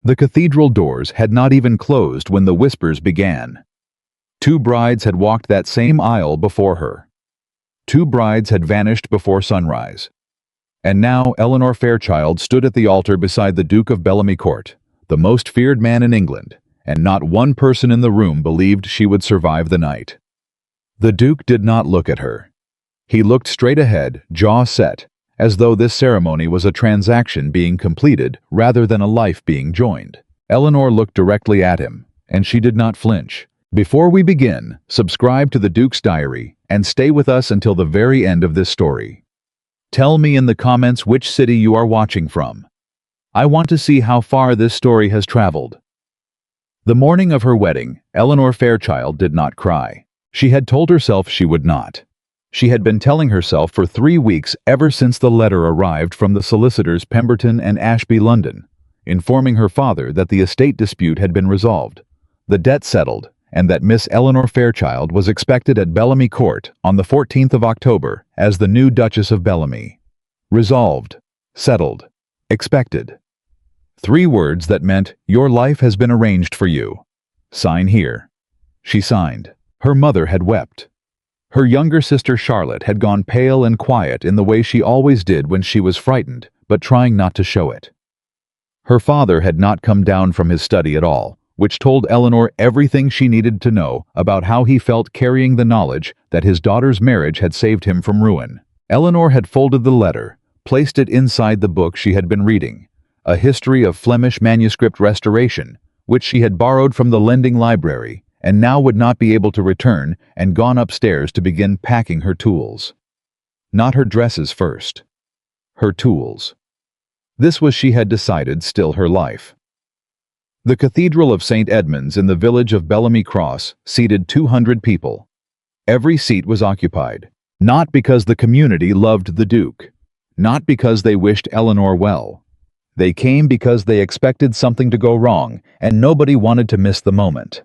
The cathedral doors had not even closed when the whispers began. 2 brides had walked that same aisle before her. 2 brides had vanished before sunrise. And now Eleanor Fairchild stood at the altar beside the Duke of Bellamy Court, the most feared man in England, and not one person in the room believed she would survive the night. The Duke did not look at her. He looked straight ahead, jaw set, as though this ceremony was a transaction being completed rather than a life being joined. Eleanor looked directly at him, and she did not flinch. Before we begin, subscribe to the Duke's Diary and stay with us until the very end of this story. Tell me in the comments which city you are watching from. I want to see how far this story has traveled. The morning of her wedding, Eleanor Fairchild did not cry. She had told herself she would not. She had been telling herself for 3 weeks ever since the letter arrived from the solicitors Pemberton and Ashby, London, informing her father that the estate dispute had been resolved, the debt settled, and that Miss Eleanor Fairchild was expected at Bellamy Court on the 14th of October as the new Duchess of Bellamy. Resolved, settled, expected. 3 words that meant, your life has been arranged for you. Sign here. She signed. Her mother had wept. Her younger sister Charlotte had gone pale and quiet in the way she always did when she was frightened, but trying not to show it. Her father had not come down from his study at all, which told Eleanor everything she needed to know about how he felt carrying the knowledge that his daughter's marriage had saved him from ruin. Eleanor had folded the letter, placed it inside the book she had been reading, a history of Flemish manuscript restoration, which she had borrowed from the lending library, and now would not be able to return, and gone upstairs to begin packing her tools. Not her dresses first. Her tools. This was, she had decided, still her life. The Cathedral of St. Edmund's in the village of Bellamy Cross seated 200 people. Every seat was occupied, not because the community loved the Duke, not because they wished Eleanor well. They came because they expected something to go wrong, and nobody wanted to miss the moment.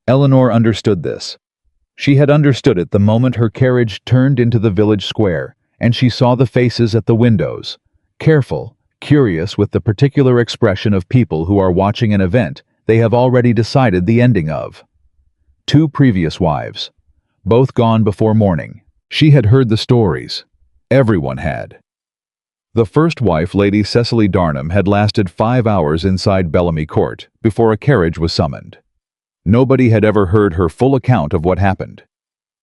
Eleanor understood this. She had understood it the moment her carriage turned into the village square, and she saw the faces at the windows, careful, curious with the particular expression of people who are watching an event they have already decided the ending of. 2 previous wives, both gone before morning. She had heard the stories. Everyone had. The first wife, Lady Cecily Darnham, had lasted 5 hours inside Bellamy Court before a carriage was summoned. Nobody had ever heard her full account of what happened.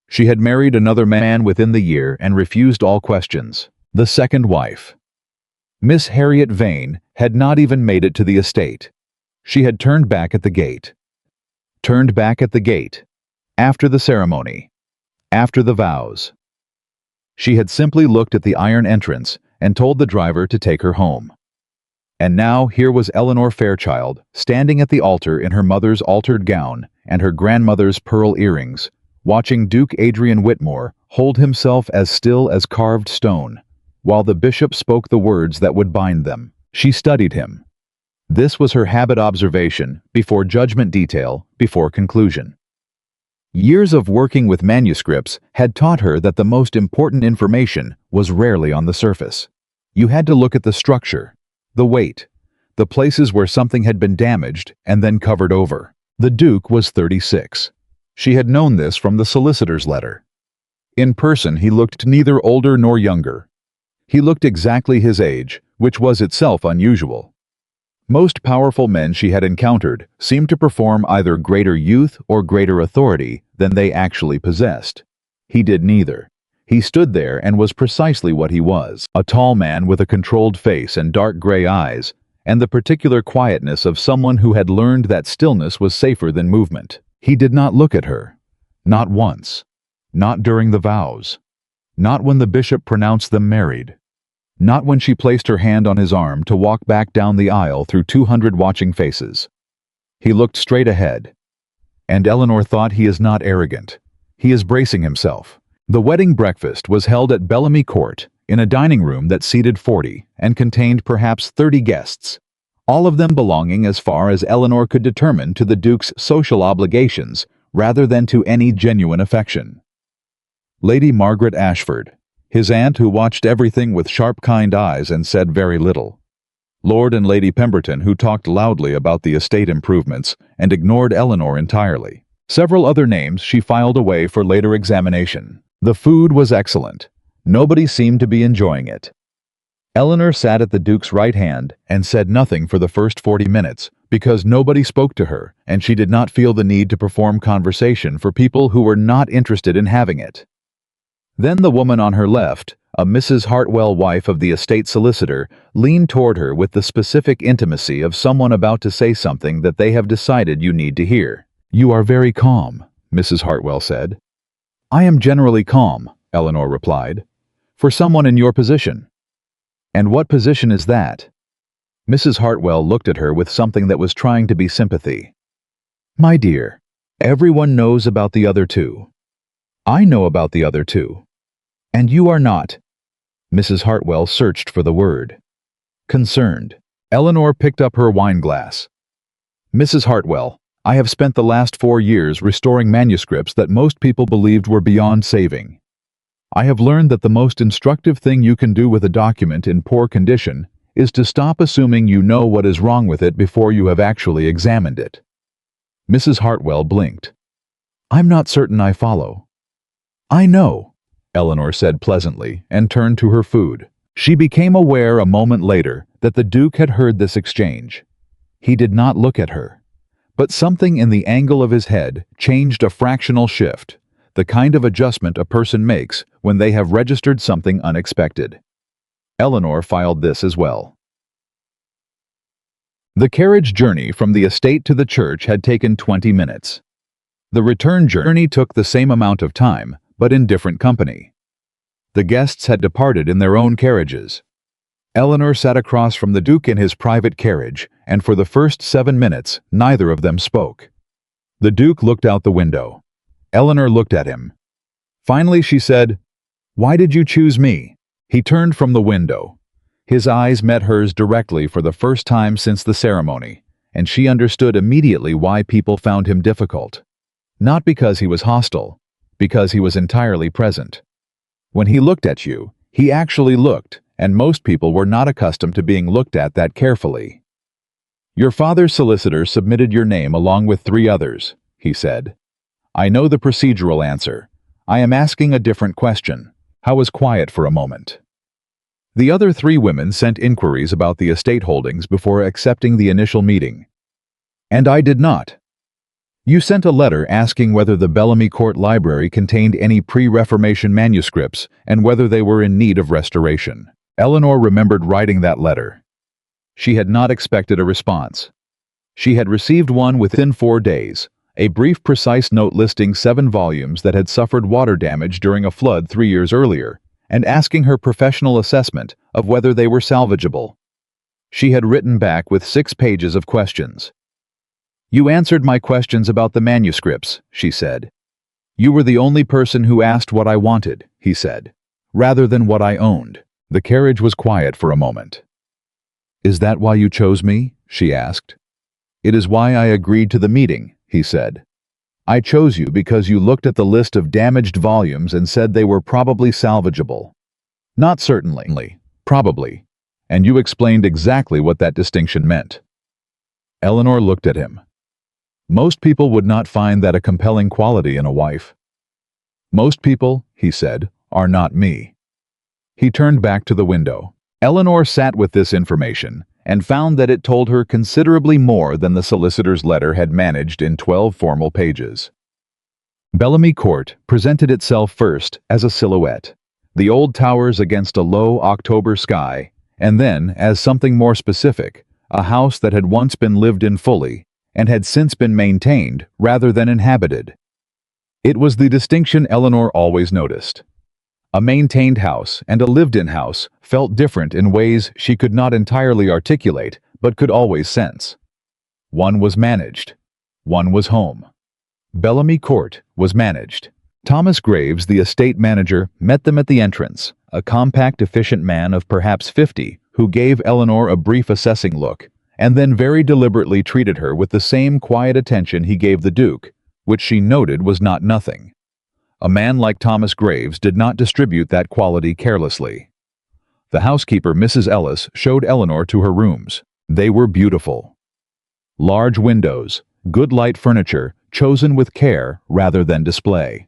She had married another man within the year and refused all questions. The second wife, Miss Harriet Vane, had not even made it to the estate. She had turned back at the gate. Turned back at the gate. After the ceremony. After the vows. She had simply looked at the iron entrance and told the driver to take her home. And now here was Eleanor Fairchild, standing at the altar in her mother's altered gown and her grandmother's pearl earrings, watching Duke Adrian Whitmore hold himself as still as carved stone, while the bishop spoke the words that would bind them. She studied him. This was her habit: observation, before judgment, detail, before conclusion. Years of working with manuscripts had taught her that the most important information was rarely on the surface. You had to look at the structure, the weight, the places where something had been damaged and then covered over. The Duke was 36. She had known this from the solicitor's letter. In person, he looked neither older nor younger. He looked exactly his age, which was itself unusual. Most powerful men she had encountered seemed to perform either greater youth or greater authority than they actually possessed. He did neither. He stood there and was precisely what he was, a tall man with a controlled face and dark gray eyes, and the particular quietness of someone who had learned that stillness was safer than movement. He did not look at her. Not once. Not during the vows. Not when the bishop pronounced them married. Not when she placed her hand on his arm to walk back down the aisle through 200 watching faces. He looked straight ahead. And Eleanor thought, he is not arrogant. He is bracing himself. The wedding breakfast was held at Bellamy Court, in a dining room that seated 40 and contained perhaps 30 guests, all of them belonging, as far as Eleanor could determine, to the Duke's social obligations rather than to any genuine affection. Lady Margaret Ashford, his aunt, who watched everything with sharp, kind eyes and said very little. Lord and Lady Pemberton, who talked loudly about the estate improvements and ignored Eleanor entirely. Several other names she filed away for later examination. The food was excellent. Nobody seemed to be enjoying it. Eleanor sat at the Duke's right hand and said nothing for the first 40 minutes because nobody spoke to her, and she did not feel the need to perform conversation for people who were not interested in having it. Then the woman on her left, a Mrs. Hartwell, wife of the estate solicitor, leaned toward her with the specific intimacy of someone about to say something that they have decided you need to hear. "You are very calm," Mrs. Hartwell said. "I am generally calm," Eleanor replied. "For someone in your position." "And what position is that?" Mrs. Hartwell looked at her with something that was trying to be sympathy. "My dear, everyone knows about the other two. I know about the other two. And you are not." Mrs. Hartwell searched for the word. "Concerned." Eleanor picked up her wine glass. "Mrs. Hartwell, I have spent the last 4 years restoring manuscripts that most people believed were beyond saving. I have learned that the most instructive thing you can do with a document in poor condition is to stop assuming you know what is wrong with it before you have actually examined it." Mrs. Hartwell blinked. "I'm not certain I follow." "I know," Eleanor said pleasantly and turned to her food. She became aware a moment later that the Duke had heard this exchange. He did not look at her. But something in the angle of his head changed a fractional shift, the kind of adjustment a person makes when they have registered something unexpected. Eleanor filed this as well. The carriage journey from the estate to the church had taken 20 minutes. The return journey took the same amount of time, but in different company. The guests had departed in their own carriages. Eleanor sat across from the Duke in his private carriage, and for the first 7 minutes, neither of them spoke. The Duke looked out the window. Eleanor looked at him. Finally she said, "Why did you choose me?" He turned from the window. His eyes met hers directly for the first time since the ceremony, and she understood immediately why people found him difficult. Not because he was hostile, because he was entirely present. When he looked at you, he actually looked, and most people were not accustomed to being looked at that carefully. "Your father's solicitor submitted your name along with 3 others," he said. "I know the procedural answer. I am asking a different question." Howe was quiet for a moment. "The other 3 women sent inquiries about the estate holdings before accepting the initial meeting. And I did not. You sent a letter asking whether the Bellamy Court library contained any pre-Reformation manuscripts and whether they were in need of restoration." Eleanor remembered writing that letter. She had not expected a response. She had received one within 4 days, a brief precise note listing 7 volumes that had suffered water damage during a flood 3 years earlier, and asking her professional assessment of whether they were salvageable. She had written back with 6 pages of questions. "You answered my questions about the manuscripts," she said. "You were the only person who asked what I wanted," he said, "rather than what I owned." The carriage was quiet for a moment. "Is that why you chose me?" she asked. "It is why I agreed to the meeting," he said. "I chose you because you looked at the list of damaged volumes and said they were probably salvageable. Not certainly, probably, and you explained exactly what that distinction meant." Eleanor looked at him. "Most people would not find that a compelling quality in a wife." "Most people," he said, "are not me." He turned back to the window. Eleanor sat with this information and found that it told her considerably more than the solicitor's letter had managed in 12 formal pages. Bellamy Court presented itself first as a silhouette, the old towers against a low October sky, and then as something more specific, a house that had once been lived in fully and had since been maintained rather than inhabited. It was the distinction Eleanor always noticed. A maintained house and a lived-in house felt different in ways she could not entirely articulate but could always sense. One was managed. One was home. Bellamy Court was managed. Thomas Graves, the estate manager, met them at the entrance, a compact, efficient man of perhaps 50, who gave Eleanor a brief assessing look, and then very deliberately treated her with the same quiet attention he gave the Duke, which she noted was not nothing. A man like Thomas Graves did not distribute that quality carelessly. The housekeeper, Mrs. Ellis, showed Eleanor to her rooms. They were beautiful. Large windows, good light furniture, chosen with care rather than display.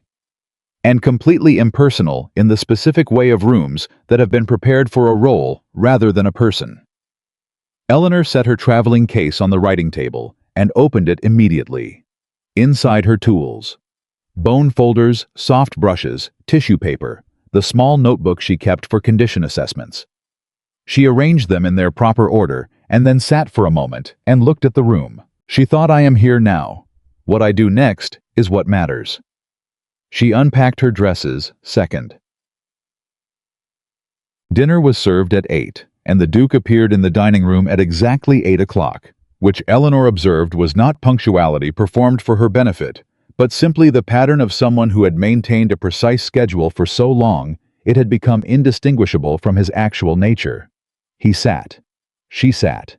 And completely impersonal in the specific way of rooms that have been prepared for a role rather than a person. Eleanor set her traveling case on the writing table and opened it immediately. Inside her tools. Bone folders, soft brushes, tissue paper, the small notebook she kept for condition assessments. She arranged them in their proper order and then sat for a moment and looked at the room. She thought, I am here now. What I do next is what matters. She unpacked her dresses second. Dinner was served at 8, and the Duke appeared in the dining room at exactly 8 o'clock, which Eleanor observed was not punctuality performed for her benefit, but simply the pattern of someone who had maintained a precise schedule for so long it had become indistinguishable from his actual nature. He sat. She sat.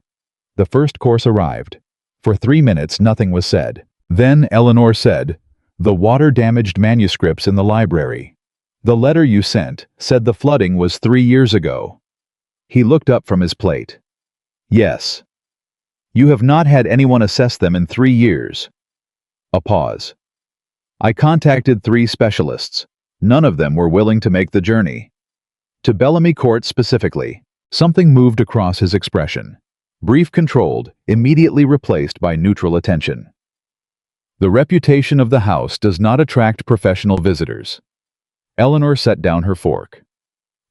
The first course arrived. For 3 minutes nothing was said. Then Eleanor said, "The water-damaged manuscripts in the library. The letter you sent said the flooding was 3 years ago." He looked up from his plate. "Yes. You have not had anyone assess them in 3 years." A pause. "I contacted 3 specialists. None of them were willing to make the journey." To Bellamy Court specifically, something moved across his expression. Brief, controlled, immediately replaced by neutral attention. The reputation of the house does not attract professional visitors. Eleanor set down her fork.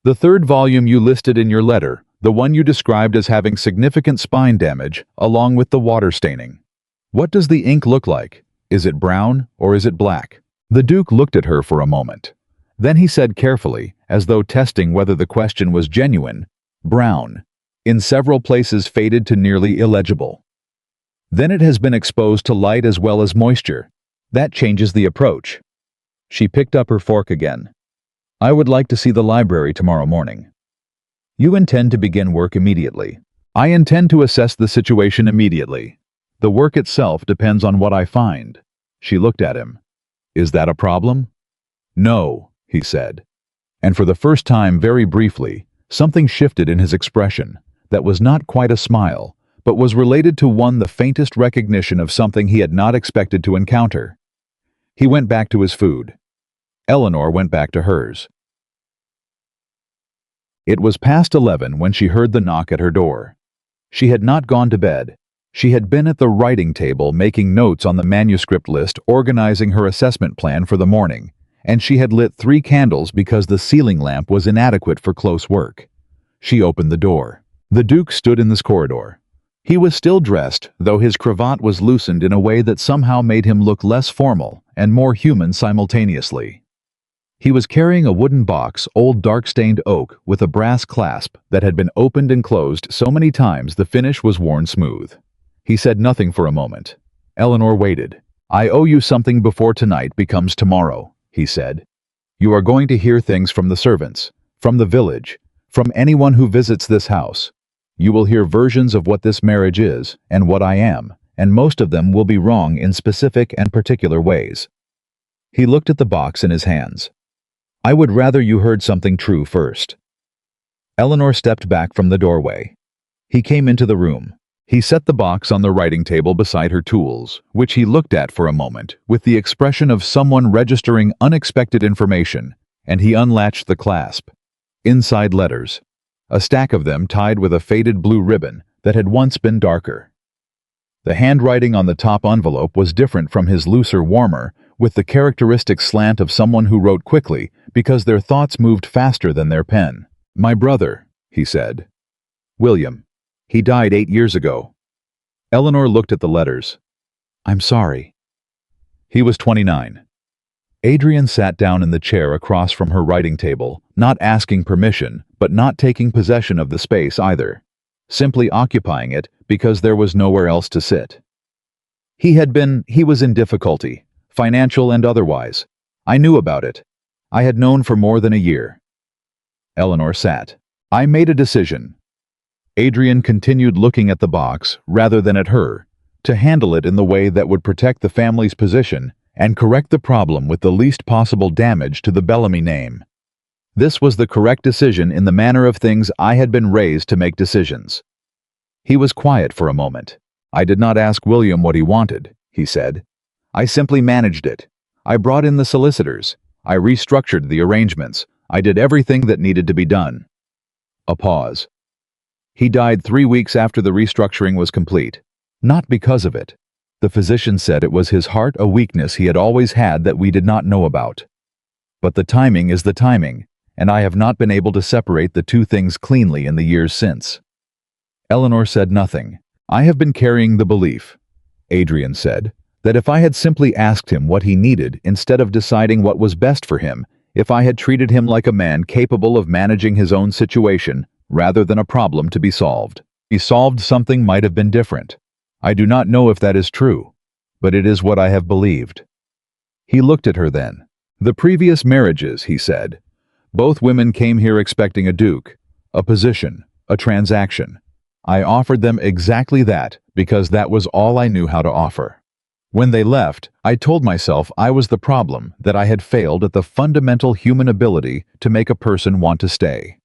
"The 3rd volume you listed in your letter, the one you described as having significant spine damage, along with the water staining. What does the ink look like? Is it brown or is it black?" The Duke looked at her for a moment. Then he said carefully, as though testing whether the question was genuine, "Brown. In several places faded to nearly illegible. Then it has been exposed to light as well as moisture. That changes the approach." She picked up her fork again. "I would like to see the library tomorrow morning." "You intend to begin work immediately." "I intend to assess the situation immediately. The work itself depends on what I find." She looked at him. "Is that a problem?" "No," he said. And for the first time, very briefly, something shifted in his expression that was not quite a smile, but was related to the faintest recognition of something he had not expected to encounter. He went back to his food. Eleanor went back to hers. It was past 11 when she heard the knock at her door. She had not gone to bed. She had been at the writing table making notes on the manuscript list, organizing her assessment plan for the morning, and she had lit 3 candles because the ceiling lamp was inadequate for close work. She opened the door. The Duke stood in this corridor. He was still dressed, though his cravat was loosened in a way that somehow made him look less formal and more human simultaneously. He was carrying a wooden box, old dark-stained oak, with a brass clasp that had been opened and closed so many times the finish was worn smooth. He said nothing for a moment. Eleanor waited. "I owe you something before tonight becomes tomorrow," he said. "You are going to hear things from the servants, from the village, from anyone who visits this house. You will hear versions of what this marriage is and what I am, and most of them will be wrong in specific and particular ways." He looked at the box in his hands. "I would rather you heard something true first." Eleanor stepped back from the doorway. He came into the room. He set the box on the writing table beside her tools, which he looked at for a moment with the expression of someone registering unexpected information, and he unlatched the clasp. Inside letters. A stack of them tied with a faded blue ribbon that had once been darker. The handwriting on the top envelope was different from his looser, warmer, with the characteristic slant of someone who wrote quickly because their thoughts moved faster than their pen. "My brother," he said. "William. He died 8 years ago." Eleanor looked at the letters. "I'm sorry." He was 29. Adrian sat down in the chair across from her writing table, not asking permission, but not taking possession of the space either, simply occupying it because there was nowhere else to sit. He was in difficulty, financial and otherwise. I knew about it. I had known for more than a year. Eleanor sat. "I made a decision." Adrian continued looking at the box, rather than at her, to handle it in the way that would protect the family's position and correct the problem with the least possible damage to the Bellamy name. This was the correct decision in the manner of things I had been raised to make decisions. He was quiet for a moment. I did not ask William what he wanted, he said. I simply managed it. I brought in the solicitors. I restructured the arrangements. I did everything that needed to be done. A pause. He died 3 weeks after the restructuring was complete. Not because of it. The physician said it was his heart, a weakness he had always had that we did not know about. But the timing is the timing, and I have not been able to separate the two things cleanly in the years since. Eleanor said nothing. I have been carrying the belief, Adrian said, that if I had simply asked him what he needed instead of deciding what was best for him, if I had treated him like a man capable of managing his own situation rather than a problem to be solved, he solved something might have been different. I do not know if that is true, but it is what I have believed. He looked at her then. The previous marriages, he said. Both women came here expecting a duke, a position, a transaction. I offered them exactly that because that was all I knew how to offer. When they left, I told myself I was the problem, that I had failed at the fundamental human ability to make a person want to stay.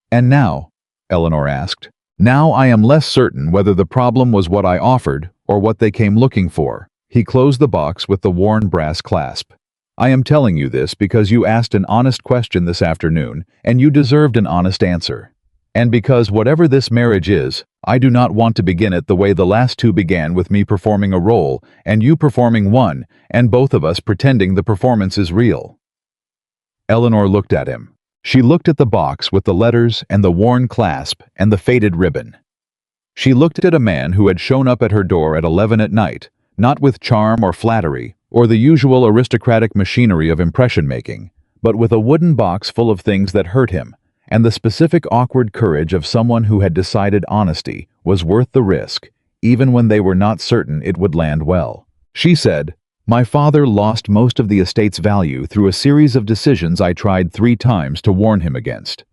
And now, Eleanor asked, now I am less certain whether the problem was what I offered or what they came looking for. He closed the box with the worn brass clasp. I am telling you this because you asked an honest question this afternoon, and you deserved an honest answer. And because whatever this marriage is, I do not want to begin it the way the last two began, with me performing a role and you performing one, and both of us pretending the performance is real. Eleanor looked at him. She looked at the box with the letters and the worn clasp and the faded ribbon. She looked at a man who had shown up at her door at 11 at night, not with charm or flattery or the usual aristocratic machinery of impression-making, but with a wooden box full of things that hurt him, and the specific awkward courage of someone who had decided honesty was worth the risk, even when they were not certain it would land well. She said, my father lost most of the estate's value through a series of decisions I tried 3 times to warn him against.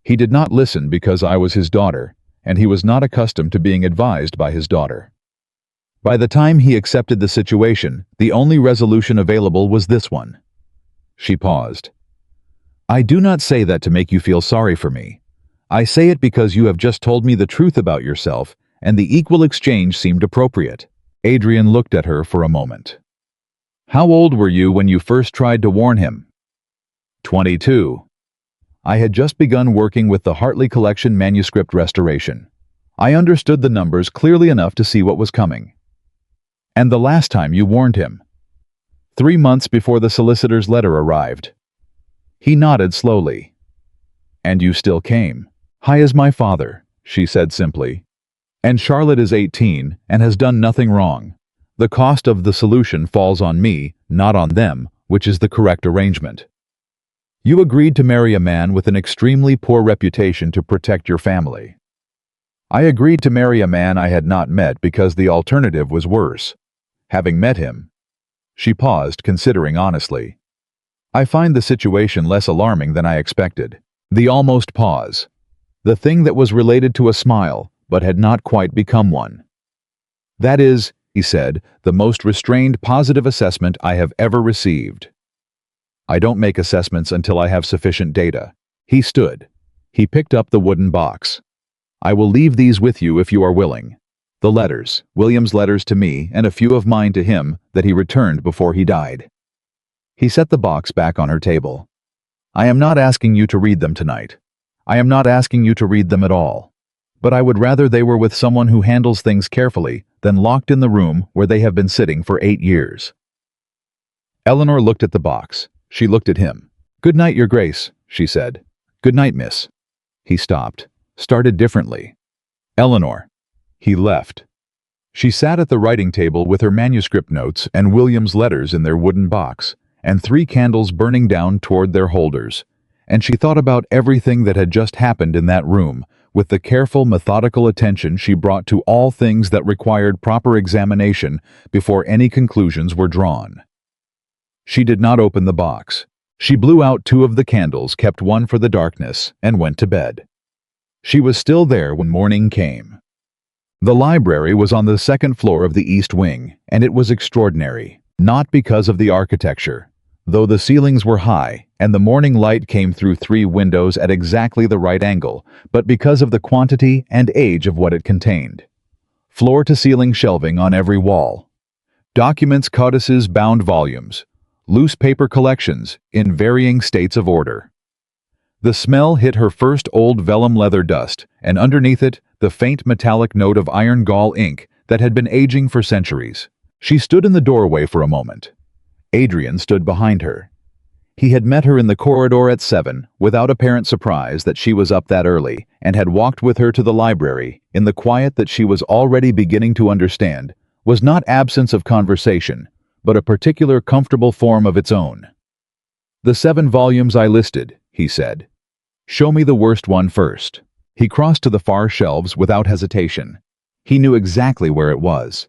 He did not listen because I was his daughter, and he was not accustomed to being advised by his daughter. By the time he accepted the situation, the only resolution available was this one. She paused. I do not say that to make you feel sorry for me. I say it because you have just told me the truth about yourself, and the equal exchange seemed appropriate. Adrian looked at her for a moment. How old were you when you first tried to warn him? 22. I had just begun working with the Hartley Collection manuscript restoration. I understood the numbers clearly enough to see what was coming. And the last time you warned him? 3 months before the solicitor's letter arrived. He nodded slowly. And you still came. Hi as my father, she said simply. And Charlotte is 18 and has done nothing wrong. The cost of the solution falls on me, not on them, which is the correct arrangement. You agreed to marry a man with an extremely poor reputation to protect your family. I agreed to marry a man I had not met because the alternative was worse. Having met him. She paused, considering honestly. I find the situation less alarming than I expected. The almost pause. The thing that was related to a smile, but had not quite become one. That is, he said, the most restrained positive assessment I have ever received. I don't make assessments until I have sufficient data. He stood. He picked up the wooden box. I will leave these with you if you are willing. The letters, William's letters to me and a few of mine to him that he returned before he died. He set the box back on her table. I am not asking you to read them tonight. I am not asking you to read them at all. But I would rather they were with someone who handles things carefully than locked in the room where they have been sitting for 8 years. Eleanor looked at the box. She looked at him. Good night, Your Grace, she said. Good night, miss. He stopped, started differently. Eleanor. He left. She sat at the writing table with her manuscript notes and William's letters in their wooden box, and 3 candles burning down toward their holders, and she thought about everything that had just happened in that room, with the careful, methodical attention she brought to all things that required proper examination before any conclusions were drawn. She did not open the box. She blew out 2 of the candles, kept one for the darkness, and went to bed. She was still there when morning came. The library was on the 2nd floor of the East Wing, and it was extraordinary, not because of the architecture. though the ceilings were high and the morning light came through 3 windows at exactly the right angle, but because of the quantity and age of what it contained. Floor-to-ceiling shelving on every wall. Documents, codices, bound volumes. Loose paper collections in varying states of order. The smell hit her first old vellum leather dust, and underneath it, the faint metallic note of iron gall ink that had been aging for centuries. She stood in the doorway for a moment. Adrian stood behind her. He had met her in the corridor at 7, without apparent surprise that she was up that early, and had walked with her to the library, in the quiet that she was already beginning to understand, was not absence of conversation, but a particular comfortable form of its own. "The 7 volumes I listed," he said. "Show me the worst one first." He crossed to the far shelves without hesitation. He knew exactly where it was.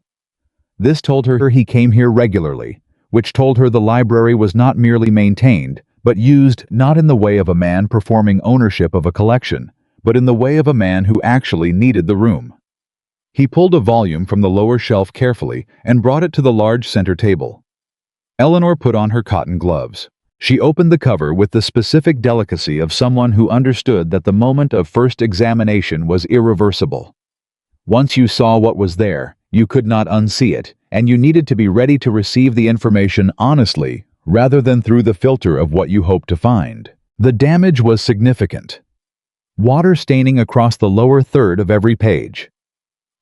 This told her he came here regularly, which told her the library was not merely maintained, but used not in the way of a man performing ownership of a collection, but in the way of a man who actually needed the room. He pulled a volume from the lower shelf carefully and brought it to the large center table. Eleanor put on her cotton gloves. She opened the cover with the specific delicacy of someone who understood that the moment of first examination was irreversible. Once you saw what was there, you could not unsee it, and you needed to be ready to receive the information honestly, rather than through the filter of what you hoped to find. The damage was significant. Water staining across the lower third of every page.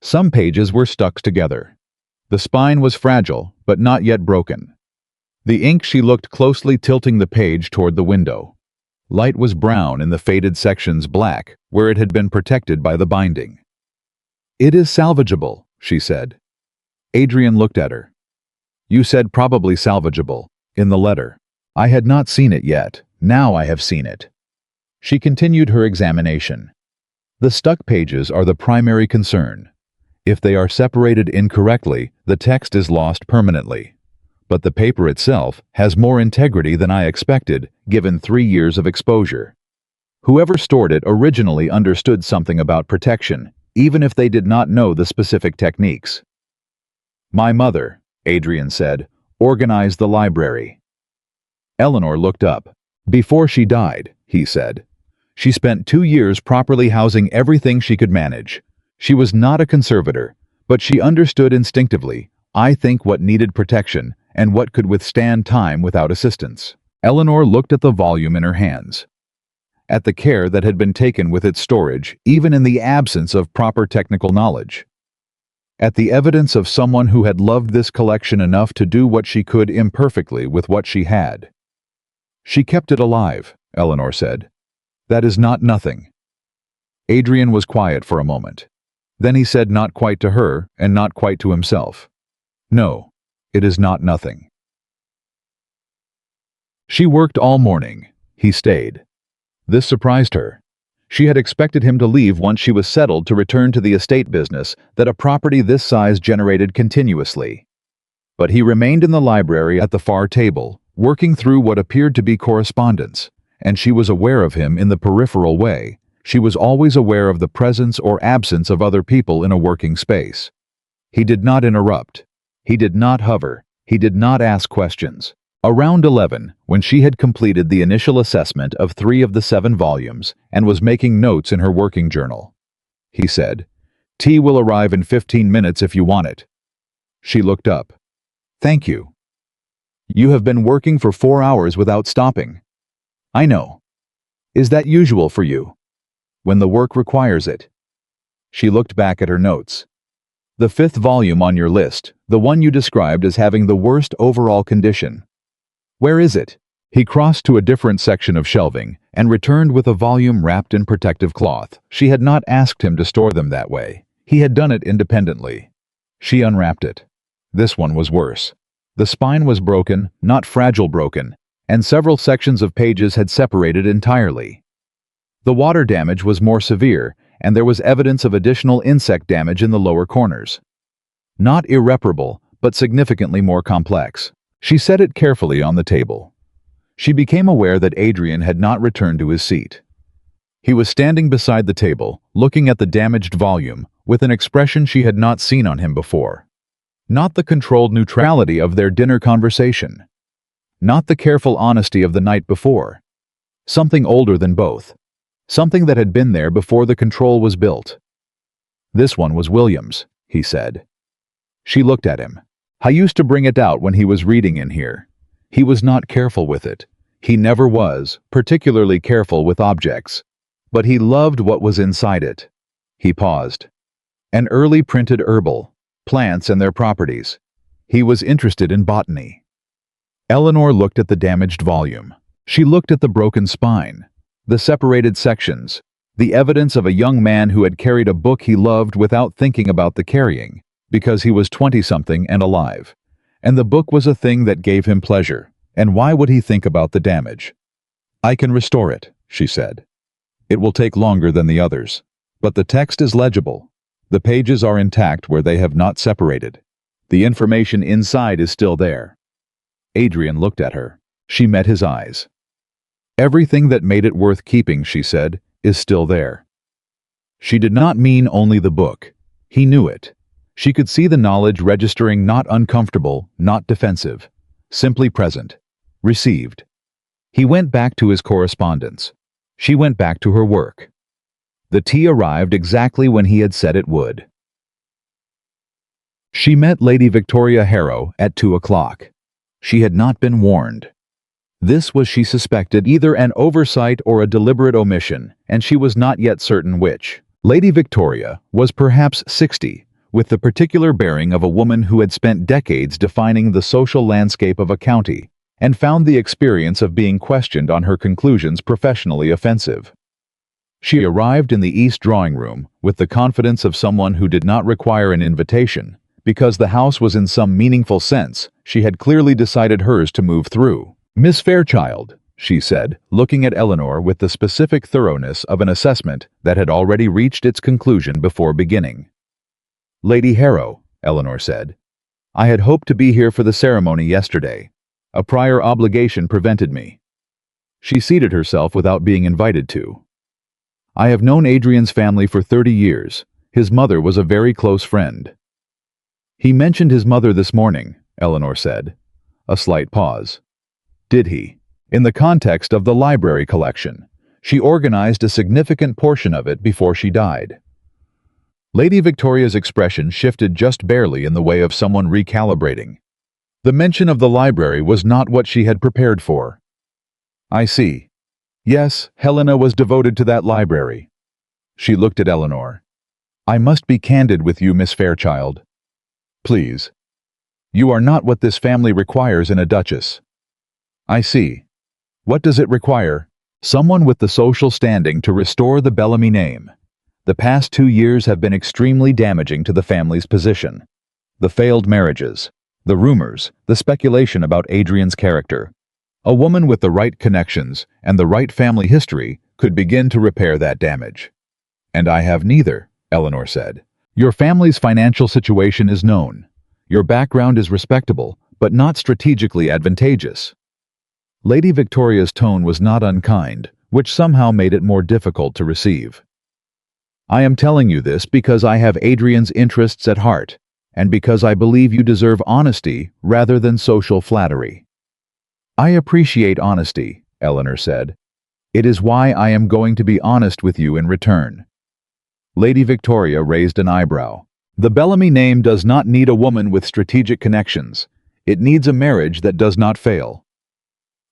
Some pages were stuck together. The spine was fragile, but not yet broken. The ink she looked closely, tilting the page toward the window. Light was brown in the faded sections, black, where it had been protected by the binding. "It is salvageable," she said. Adrian looked at her. "You said probably salvageable, in the letter. I had not seen it yet. Now I have seen it." She continued her examination. "The stuck pages are the primary concern. If they are separated incorrectly, the text is lost permanently. But the paper itself has more integrity than I expected, given 3 years of exposure. Whoever stored it originally understood something about protection, even if they did not know the specific techniques." "My mother," Adrian said, "organized the library." Eleanor looked up. "Before she died," he said. "She spent 2 years properly housing everything she could manage. She was not a conservator, but she understood instinctively, I think, what needed protection and what could withstand time without assistance." Eleanor looked at the volume in her hands, at the care that had been taken with its storage, even in the absence of proper technical knowledge, at the evidence of someone who had loved this collection enough to do what she could imperfectly with what she had. "She kept it alive," Eleanor said. "That is not nothing." Adrian was quiet for a moment. Then he said, not quite to her and not quite to himself, "No, it is not nothing." She worked all morning. He stayed. This surprised her. She had expected him to leave once she was settled to return to the estate business that a property this size generated continuously. But he remained in the library at the far table, working through what appeared to be correspondence, and she was aware of him in the peripheral way. She was always aware of the presence or absence of other people in a working space. He did not interrupt. He did not hover. He did not ask questions. Around 11, when she had completed the initial assessment of 3 of the 7 volumes and was making notes in her working journal, he said, "Tea will arrive in 15 minutes if you want it." She looked up. "Thank you." "You have been working for 4 hours without stopping." "I know. Is that usual for you?" "When the work requires it." She looked back at her notes. "The 5th volume on your list, the one you described as having the worst overall condition. Where is it?" He crossed to a different section of shelving and returned with a volume wrapped in protective cloth. She had not asked him to store them that way. He had done it independently. She unwrapped it. This one was worse. The spine was broken, not fragile broken, and several sections of pages had separated entirely. The water damage was more severe, and there was evidence of additional insect damage in the lower corners. Not irreparable, but significantly more complex. She set it carefully on the table. She became aware that Adrian had not returned to his seat. He was standing beside the table, looking at the damaged volume, with an expression she had not seen on him before. Not the controlled neutrality of their dinner conversation. not the careful honesty of the night before. Something older than both. Something that had been there before the control was built. "This one was William's," he said. She looked at him. "I used to bring it out when he was reading in here. He was not careful with it. He never was, particularly careful with objects. But he loved what was inside it." He paused. "An early printed herbal, plants and their properties. He was interested in botany." Eleanor looked at the damaged volume. She looked at the broken spine, the separated sections, the evidence of a young man who had carried a book he loved without thinking about the carrying, because he was 20-something and alive. And the book was a thing that gave him pleasure, and why would he think about the damage? "I can restore it," she said. "It will take longer than the others, but the text is legible. The pages are intact where they have not separated. The information inside is still there." Adrian looked at her. She met his eyes. "Everything that made it worth keeping," she said, "is still there." She did not mean only the book. He knew it. She could see the knowledge registering, not uncomfortable, not defensive, simply present, received. He went back to his correspondence. She went back to her work. The tea arrived exactly when he had said it would. She met Lady Victoria Harrow at 2 o'clock. She had not been warned. This was, she suspected, either an oversight or a deliberate omission, and she was not yet certain which. Lady Victoria was perhaps 60, with the particular bearing of a woman who had spent decades defining the social landscape of a county, and found the experience of being questioned on her conclusions professionally offensive. She arrived in the East drawing room with the confidence of someone who did not require an invitation, because the house was in some meaningful sense, she had clearly decided hers to move through. "Miss Fairchild," she said, looking at Eleanor with the specific thoroughness of an assessment that had already reached its conclusion before beginning. "Lady Harrow," Eleanor said. "I had hoped to be here for the ceremony yesterday. A prior obligation prevented me." She seated herself without being invited to. "I have known Adrian's family for 30 years. His mother was a very close friend." "He mentioned his mother this morning," Eleanor said. A slight pause. "Did he? In the context of the library collection. She organized a significant portion of it before she died." Lady Victoria's expression shifted just barely in the way of someone recalibrating. The mention of the library was not what she had prepared for. "I see. Yes, Helena was devoted to that library." She looked at Eleanor. "I must be candid with you, Miss Fairchild." "Please." "You are not what this family requires in a duchess." "I see. What does it require?" "Someone with the social standing to restore the Bellamy name. The past 2 years have been extremely damaging to the family's position. The failed marriages, the rumors, the speculation about Adrian's character. A woman with the right connections and the right family history could begin to repair that damage." "And I have neither," Eleanor said. "Your family's financial situation is known. Your background is respectable, but not strategically advantageous." Lady Victoria's tone was not unkind, which somehow made it more difficult to receive. "I am telling you this because I have Adrian's interests at heart, and because I believe you deserve honesty rather than social flattery." "I appreciate honesty," Eleanor said. "It is why I am going to be honest with you in return." Lady Victoria raised an eyebrow. "The Bellamy name does not need a woman with strategic connections. It needs a marriage that does not fail."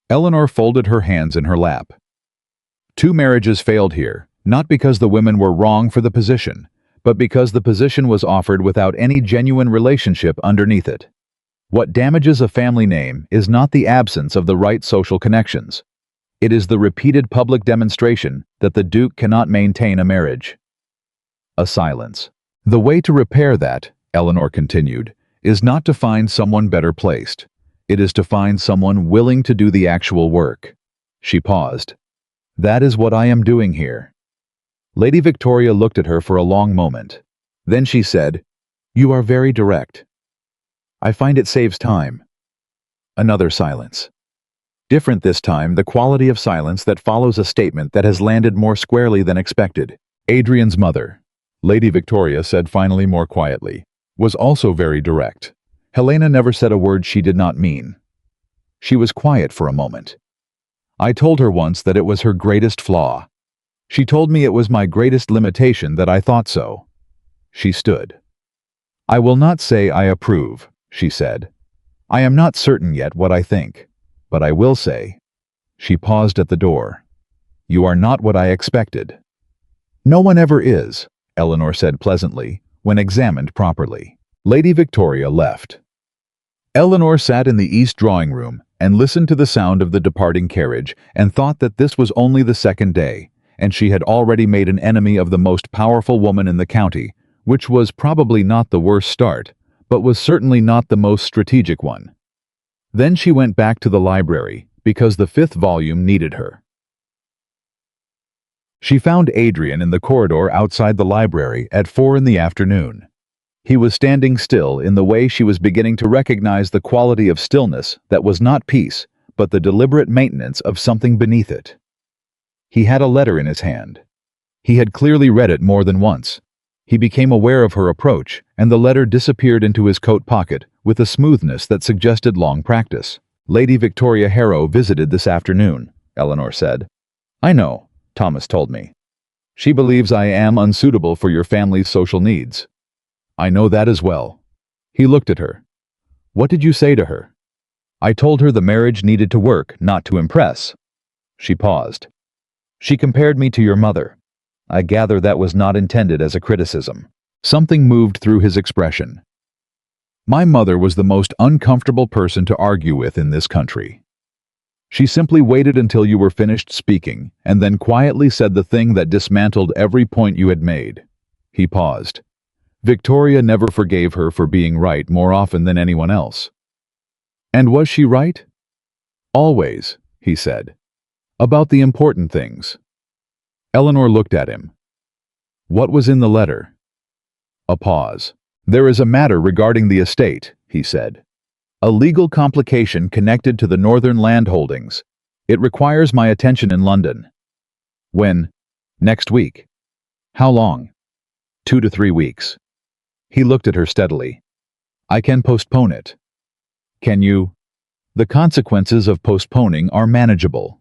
Eleanor folded her hands in her lap. "2 marriages failed here, not because the women were wrong for the position, but because the position was offered without any genuine relationship underneath it. What damages a family name is not the absence of the right social connections. It is the repeated public demonstration that the Duke cannot maintain a marriage." A silence. "The way to repair that," Eleanor continued, "is not to find someone better placed. It is to find someone willing to do the actual work." She paused. "That is what I am doing here." Lady Victoria looked at her for a long moment. Then she said, "You are very direct. I find it saves time." Another silence. Different this time, the quality of silence that follows a statement that has landed more squarely than expected. "Adrian's mother," Lady Victoria said finally more quietly, "was also very direct. Helena never said a word she did not mean." She was quiet for a moment. I told her once that it was her greatest flaw. She told me it was my greatest limitation that I thought so. She stood. I will not say I approve, she said. I am not certain yet what I think, but I will say. She paused at the door. You are not what I expected. No one ever is, Eleanor said pleasantly, when examined properly. Lady Victoria left. Eleanor sat in the east drawing room and listened to the sound of the departing carriage and thought that this was only the second day, and she had already made an enemy of the most powerful woman in the county, which was probably not the worst start, but was certainly not the most strategic one. Then she went back to the library, because the 5th volume needed her. She found Adrian in the corridor outside the library at 4 in the afternoon. He was standing still in the way she was beginning to recognize the quality of stillness that was not peace, but the deliberate maintenance of something beneath it. He had a letter in his hand. He had clearly read it more than once. He became aware of her approach, and the letter disappeared into his coat pocket with a smoothness that suggested long practice. Lady Victoria Harrow visited this afternoon, Eleanor said. I know, Thomas told me. She believes I am unsuitable for your family's social needs. I know that as well. He looked at her. What did you say to her? I told her the marriage needed to work, not to impress. She paused. She compared me to your mother. I gather that was not intended as a criticism. Something moved through his expression. My mother was the most uncomfortable person to argue with in this country. She simply waited until you were finished speaking, and then quietly said the thing that dismantled every point you had made. He paused. Victoria never forgave her for being right more often than anyone else. And was she right? Always, he said. About the important things. Eleanor looked at him. What was in the letter? A pause. There is a matter regarding the estate, he said. A legal complication connected to the northern land holdings. It requires my attention in London. When? Next week. How long? 2 to 3 weeks. He looked at her steadily. I can postpone it. Can you? The consequences of postponing are manageable.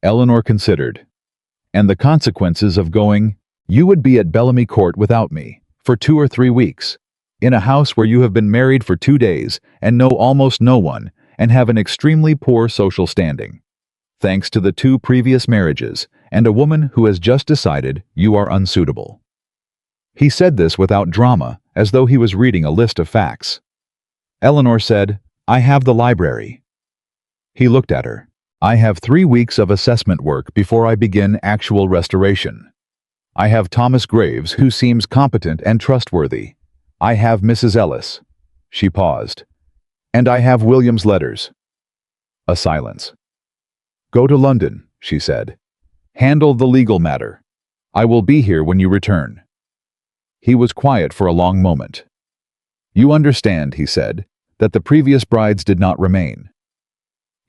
Eleanor considered. And the consequences of going? You would be at Bellamy Court without me, for 2 or 3 weeks, in a house where you have been married for 2 days and know almost no one, and have an extremely poor social standing, thanks to the 2 previous marriages, and a woman who has just decided you are unsuitable. He said this without drama, as though he was reading a list of facts. Eleanor said, I have the library. He looked at her. I have 3 weeks of assessment work before I begin actual restoration. I have Thomas Graves, who seems competent and trustworthy. I have Mrs. Ellis. She paused. And I have William's letters. A silence. Go to London, she said. Handle the legal matter. I will be here when you return. He was quiet for a long moment. You understand, he said, that the previous brides did not remain.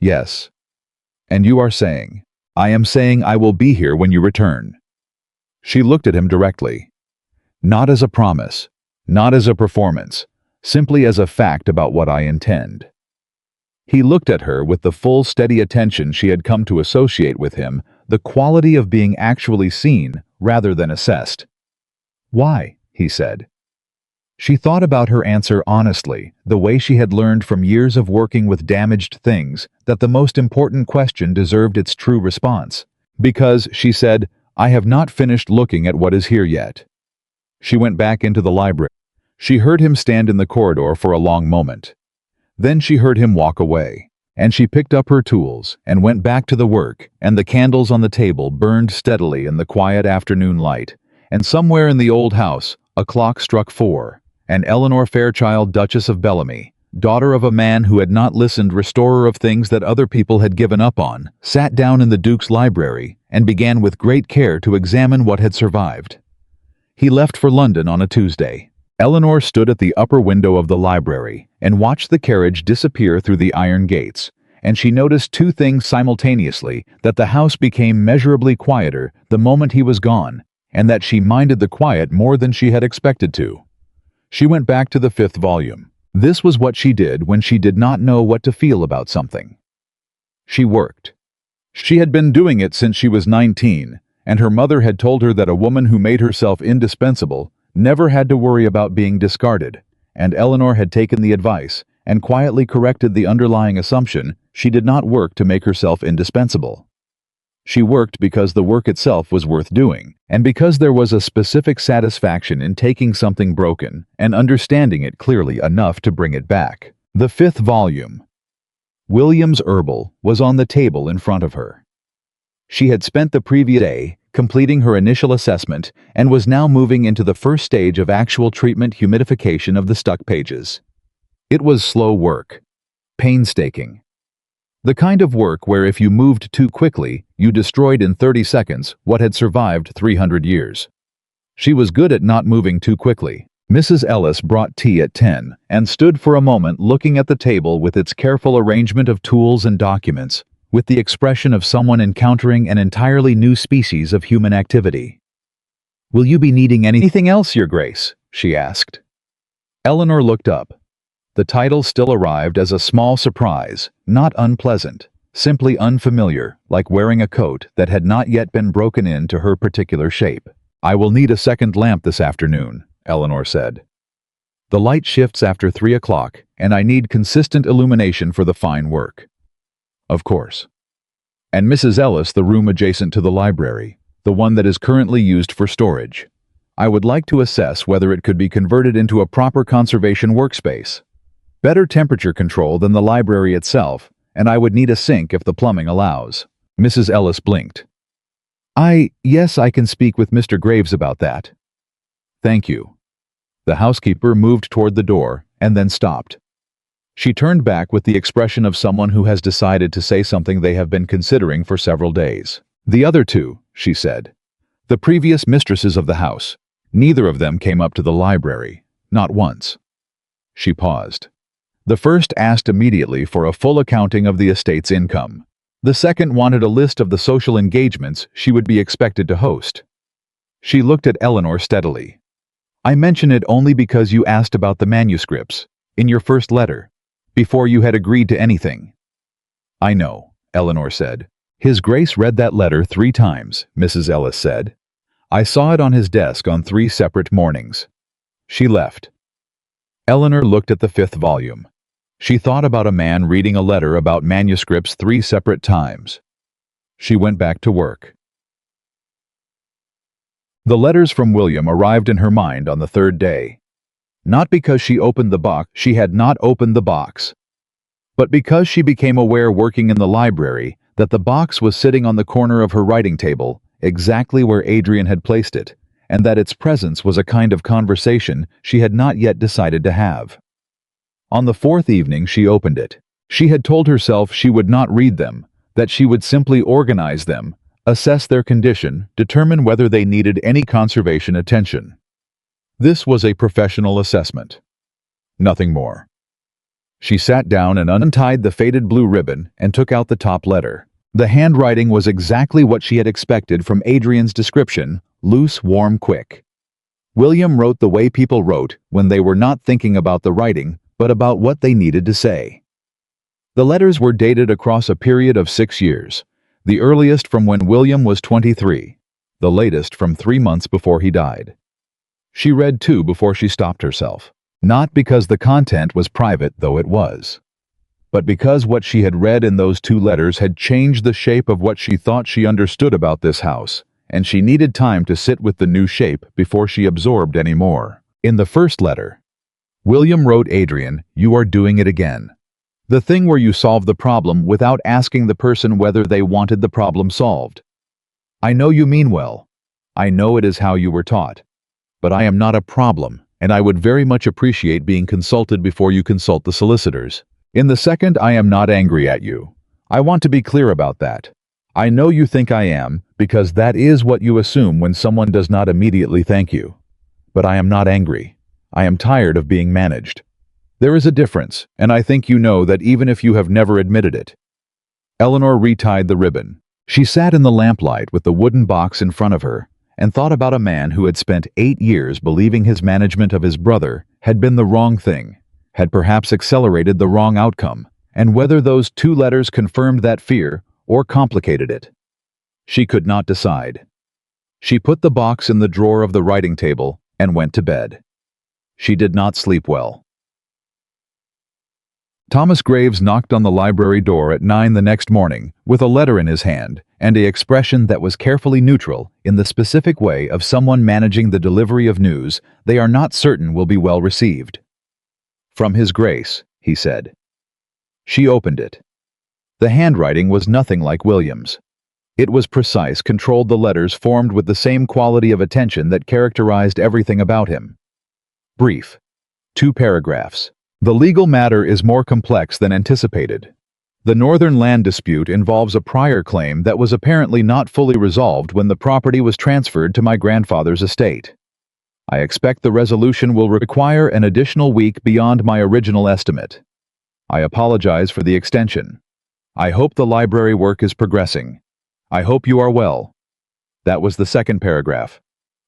Yes. And you are saying, I am saying I will be here when you return. She looked at him directly. Not as a promise, not as a performance, simply as a fact about what I intend. He looked at her with the full, steady attention she had come to associate with him, the quality of being actually seen rather than assessed. Why? He said. She thought about her answer honestly, the way she had learned from years of working with damaged things that the most important question deserved its true response. Because, she said, I have not finished looking at what is here yet. She went back into the library. She heard him stand in the corridor for a long moment. Then she heard him walk away, and she picked up her tools and went back to the work, and the candles on the table burned steadily in the quiet afternoon light, and somewhere in the old house, a clock struck 4, and Eleanor Fairchild, Duchess of Bellamy, daughter of a man who had not listened, restorer of things that other people had given up on, sat down in the Duke's library and began with great care to examine what had survived. He left for London on a Tuesday. Eleanor stood at the upper window of the library and watched the carriage disappear through the iron gates, and she noticed 2 things simultaneously: that the house became measurably quieter the moment he was gone, and that she minded the quiet more than she had expected to. She went back to the 5th volume. This was what she did when she did not know what to feel about something. She worked. She had been doing it since she was 19, and her mother had told her that a woman who made herself indispensable never had to worry about being discarded, and Eleanor had taken the advice and quietly corrected the underlying assumption she did not work to make herself indispensable. She worked because the work itself was worth doing, and because there was a specific satisfaction in taking something broken and understanding it clearly enough to bring it back. The 5th volume. William's Herbal was on the table in front of her. She had spent the previous day completing her initial assessment and was now moving into the first stage of actual treatment humidification of the stuck pages. It was slow work, painstaking. The kind of work where if you moved too quickly, you destroyed in 30 seconds what had survived 300 years. She was good at not moving too quickly. Mrs. Ellis brought tea at 10 and stood for a moment looking at the table with its careful arrangement of tools and documents, with the expression of someone encountering an entirely new species of human activity. "Will you be needing anything else, Your Grace?" she asked. Eleanor looked up. The title still arrived as a small surprise, not unpleasant, simply unfamiliar, like wearing a coat that had not yet been broken into her particular shape. "I will need a second lamp this afternoon," Eleanor said. "The light shifts after 3 o'clock, and I need consistent illumination for the fine work." "Of course." "And Mrs. Ellis, the room adjacent to the library, the one that is currently used for storage. I would like to assess whether it could be converted into a proper conservation workspace. Better temperature control than the library itself, and I would need a sink if the plumbing allows." Mrs. Ellis blinked. Yes, I can speak with Mr. Graves about that." "Thank you." The housekeeper moved toward the door and then stopped. She turned back with the expression of someone who has decided to say something they have been considering for several days. "The other two," she said. "The previous mistresses of the house. Neither of them came up to the library. Not once." She paused. The first asked immediately for a full accounting of the estate's income. The second wanted a list of the social engagements she would be expected to host. She looked at Eleanor steadily. "I mention it only because you asked about the manuscripts, in your first letter, before you had agreed to anything." "I know," Eleanor said. "His Grace read that letter 3 times, Mrs. Ellis said. I saw it on his desk on 3 separate mornings." She left. Eleanor looked at the 5th volume. She thought about a man reading a letter about manuscripts 3 separate times. She went back to work. The letters from William arrived in her mind on the 3rd day. Not because she opened the box, she had not opened the box, but because she became aware working in the library that the box was sitting on the corner of her writing table, exactly where Adrian had placed it, and that its presence was a kind of conversation she had not yet decided to have. On the 4th evening she opened it. She had told herself she would not read them, that she would simply organize them, assess their condition, determine whether they needed any conservation attention. This was a professional assessment. Nothing more. She sat down and untied the faded blue ribbon and took out the top letter. The handwriting was exactly what she had expected from Adrian's description: loose, warm, quick. William wrote the way people wrote when they were not thinking about the writing, but about what they needed to say. The letters were dated across a period of 6 years, the earliest from when William was 23, the latest from 3 months before he died. She read 2 before she stopped herself, not because the content was private, though it was, but because what she had read in those 2 letters had changed the shape of what she thought she understood about this house, and she needed time to sit with the new shape before she absorbed any more. In the first letter, William wrote Adrian, "You are doing it again. The thing where you solve the problem without asking the person whether they wanted the problem solved. I know you mean well. I know it is how you were taught. But I am not a problem, and I would very much appreciate being consulted before you consult the solicitors. In the second, I am not angry at you. I want to be clear about that. I know you think I am, because that is what you assume when someone does not immediately thank you. But I am not angry. I am tired of being managed. There is a difference, and I think you know that even if you have never admitted it." Eleanor retied the ribbon. She sat in the lamplight with the wooden box in front of her and thought about a man who had spent 8 years believing his management of his brother had been the wrong thing, had perhaps accelerated the wrong outcome, and whether those 2 letters confirmed that fear or complicated it. She could not decide. She put the box in the drawer of the writing table and went to bed. She did not sleep well. Thomas Graves knocked on the library door at 9 the next morning with a letter in his hand and an expression that was carefully neutral in the specific way of someone managing the delivery of news they are not certain will be well received. "From His Grace," he said. She opened it. The handwriting was nothing like William's. It was precise, controlled, the letters formed with the same quality of attention that characterized everything about him. Brief. 2 paragraphs. The legal matter is more complex than anticipated. The northern land dispute involves a prior claim that was apparently not fully resolved when the property was transferred to my grandfather's estate. I expect the resolution will require an additional week beyond my original estimate. I apologize for the extension. I hope the library work is progressing. I hope you are well. That was the 2nd paragraph.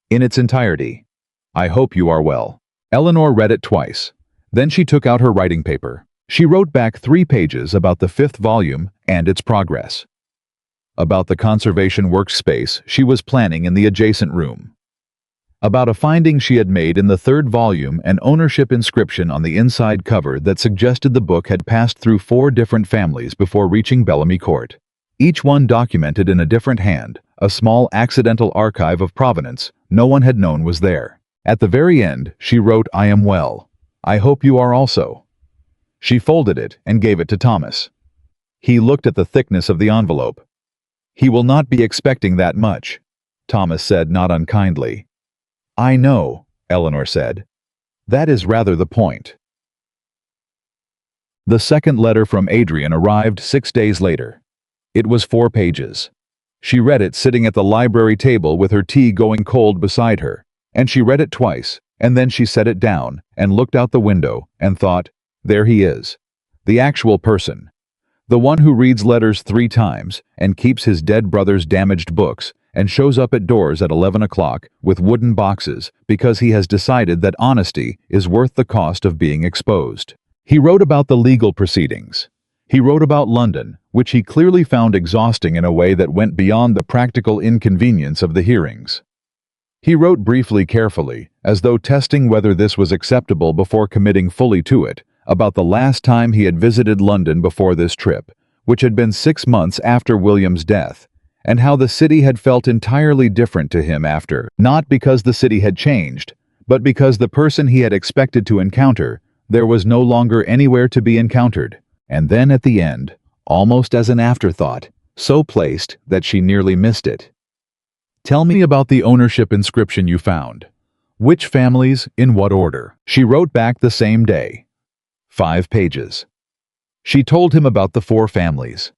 In its entirety. I hope you are well. Eleanor read it twice. Then she took out her writing paper. She wrote back 3 pages about the 5th volume and its progress. About the conservation workspace she was planning in the adjacent room. About a finding she had made in the 3rd volume, an ownership inscription on the inside cover that suggested the book had passed through 4 different families before reaching Bellamy Court. Each one documented in a different hand, a small accidental archive of provenance no one had known was there. At the very end, she wrote, "I am well. I hope you are also." She folded it and gave it to Thomas. He looked at the thickness of the envelope. "He will not be expecting that much," Thomas said, not unkindly. "I know," Eleanor said. "That is rather the point." The second letter from Adrian arrived 6 days later. It was 4 pages. She read it sitting at the library table with her tea going cold beside her, and she read it twice, and then she set it down and looked out the window and thought, there he is. The actual person. The one who reads letters 3 times and keeps his dead brother's damaged books and shows up at doors at 11 o'clock with wooden boxes because he has decided that honesty is worth the cost of being exposed. He wrote about the legal proceedings. He wrote about London, which he clearly found exhausting in a way that went beyond the practical inconvenience of the hearings. He wrote briefly, carefully, as though testing whether this was acceptable before committing fully to it, about the last time he had visited London before this trip, which had been 6 months after William's death, and how the city had felt entirely different to him after, not because the city had changed, but because the person he had expected to encounter, there was no longer anywhere to be encountered. And then at the end, almost as an afterthought, so placed that she nearly missed it. "Tell me about the ownership inscription you found. Which families, in what order?" She wrote back the same day. 5 pages. She told him about the 4 families.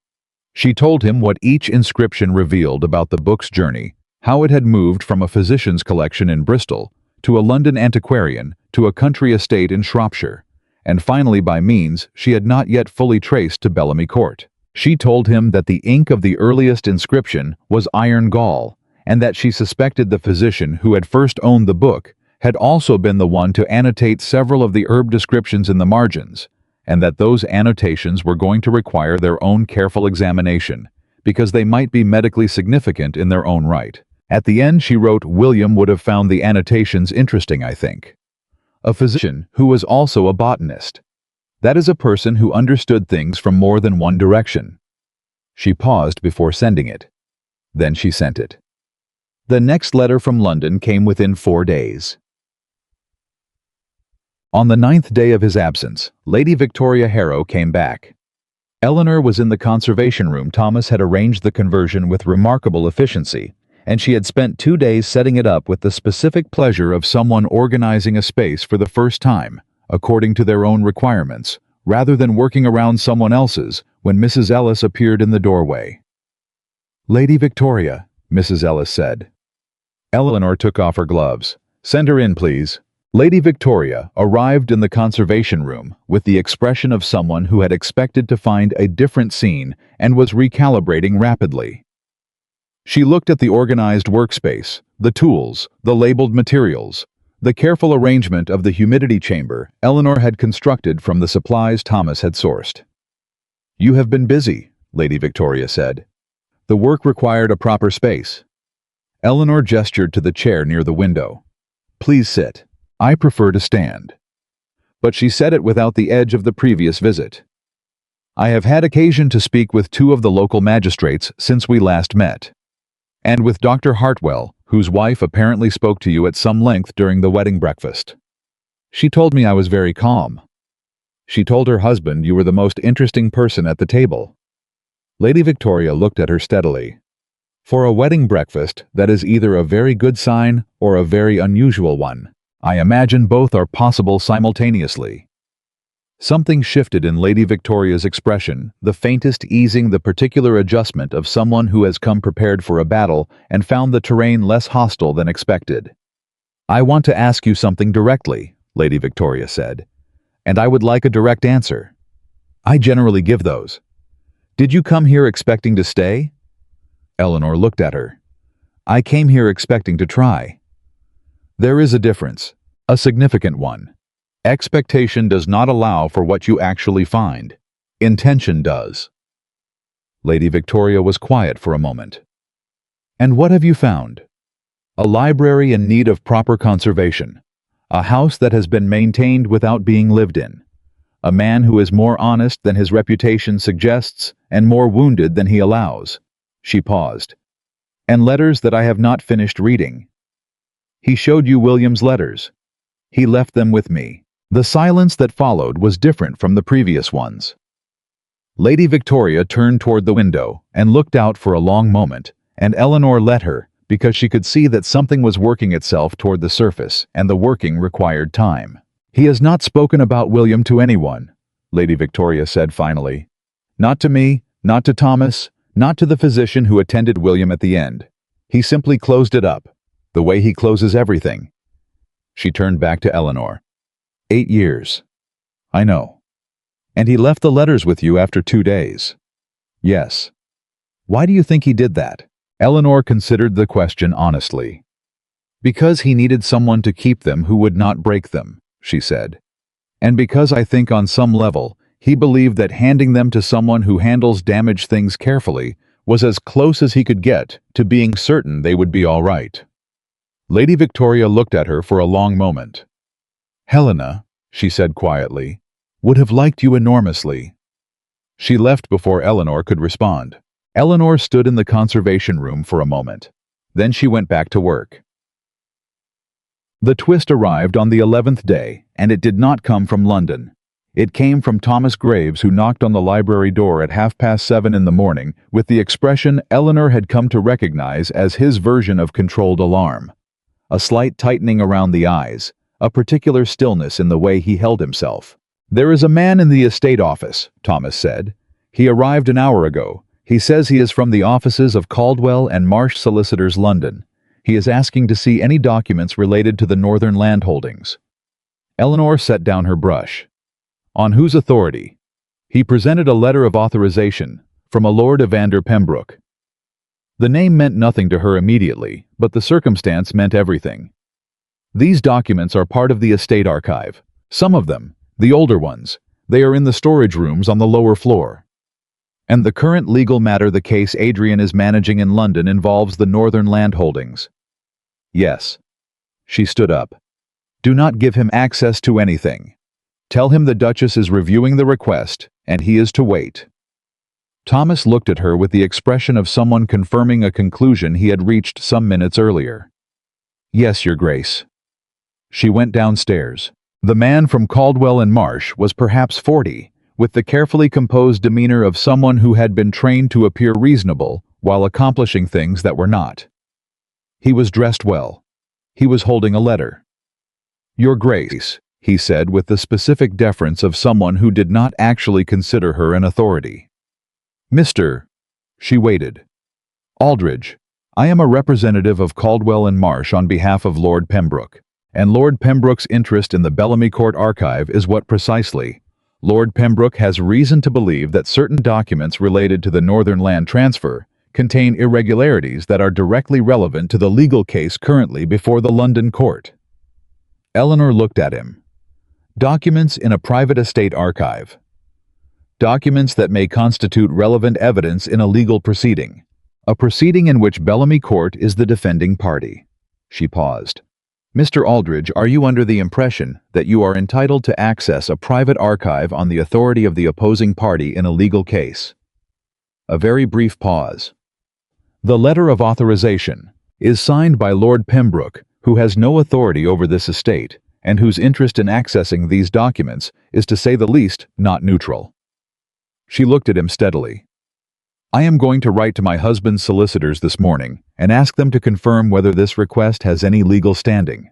She told him what each inscription revealed about the book's journey, how it had moved from a physician's collection in Bristol to a London antiquarian to a country estate in Shropshire, and finally by means she had not yet fully traced to Bellamy Court. She told him that the ink of the earliest inscription was iron gall, and that she suspected the physician who had first owned the book had also been the one to annotate several of the herb descriptions in the margins, and that those annotations were going to require their own careful examination, because they might be medically significant in their own right. At the end she wrote, "William would have found the annotations interesting, I think. A physician who was also a botanist. That is a person who understood things from more than one direction." She paused before sending it. Then she sent it. The next letter from London came within 4 days. On the 9th day of his absence, Lady Victoria Harrow came back. Eleanor was in the conservation room. Thomas had arranged the conversion with remarkable efficiency, and she had spent 2 days setting it up with the specific pleasure of someone organizing a space for the first time, according to their own requirements, rather than working around someone else's, when Mrs. Ellis appeared in the doorway. "Lady Victoria," Mrs. Ellis said. Eleanor took off her gloves. "Send her in, please." Lady Victoria arrived in the conservation room with the expression of someone who had expected to find a different scene and was recalibrating rapidly. She looked at the organized workspace, the tools, the labeled materials, The careful arrangement of the humidity chamber Eleanor had constructed from the supplies Thomas had sourced. "You have been busy," Lady Victoria said. "The work required a proper space." Eleanor gestured to the chair near the window. "Please sit. I prefer to stand." But she said it without the edge of the previous visit. "I have had occasion to speak with 2 of the local magistrates since we last met, and with Dr. Hartwell, whose wife apparently spoke to you at some length during the wedding breakfast. She told me I was very calm. She told her husband you were the most interesting person at the table." Lady Victoria looked at her steadily. "For a wedding breakfast, that is either a very good sign or a very unusual one. I imagine both are possible simultaneously." Something shifted in Lady Victoria's expression, the faintest easing the particular adjustment of someone who has come prepared for a battle and found the terrain less hostile than expected. "I want to ask you something directly," Lady Victoria said, "and I would like a direct answer. I generally give those. Did you come here expecting to stay?" Eleanor looked at her. "I came here expecting to try." "There is a difference, a significant one. Expectation does not allow for what you actually find. Intention does." Lady Victoria was quiet for a moment. "And what have you found?" "A library in need of proper conservation. A house that has been maintained without being lived in. A man who is more honest than his reputation suggests and more wounded than he allows." She paused. "And letters that I have not finished reading." "He showed you William's letters." "He left them with me." The silence that followed was different from the previous ones. Lady Victoria turned toward the window and looked out for a long moment, and Eleanor let her, because she could see that something was working itself toward the surface, and the working required time. "He has not spoken about William to anyone," Lady Victoria said finally. "Not to me, not to Thomas, not to the physician who attended William at the end. He simply closed it up, the way he closes everything." She turned back to Eleanor. 8 years. "I know. And he left the letters with you after 2 days." "Yes." "Why do you think he did that?" Eleanor considered the question honestly. "Because he needed someone to keep them who would not break them," she said. "And because I think on some level, he believed that handing them to someone who handles damaged things carefully was as close as he could get to being certain they would be all right." Lady Victoria looked at her for a long moment. "Helena," she said quietly, "would have liked you enormously." She left before Eleanor could respond. Eleanor stood in the conservation room for a moment. Then she went back to work. The twist arrived on the 11th day, and it did not come from London. It came from Thomas Graves, who knocked on the library door at 7:30 in the morning with the expression Eleanor had come to recognize as his version of controlled alarm. A slight tightening around the eyes, a particular stillness in the way he held himself. "There is a man in the estate office," Thomas said. "He arrived an hour ago. He says he is from the offices of Caldwell and Marsh Solicitors, London. He is asking to see any documents related to the northern land holdings." Eleanor set down her brush. "On whose authority?" "He presented a letter of authorization from a Lord Evander Pembroke." The name meant nothing to her immediately, but the circumstance meant everything. "These documents are part of the estate archive. Some of them, the older ones, they are in the storage rooms on the lower floor. And the current legal matter the case Adrian is managing in London involves the northern land holdings." "Yes." She stood up. "Do not give him access to anything. Tell him the Duchess is reviewing the request, and he is to wait." Thomas looked at her with the expression of someone confirming a conclusion he had reached some minutes earlier. "Yes, Your Grace." She went downstairs. The man from Caldwell and Marsh was perhaps 40, with the carefully composed demeanor of someone who had been trained to appear reasonable while accomplishing things that were not. He was dressed well. He was holding a letter. "Your Grace," he said with the specific deference of someone who did not actually consider her an authority. "Mr." She waited. "Aldridge, I am a representative of Caldwell and Marsh on behalf of Lord Pembroke. And Lord Pembroke's interest in the Bellamy Court archive is what precisely? Lord Pembroke has reason to believe that certain documents related to the northern land transfer contain irregularities that are directly relevant to the legal case currently before the London court." Eleanor looked at him. Documents in a private estate archive. Documents that may constitute relevant evidence in a legal proceeding. A proceeding in which Bellamy Court is the defending party. She paused. Mr. Aldridge, are you under the impression that you are entitled to access a private archive on the authority of the opposing party in a legal case? A very brief pause. The letter of authorization is signed by Lord Pembroke, who has no authority over this estate, and whose interest in accessing these documents is, to say the least, not neutral. She looked at him steadily. I am going to write to my husband's solicitors this morning and ask them to confirm whether this request has any legal standing.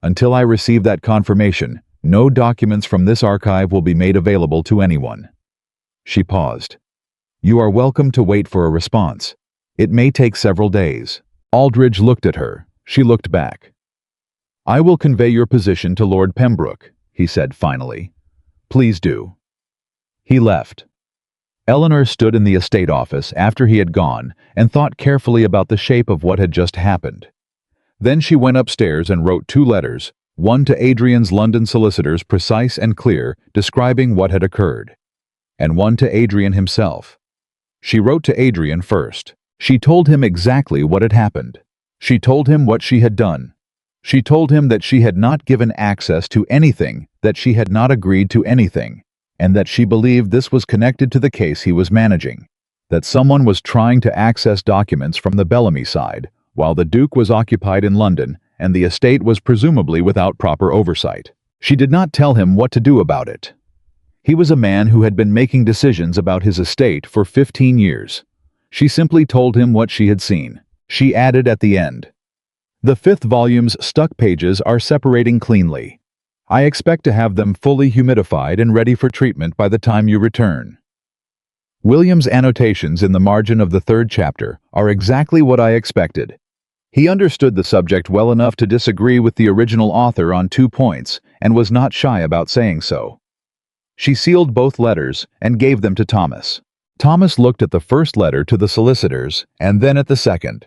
Until I receive that confirmation, no documents from this archive will be made available to anyone. She paused. You are welcome to wait for a response. It may take several days. Aldridge looked at her. She looked back. I will convey your position to Lord Pembroke, he said finally. Please do. He left. Eleanor stood in the estate office after he had gone and thought carefully about the shape of what had just happened. Then she went upstairs and wrote 2 letters, one to Adrian's London solicitors, precise and clear, describing what had occurred, and one to Adrian himself. She wrote to Adrian first. She told him exactly what had happened. She told him what she had done. She told him that she had not given access to anything, that she had not agreed to anything, and that she believed this was connected to the case he was managing, that someone was trying to access documents from the Bellamy side, while the Duke was occupied in London and the estate was presumably without proper oversight. She did not tell him what to do about it. He was a man who had been making decisions about his estate for 15 years. She simply told him what she had seen. She added at the end, "The 5th volume's stuck pages are separating cleanly. I expect to have them fully humidified and ready for treatment by the time you return." William's annotations in the margin of the 3rd chapter are exactly what I expected. He understood the subject well enough to disagree with the original author on 2 points and was not shy about saying so. She sealed both letters and gave them to Thomas. Thomas looked at the first letter to the solicitors and then at the second.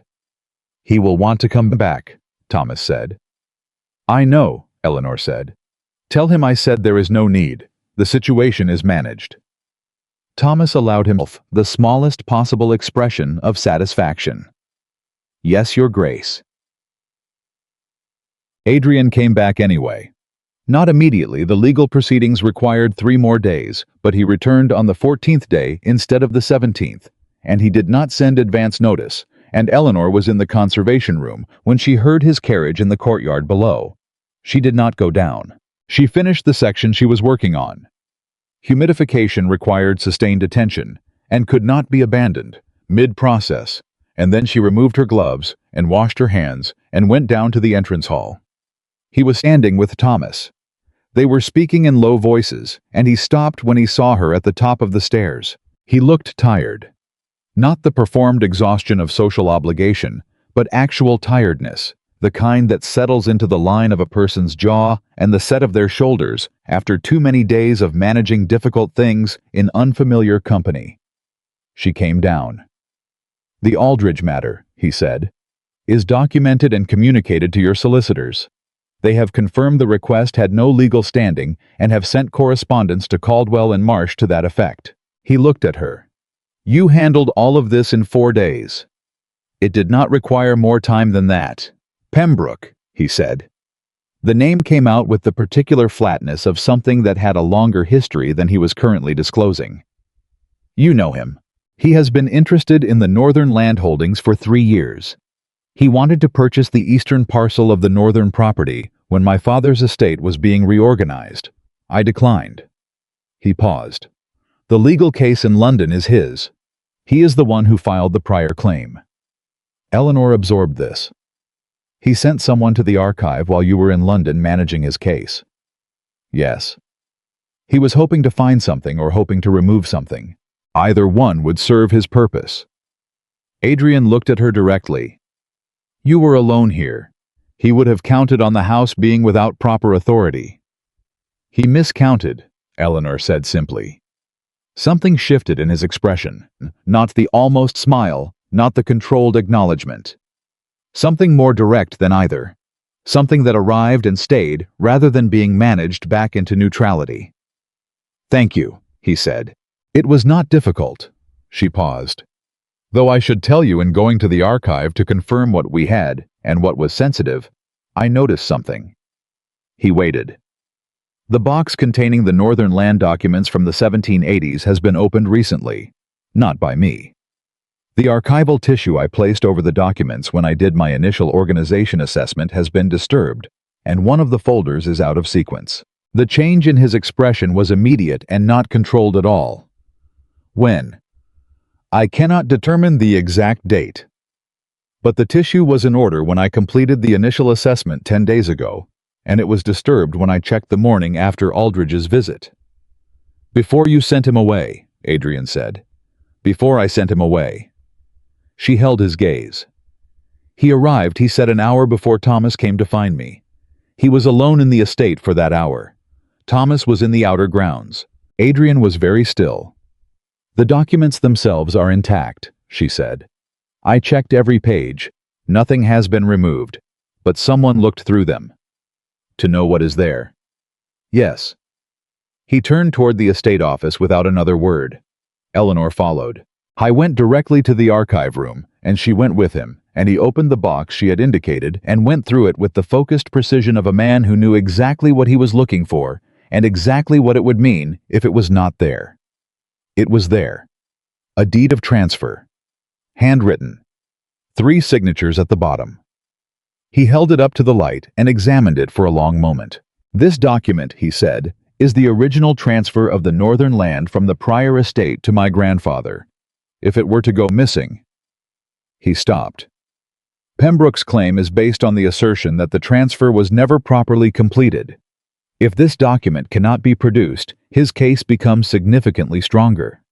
"He will want to come back," Thomas said. "I know," Eleanor said. "Tell him I said there is no need. The situation is managed." Thomas allowed himself the smallest possible expression of satisfaction. "Yes, Your Grace." Adrian came back anyway. Not immediately. The legal proceedings required 3 more days, but he returned on the 14th day instead of the 17th, and he did not send advance notice, and Eleanor was in the conservation room when she heard his carriage in the courtyard below. She did not go down. She finished the section she was working on. Humidification required sustained attention and could not be abandoned mid-process, and then she removed her gloves and washed her hands and went down to the entrance hall. He was standing with Thomas. They were speaking in low voices, and he stopped when he saw her at the top of the stairs. He looked tired. Not the performed exhaustion of social obligation, but actual tiredness, the kind that settles into the line of a person's jaw and the set of their shoulders after too many days of managing difficult things in unfamiliar company. She came down. "The Aldridge matter," he said, "is documented and communicated to your solicitors. They have confirmed the request had no legal standing and have sent correspondence to Caldwell and Marsh to that effect." He looked at her. "You handled all of this in 4 days. It did not require more time than that." "Pembroke," he said. The name came out with the particular flatness of something that had a longer history than he was currently disclosing. "You know him. He has been interested in the northern land holdings for 3 years. He wanted to purchase the eastern parcel of the northern property when my father's estate was being reorganized. I declined." He paused. "The legal case in London is his. He is the one who filed the prior claim." Eleanor absorbed this. "He sent someone to the archive while you were in London managing his case." "Yes." "He was hoping to find something or hoping to remove something. Either one would serve his purpose." Adrian looked at her directly. "You were alone here. He would have counted on the house being without proper authority." "He miscounted," Eleanor said simply. Something shifted in his expression, not the almost smile, not the controlled acknowledgement. Something more direct than either. Something that arrived and stayed rather than being managed back into neutrality. "Thank you," he said. "It was not difficult." She paused. "Though I should tell you in going to the archive to confirm what we had and what was sensitive, I noticed something." He waited. "The box containing the Northern land documents from the 1780s has been opened recently. Not by me. The archival tissue I placed over the documents when I did my initial organization assessment has been disturbed, and one of the folders is out of sequence." The change in his expression was immediate and not controlled at all. "When?" "I cannot determine the exact date. But the tissue was in order when I completed the initial assessment 10 days ago, and it was disturbed when I checked the morning after Aldridge's visit." "Before you sent him away," Adrian said. "Before I sent him away." She held his gaze. "He arrived," he said, "an hour before Thomas came to find me. He was alone in the estate for that hour. Thomas was in the outer grounds." Adrian was very still. "The documents themselves are intact," she said. "I checked every page. Nothing has been removed. But someone looked through them. To know what is there." "Yes." He turned toward the estate office without another word. Eleanor followed. I went directly to the archive room, and she went with him, and he opened the box she had indicated and went through it with the focused precision of a man who knew exactly what he was looking for and exactly what it would mean if it was not there. It was there. A deed of transfer. Handwritten. 3 signatures at the bottom. He held it up to the light and examined it for a long moment. "This document," he said, "is the original transfer of the Northern land from the prior estate to my grandfather. If it were to go missing—" He stopped. "Pembroke's claim is based on the assertion that the transfer was never properly completed. If this document cannot be produced, his case becomes significantly stronger."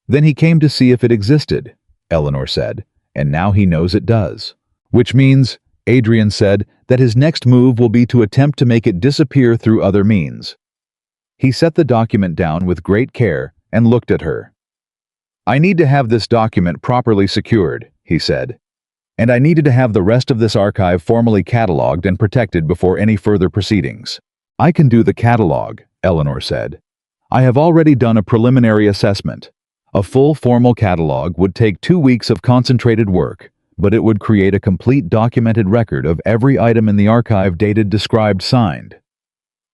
"Then he came to see if it existed," Eleanor said, "and now he knows it does." "Which means," Adrian said, "that his next move will be to attempt to make it disappear through other means." He set the document down with great care and looked at her. "I need to have this document properly secured," he said. "And I needed to have the rest of this archive formally cataloged and protected before any further proceedings." "I can do the catalog," Eleanor said. "I have already done a preliminary assessment. A full formal catalog would take 2 weeks of concentrated work, but it would create a complete documented record of every item in the archive dated, described, signed.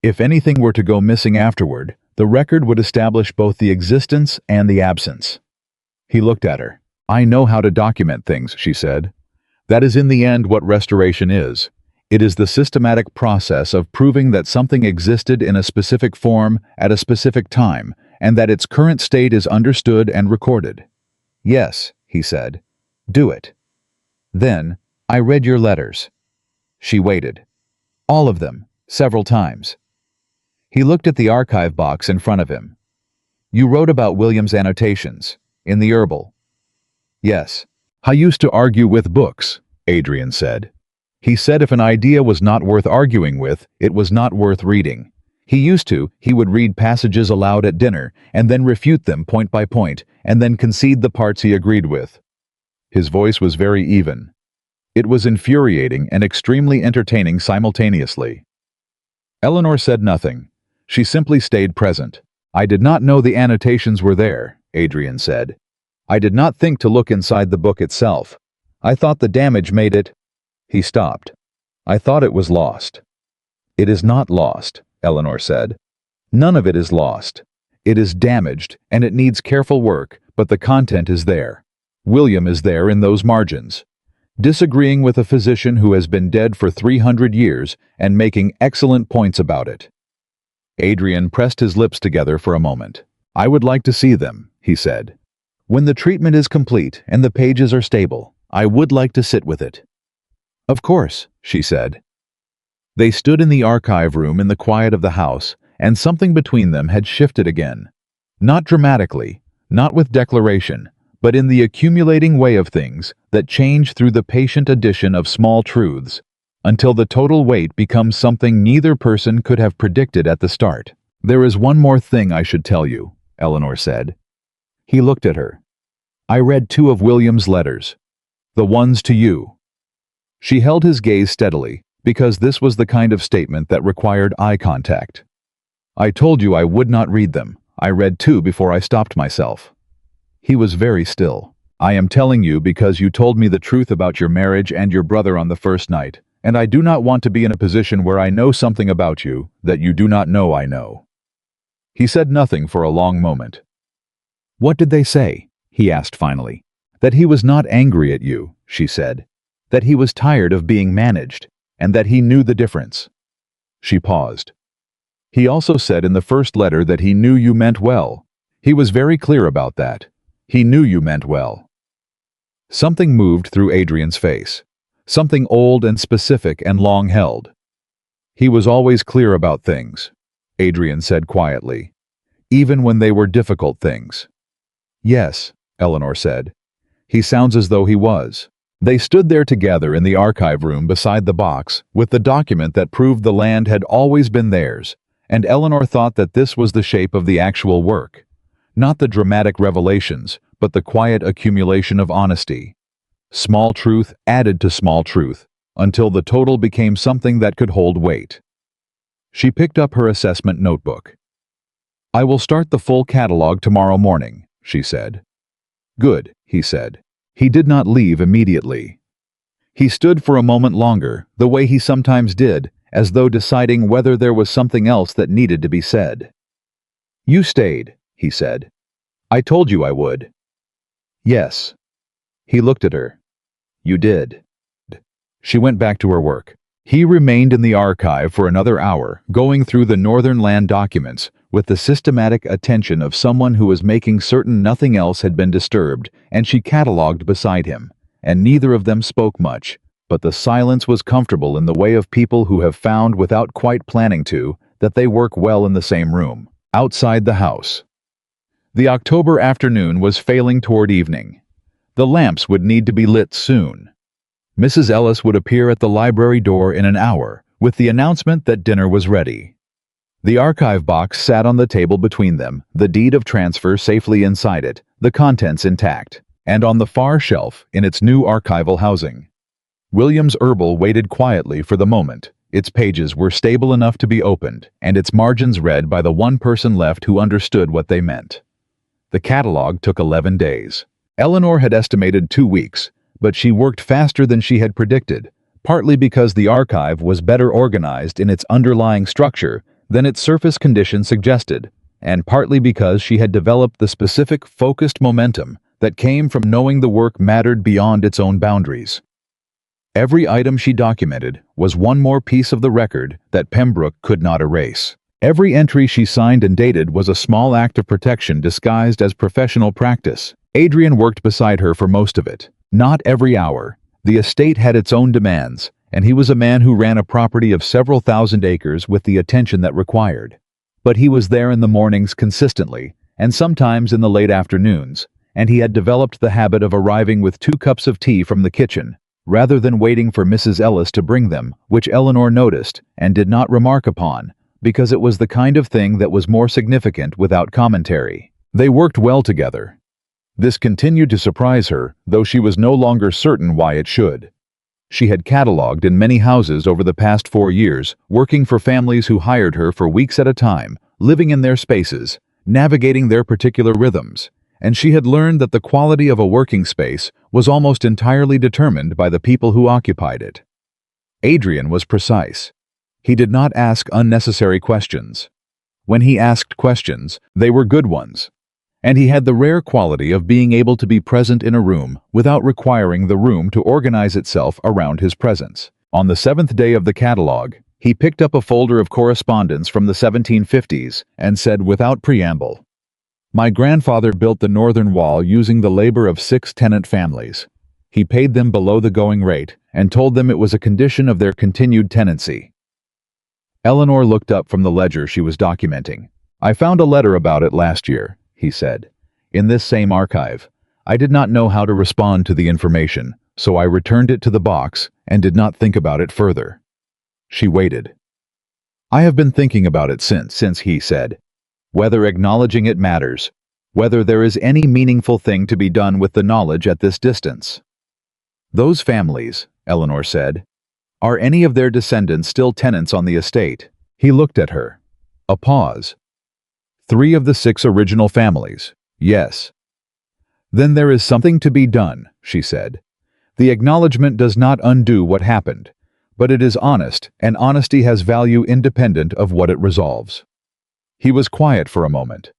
If anything were to go missing afterward, the record would establish both the existence and the absence." He looked at her. "I know how to document things," she said. "That is in the end what restoration is. It is the systematic process of proving that something existed in a specific form at a specific time, and that its current state is understood and recorded." "Yes," he said. "Do it." "Then, I read your letters." She waited. "All of them, several times." He looked at the archive box in front of him. "You wrote about William's annotations, in the herbal." "Yes. I used to argue with books," Adrian said. He said if an idea was not worth arguing with, it was not worth reading. He would read passages aloud at dinner, and then refute them point by point, and then concede the parts he agreed with. His voice was very even. It was infuriating and extremely entertaining simultaneously. Eleanor said nothing. She simply stayed present. "I did not know the annotations were there," Adrian said. "I did not think to look inside the book itself. I thought the damage made it—" He stopped. "I thought it was lost." "It is not lost," Eleanor said. "None of it is lost. It is damaged, and it needs careful work, but the content is there. William is there in those margins, disagreeing with a physician who has been dead for 300 years and making excellent points about it." Adrian pressed his lips together for a moment. "I would like to see them," he said. "When the treatment is complete and the pages are stable, I would like to sit with it." "Of course," she said. They stood in the archive room in the quiet of the house, and something between them had shifted again. Not dramatically, not with declaration, but in the accumulating way of things that change through the patient addition of small truths, until the total weight becomes something neither person could have predicted at the start. "There is one more thing I should tell you," Eleanor said. He looked at her. "I read 2 of William's letters. The ones to you." She held his gaze steadily, because this was the kind of statement that required eye contact. "I told you I would not read them. I read 2 before I stopped myself." He was very still. "I am telling you because you told me the truth about your marriage and your brother on the first night, and I do not want to be in a position where I know something about you that you do not know I know." He said nothing for a long moment. "What did they say?" he asked finally. "That he was not angry at you," she said. "That he was tired of being managed, and that he knew the difference." She paused. "He also said in the first letter that he knew you meant well. He was very clear about that. He knew you meant well." Something moved through Adrian's face. Something old and specific and long-held. "He was always clear about things," Adrian said quietly, "even when they were difficult things." "Yes," Eleanor said. "He sounds as though he was." They stood there together in the archive room beside the box, with the document that proved the land had always been theirs, and Eleanor thought that this was the shape of the actual work. Not the dramatic revelations, but the quiet accumulation of honesty. Small truth added to small truth, until the total became something that could hold weight. She picked up her assessment notebook. "I will start the full catalog tomorrow morning," she said. "Good," he said. He did not leave immediately. He stood for a moment longer, the way he sometimes did, as though deciding whether there was something else that needed to be said. "You stayed," he said. "I told you I would." "Yes." He looked at her. "You did." She went back to her work. He remained in the archive for another hour, going through the Northern Land documents, with the systematic attention of someone who was making certain nothing else had been disturbed, and she catalogued beside him, and neither of them spoke much, but the silence was comfortable in the way of people who have found, without quite planning to, that they work well in the same room, outside the house. The October afternoon was failing toward evening. The lamps would need to be lit soon. Mrs. Ellis would appear at the library door in an hour, with the announcement that dinner was ready. The archive box sat on the table between them, the deed of transfer safely inside it, the contents intact, and on the far shelf in its new archival housing. William's Herbal waited quietly for the moment. Its pages were stable enough to be opened, and its margins read by the one person left who understood what they meant. The catalog took 11 days. Eleanor had estimated 2 weeks, but she worked faster than she had predicted, partly because the archive was better organized in its underlying structure than its surface conditions suggested, and partly because she had developed the specific, focused momentum that came from knowing the work mattered beyond its own boundaries. Every item she documented was one more piece of the record that Pembroke could not erase. Every entry she signed and dated was a small act of protection disguised as professional practice. Adrian worked beside her for most of it. Not every hour. The estate had its own demands, and he was a man who ran a property of several thousand acres with the attention that required. But he was there in the mornings consistently, and sometimes in the late afternoons, and he had developed the habit of arriving with 2 cups of tea from the kitchen, rather than waiting for Mrs. Ellis to bring them, which Eleanor noticed and did not remark upon, because it was the kind of thing that was more significant without commentary. They worked well together. This continued to surprise her, though she was no longer certain why it should. She had catalogued in many houses over the past 4 years, working for families who hired her for weeks at a time, living in their spaces, navigating their particular rhythms, and she had learned that the quality of a working space was almost entirely determined by the people who occupied it. Adrian was precise. He did not ask unnecessary questions. When he asked questions, they were good ones. And he had the rare quality of being able to be present in a room without requiring the room to organize itself around his presence. On the 7th day of the catalog, he picked up a folder of correspondence from the 1750s and said without preamble, "My grandfather built the northern wall using the labor of 6 tenant families. He paid them below the going rate and told them it was a condition of their continued tenancy." Eleanor looked up from the ledger she was documenting. "I found a letter about it last year," he said, "in this same archive. I did not know how to respond to the information, so I returned it to the box and did not think about it further." She waited. "I have been thinking about it since he said, whether acknowledging it matters, whether there is any meaningful thing to be done with the knowledge at this distance." "Those families," Eleanor said, Are any of their descendants still tenants on the estate? He looked at her. A pause. 3 of the 6 original families. Yes. Then there is something to be done, she said. The acknowledgement does not undo what happened, but it is honest, and honesty has value independent of what it resolves. He was quiet for a moment.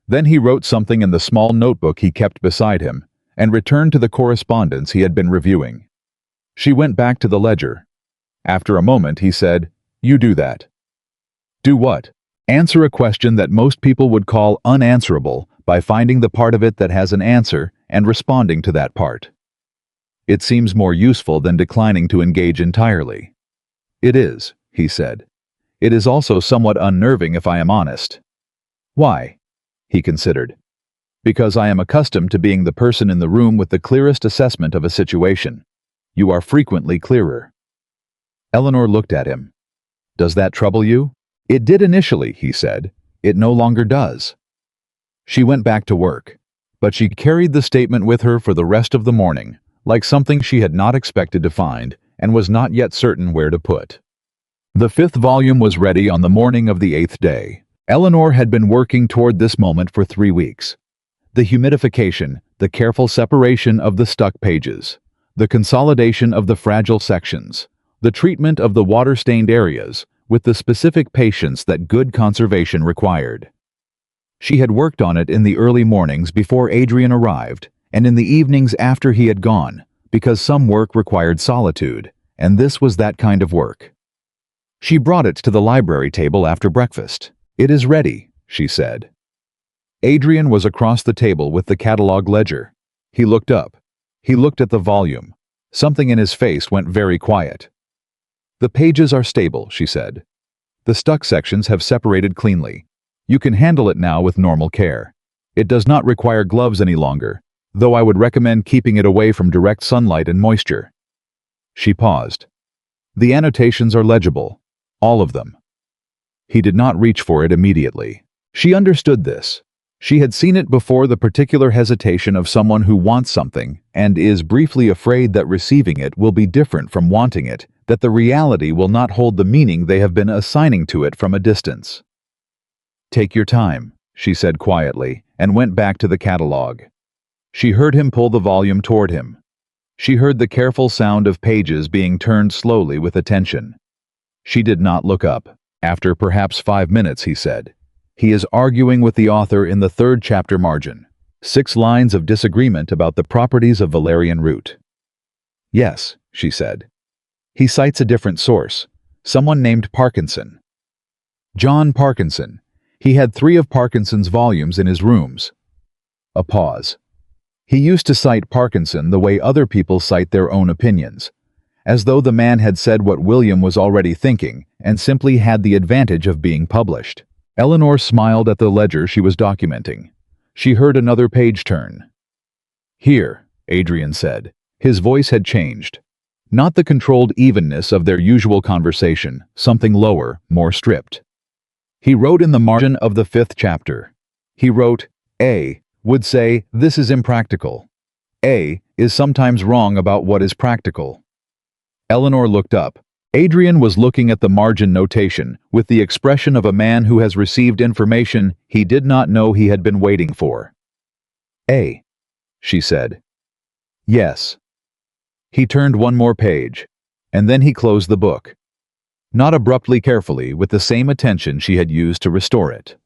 Then he wrote something in the small notebook he kept beside him, and returned to the correspondence he had been reviewing. She went back to the ledger. After a moment, he said, "You do that." Do what? Answer a question that most people would call unanswerable by finding the part of it that has an answer and responding to that part. It seems more useful than declining to engage entirely. It is, he said. It is also somewhat unnerving if I am honest. Why? He considered. Because I am accustomed to being the person in the room with the clearest assessment of a situation. You are frequently clearer. Eleanor looked at him. Does that trouble you? It did initially, he said. It no longer does. She went back to work, but she carried the statement with her for the rest of the morning, like something she had not expected to find and was not yet certain where to put. The 5th volume was ready on the morning of the 8th day. Eleanor had been working toward this moment for 3 weeks. The humidification, the careful separation of the stuck pages, the consolidation of the fragile sections, the treatment of the water-stained areas, with the specific patience that good conservation required. She had worked on it in the early mornings before Adrian arrived, and in the evenings after he had gone, because some work required solitude, and this was that kind of work. She brought it to the library table after breakfast. It is ready, she said. Adrian was across the table with the catalog ledger. He looked up. He looked at the volume. Something in his face went very quiet. The pages are stable, she said. The stuck sections have separated cleanly. You can handle it now with normal care. It does not require gloves any longer, though I would recommend keeping it away from direct sunlight and moisture. She paused. The annotations are legible, all of them. He did not reach for it immediately. She understood this. She had seen it before, the particular hesitation of someone who wants something and is briefly afraid that receiving it will be different from wanting it, that the reality will not hold the meaning they have been assigning to it from a distance. Take your time, she said quietly, and went back to the catalog. She heard him pull the volume toward him. She heard the careful sound of pages being turned slowly with attention. She did not look up. After perhaps 5 minutes, he said, "He is arguing with the author in the 3rd chapter margin. 6 lines of disagreement about the properties of valerian root." "Yes," she said. "He cites a different source, someone named Parkinson. John Parkinson. He had 3 of Parkinson's volumes in his rooms." A pause. He used to cite Parkinson the way other people cite their own opinions, as though the man had said what William was already thinking and simply had the advantage of being published. Eleanor smiled at the ledger she was documenting. She heard another page turn. "Here," Adrian said. His voice had changed. Not the controlled evenness of their usual conversation, something lower, more stripped. He wrote in the margin of the 5th chapter. He wrote, A would say, "This is impractical." A is sometimes wrong about what is practical. Eleanor looked up. Adrian was looking at the margin notation with the expression of a man who has received information he did not know he had been waiting for. "A," she said. "Yes." He turned one more page, and then he closed the book. Not abruptly, carefully, with the same attention she had used to restore it.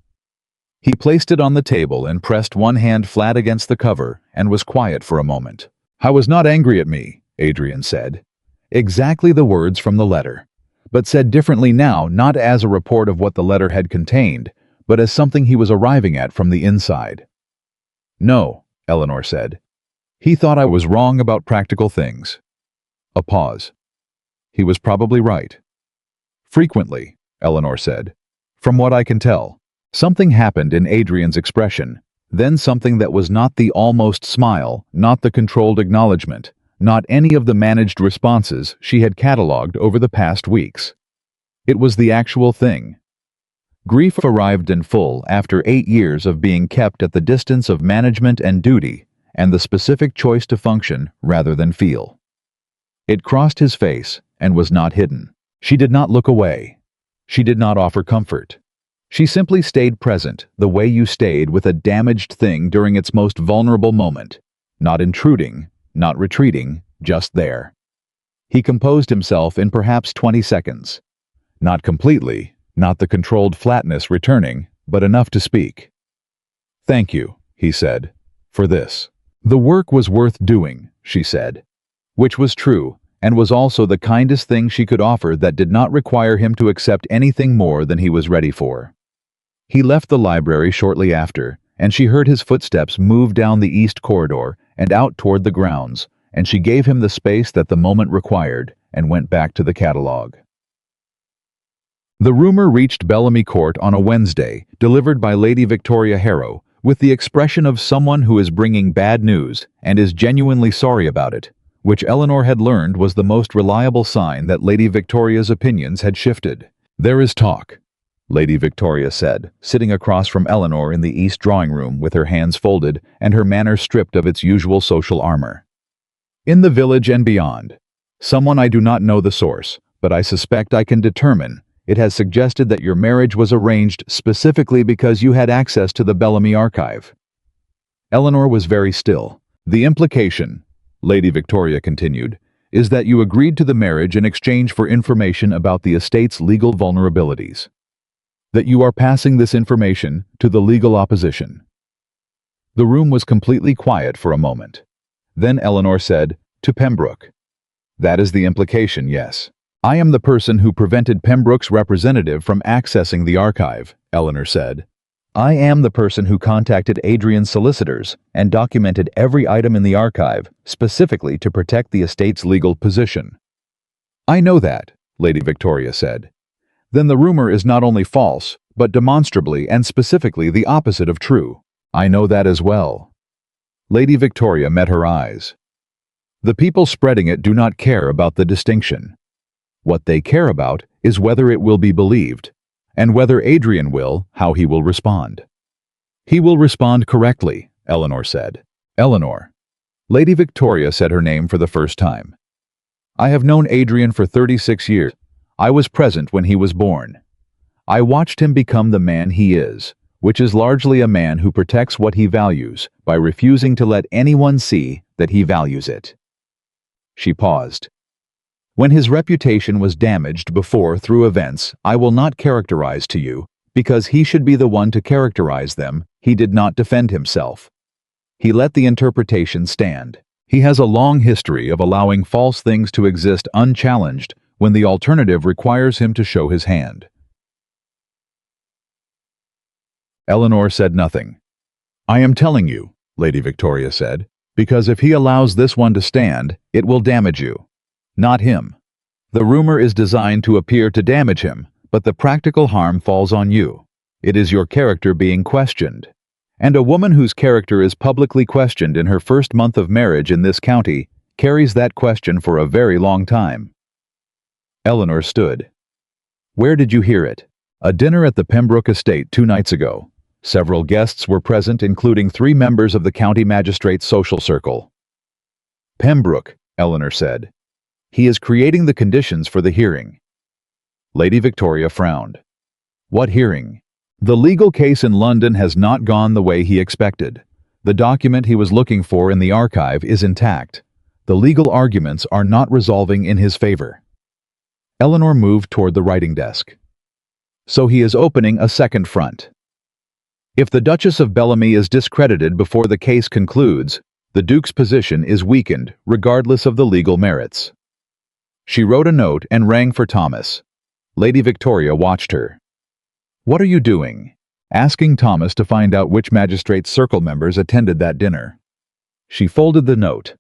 He placed it on the table and pressed one hand flat against the cover and was quiet for a moment. "I was not angry at me," Adrian said. Exactly the words from the letter, but said differently now, not as a report of what the letter had contained, but as something he was arriving at from the inside. "No," Eleanor said. "He thought I was wrong about practical things." A pause. "He was probably right." "Frequently," Eleanor said. "From what I can tell." Something happened in Adrian's expression, then something that was not the almost smile, not the controlled acknowledgement, not any of the managed responses she had catalogued over the past weeks. It was the actual thing. Grief arrived in full after 8 years of being kept at the distance of management and duty, and the specific choice to function rather than feel. It crossed his face, and was not hidden. She did not look away. She did not offer comfort. She simply stayed present, the way you stayed with a damaged thing during its most vulnerable moment. Not intruding, not retreating, just there. He composed himself in perhaps 20 seconds. Not completely, not the controlled flatness returning, but enough to speak. "Thank you," he said, "for this." "The work was worth doing," she said. Which was true, and was also the kindest thing she could offer that did not require him to accept anything more than he was ready for. He left the library shortly after, and she heard his footsteps move down the east corridor and out toward the grounds, and she gave him the space that the moment required and went back to the catalog. The rumor reached Bellamy Court on a Wednesday, delivered by Lady Victoria Harrow, with the expression of someone who is bringing bad news and is genuinely sorry about it, which Eleanor had learned was the most reliable sign that Lady Victoria's opinions had shifted. "There is talk," Lady Victoria said, sitting across from Eleanor in the east drawing room with her hands folded and her manner stripped of its usual social armor. "In the village and beyond. Someone I do not know the source, but I suspect I can determine. It has suggested that your marriage was arranged specifically because you had access to the Bellamy archive." Eleanor was very still. "The implication," Lady Victoria continued, "is that you agreed to the marriage in exchange for information about the estate's legal vulnerabilities. That you are passing this information to the legal opposition." The room was completely quiet for a moment. Then Eleanor said, "To Pembroke." "That is the implication, yes." "I am the person who prevented Pembroke's representative from accessing the archive," Eleanor said. "I am the person who contacted Adrian's solicitors and documented every item in the archive, specifically to protect the estate's legal position." "I know that," Lady Victoria said. "Then the rumor is not only false, but demonstrably and specifically the opposite of true." "I know that as well." Lady Victoria met her eyes. "The people spreading it do not care about the distinction. What they care about is whether it will be believed, and whether Adrian will, how he will respond." "He will respond correctly," Eleanor said. "Eleanor." Lady Victoria said her name for the first time. "I have known Adrian for 36 years. I was present when he was born. I watched him become the man he is, which is largely a man who protects what he values by refusing to let anyone see that he values it." She paused. "When his reputation was damaged before through events I will not characterize to you, because he should be the one to characterize them, he did not defend himself. He let the interpretation stand. He has a long history of allowing false things to exist unchallenged when the alternative requires him to show his hand." Eleanor said nothing. "I am telling you," Lady Victoria said, "because if he allows this one to stand, it will damage you. Not him. The rumor is designed to appear to damage him, but the practical harm falls on you. It is your character being questioned. And a woman whose character is publicly questioned in her first month of marriage in this county carries that question for a very long time." Eleanor stood. "Where did you hear it?" "A dinner at the Pembroke estate 2 nights ago. Several guests were present, including 3 members of the county magistrate's social circle." "Pembroke," Eleanor said. "He is creating the conditions for the hearing." Lady Victoria frowned. "What hearing?" "The legal case in London has not gone the way he expected. The document he was looking for in the archive is intact. The legal arguments are not resolving in his favor." Eleanor moved toward the writing desk. "So he is opening a second front. If the Duchess of Bellamy is discredited before the case concludes, the Duke's position is weakened, regardless of the legal merits." She wrote a note and rang for Thomas. Lady Victoria watched her. "What are you doing?" "Asking Thomas to find out which magistrate's circle members attended that dinner." She folded the note.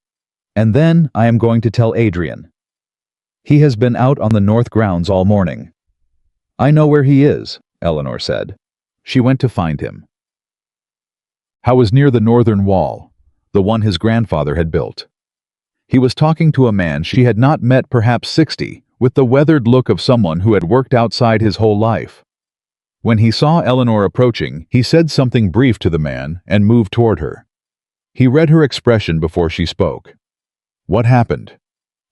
"And then I am going to tell Adrian. He has been out on the north grounds all morning." "I know where he is," Eleanor said. She went to find him. How was near the northern wall, the one his grandfather had built. He was talking to a man she had not met, perhaps 60, with the weathered look of someone who had worked outside his whole life. When he saw Eleanor approaching, he said something brief to the man and moved toward her. He read her expression before she spoke. "What happened?"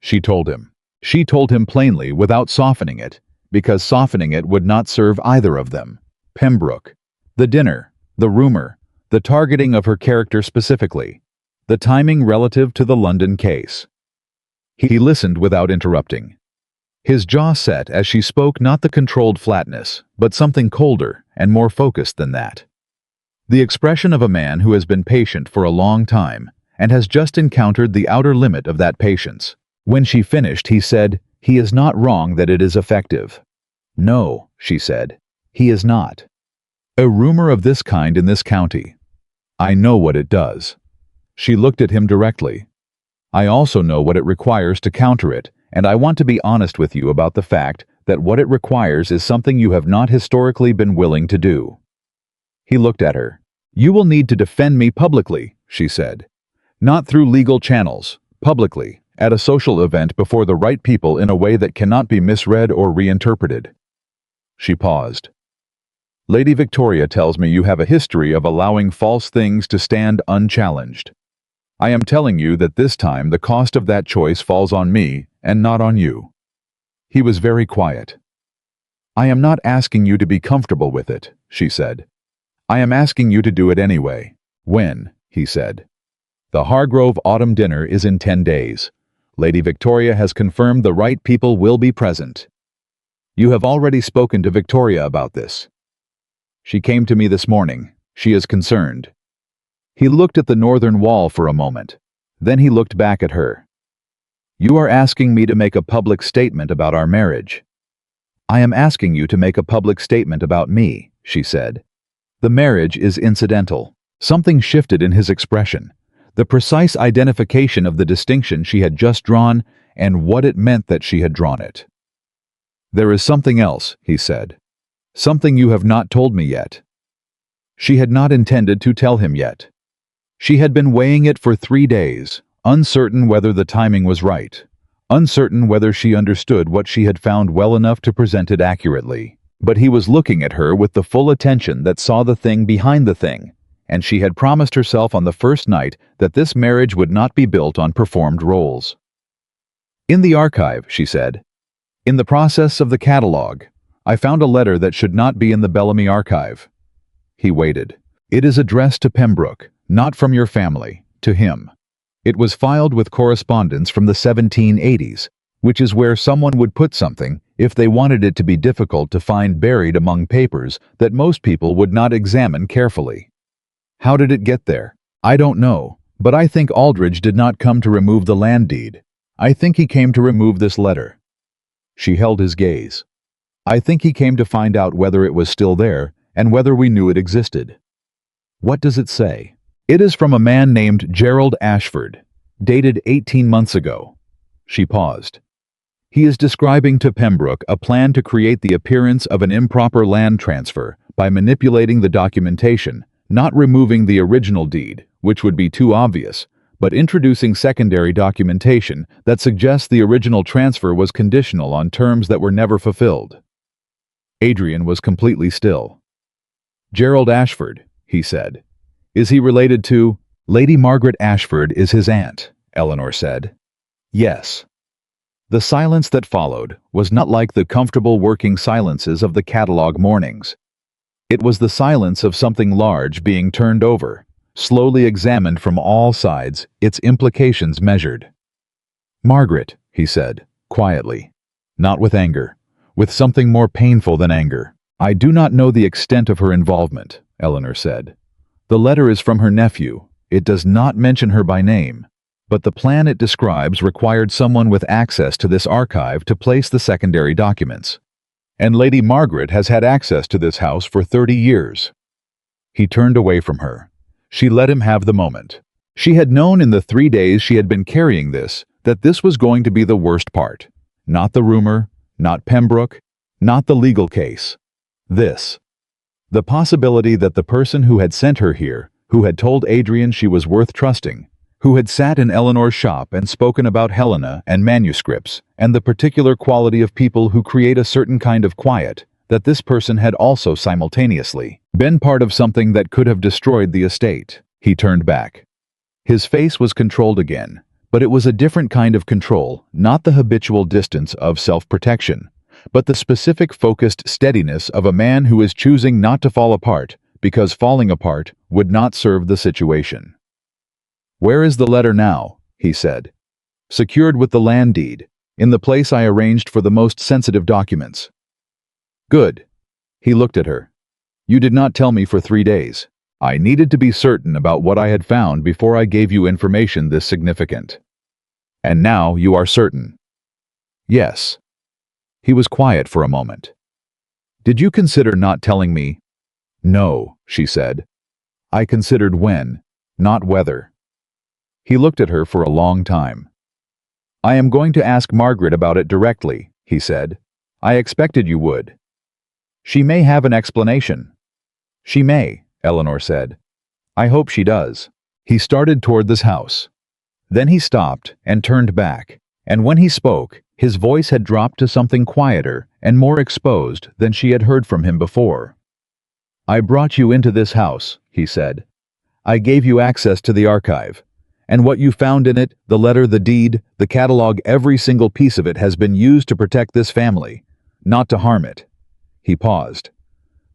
She told him. She told him plainly without softening it, because softening it would not serve either of them. Pembroke. The dinner. The rumor. The targeting of her character specifically. The timing relative to the London case. He listened without interrupting. His jaw set as she spoke, not the controlled flatness, but something colder and more focused than that. The expression of a man who has been patient for a long time and has just encountered the outer limit of that patience. When she finished, he said, "He is not wrong that it is effective." "No," she said, "he is not. A rumor of this kind in this county. I know what it does." She looked at him directly. "I also know what it requires to counter it, and I want to be honest with you about the fact that what it requires is something you have not historically been willing to do." He looked at her. "You will need to defend me publicly," she said. "Not through legal channels, publicly, at a social event before the right people in a way that cannot be misread or reinterpreted." She paused. "Lady Victoria tells me you have a history of allowing false things to stand unchallenged. I am telling you that this time the cost of that choice falls on me and not on you." He was very quiet. "I am not asking you to be comfortable with it," she said. "I am asking you to do it anyway." "When?" he said. "The Hargrove autumn dinner is in 10 days. Lady Victoria has confirmed the right people will be present." "You have already spoken to Victoria about this." "She came to me this morning. She is concerned." He looked at the northern wall for a moment. Then he looked back at her. "You are asking me to make a public statement about our marriage." "I am asking you to make a public statement about me," she said. "The marriage is incidental." Something shifted in his expression. The precise identification of the distinction she had just drawn and what it meant that she had drawn it. "There is something else," he said. "Something you have not told me yet." She had not intended to tell him yet. She had been weighing it for 3 days, uncertain whether the timing was right, uncertain whether she understood what she had found well enough to present it accurately. But he was looking at her with the full attention that saw the thing behind the thing, and she had promised herself on the first night that this marriage would not be built on performed roles. "In the archive," she said. "In the process of the catalogue, I found a letter that should not be in the Bellamy archive." He waited. "It is addressed to Pembroke, not from your family, to him. It was filed with correspondence from the 1780s, which is where someone would put something if they wanted it to be difficult to find buried among papers that most people would not examine carefully. How did it get there? I don't know, but I think Aldridge did not come to remove the land deed. I think he came to remove this letter." She held his gaze. "I think he came to find out whether it was still there and whether we knew it existed." "What does it say?" "It is from a man named Gerald Ashford, dated 18 months ago." She paused. "He is describing to Pembroke a plan to create the appearance of an improper land transfer by manipulating the documentation, not removing the original deed, which would be too obvious, but introducing secondary documentation that suggests the original transfer was conditional on terms that were never fulfilled." Adrian was completely still. "Gerald Ashford," he said. "Is he related to—" "Lady Margaret Ashford is his aunt," Eleanor said. "Yes." The silence that followed was not like the comfortable working silences of the catalogue mornings. It was the silence of something large being turned over, slowly examined from all sides, its implications measured. "Margaret," he said, quietly, not with anger, with something more painful than anger. "I do not know the extent of her involvement," Eleanor said. "The letter is from her nephew. It does not mention her by name. But the plan it describes required someone with access to this archive to place the secondary documents. And Lady Margaret has had access to this house for 30 years. He turned away from her. She let him have the moment. She had known in the 3 days she had been carrying this that this was going to be the worst part. Not the rumor, not Pembroke, not the legal case. This. The possibility that the person who had sent her here, who had told Adrian she was worth trusting, who had sat in Eleanor's shop and spoken about Helena and manuscripts and the particular quality of people who create a certain kind of quiet, that this person had also simultaneously been part of something that could have destroyed the estate. He turned back. His face was controlled again, But it was a different kind of control, not the habitual distance of self-protection, but the specific focused steadiness of a man who is choosing not to fall apart because falling apart would not serve the situation. "Where is the letter now?" he said. "Secured with the land deed, in the place I arranged for the most sensitive documents." "Good." He looked at her. "You did not tell me for 3 days. I needed to be certain about what I had found before I gave you information this significant. And now you are certain." "Yes." He was quiet for a moment. "Did you consider not telling me?" "No," she said. "I considered when, not whether." He looked at her for a long time. "I am going to ask Margaret about it directly," he said. "I expected you would." "She may have an explanation." "She may," Eleanor said. "I hope she does." He started toward this house. Then he stopped and turned back, and when he spoke, his voice had dropped to something quieter and more exposed than she had heard from him before. "I brought you into this house," he said. "I gave you access to the archive. And what you found in it, the letter, the deed, the catalog, every single piece of it has been used to protect this family, not to harm it." He paused.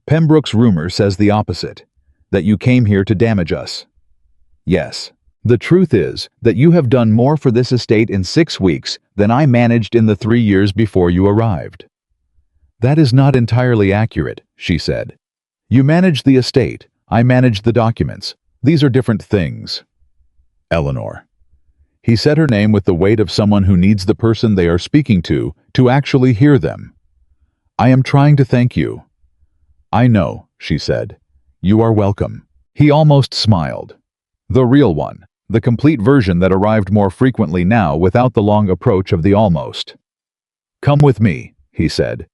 "Pembroke's rumor says the opposite, that you came here to damage us." "Yes. The truth is that you have done more for this estate in 6 weeks than I managed in the 3 years before you arrived." "That is not entirely accurate," she said. "You managed the estate, I managed the documents. These are different things." "Eleanor." He said her name with the weight of someone who needs the person they are speaking to actually hear them. "I am trying to thank you." "I know," she said. "You are welcome." He almost smiled. The real one, the complete version that arrived more frequently now without the long approach of the almost. "Come with me," he said.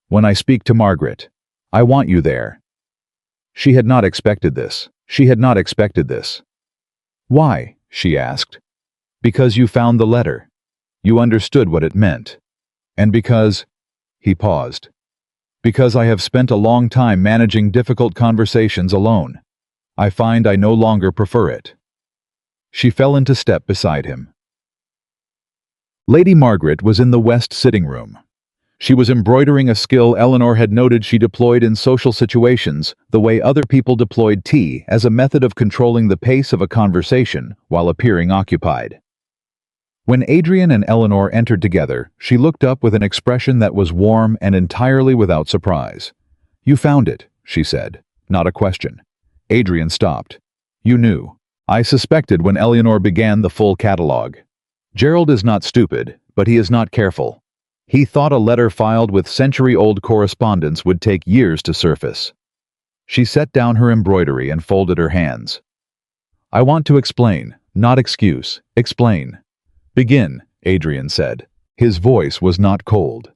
"When I speak to Margaret. I want you there." She had not expected this. She had not expected this. "Why?" she asked. "Because you found the letter. You understood what it meant. And because—" he paused. "Because I have spent a long time managing difficult conversations alone. I find I no longer prefer it." She fell into step beside him. Lady Margaret was in the west sitting room. She was embroidering a skill Eleanor had noted she deployed in social situations, the way other people deployed tea as a method of controlling the pace of a conversation while appearing occupied. When Adrian and Eleanor entered together, she looked up with an expression that was warm and entirely without surprise. "You found it," she said, not a question. Adrian stopped. "You knew." "I suspected when Eleanor began the full catalog. Gerald is not stupid, but he is not careful. He thought a letter filed with century-old correspondence would take years to surface." She set down her embroidery and folded her hands. "I want to explain, not excuse. Explain." "Begin," Adrian said. His voice was not cold.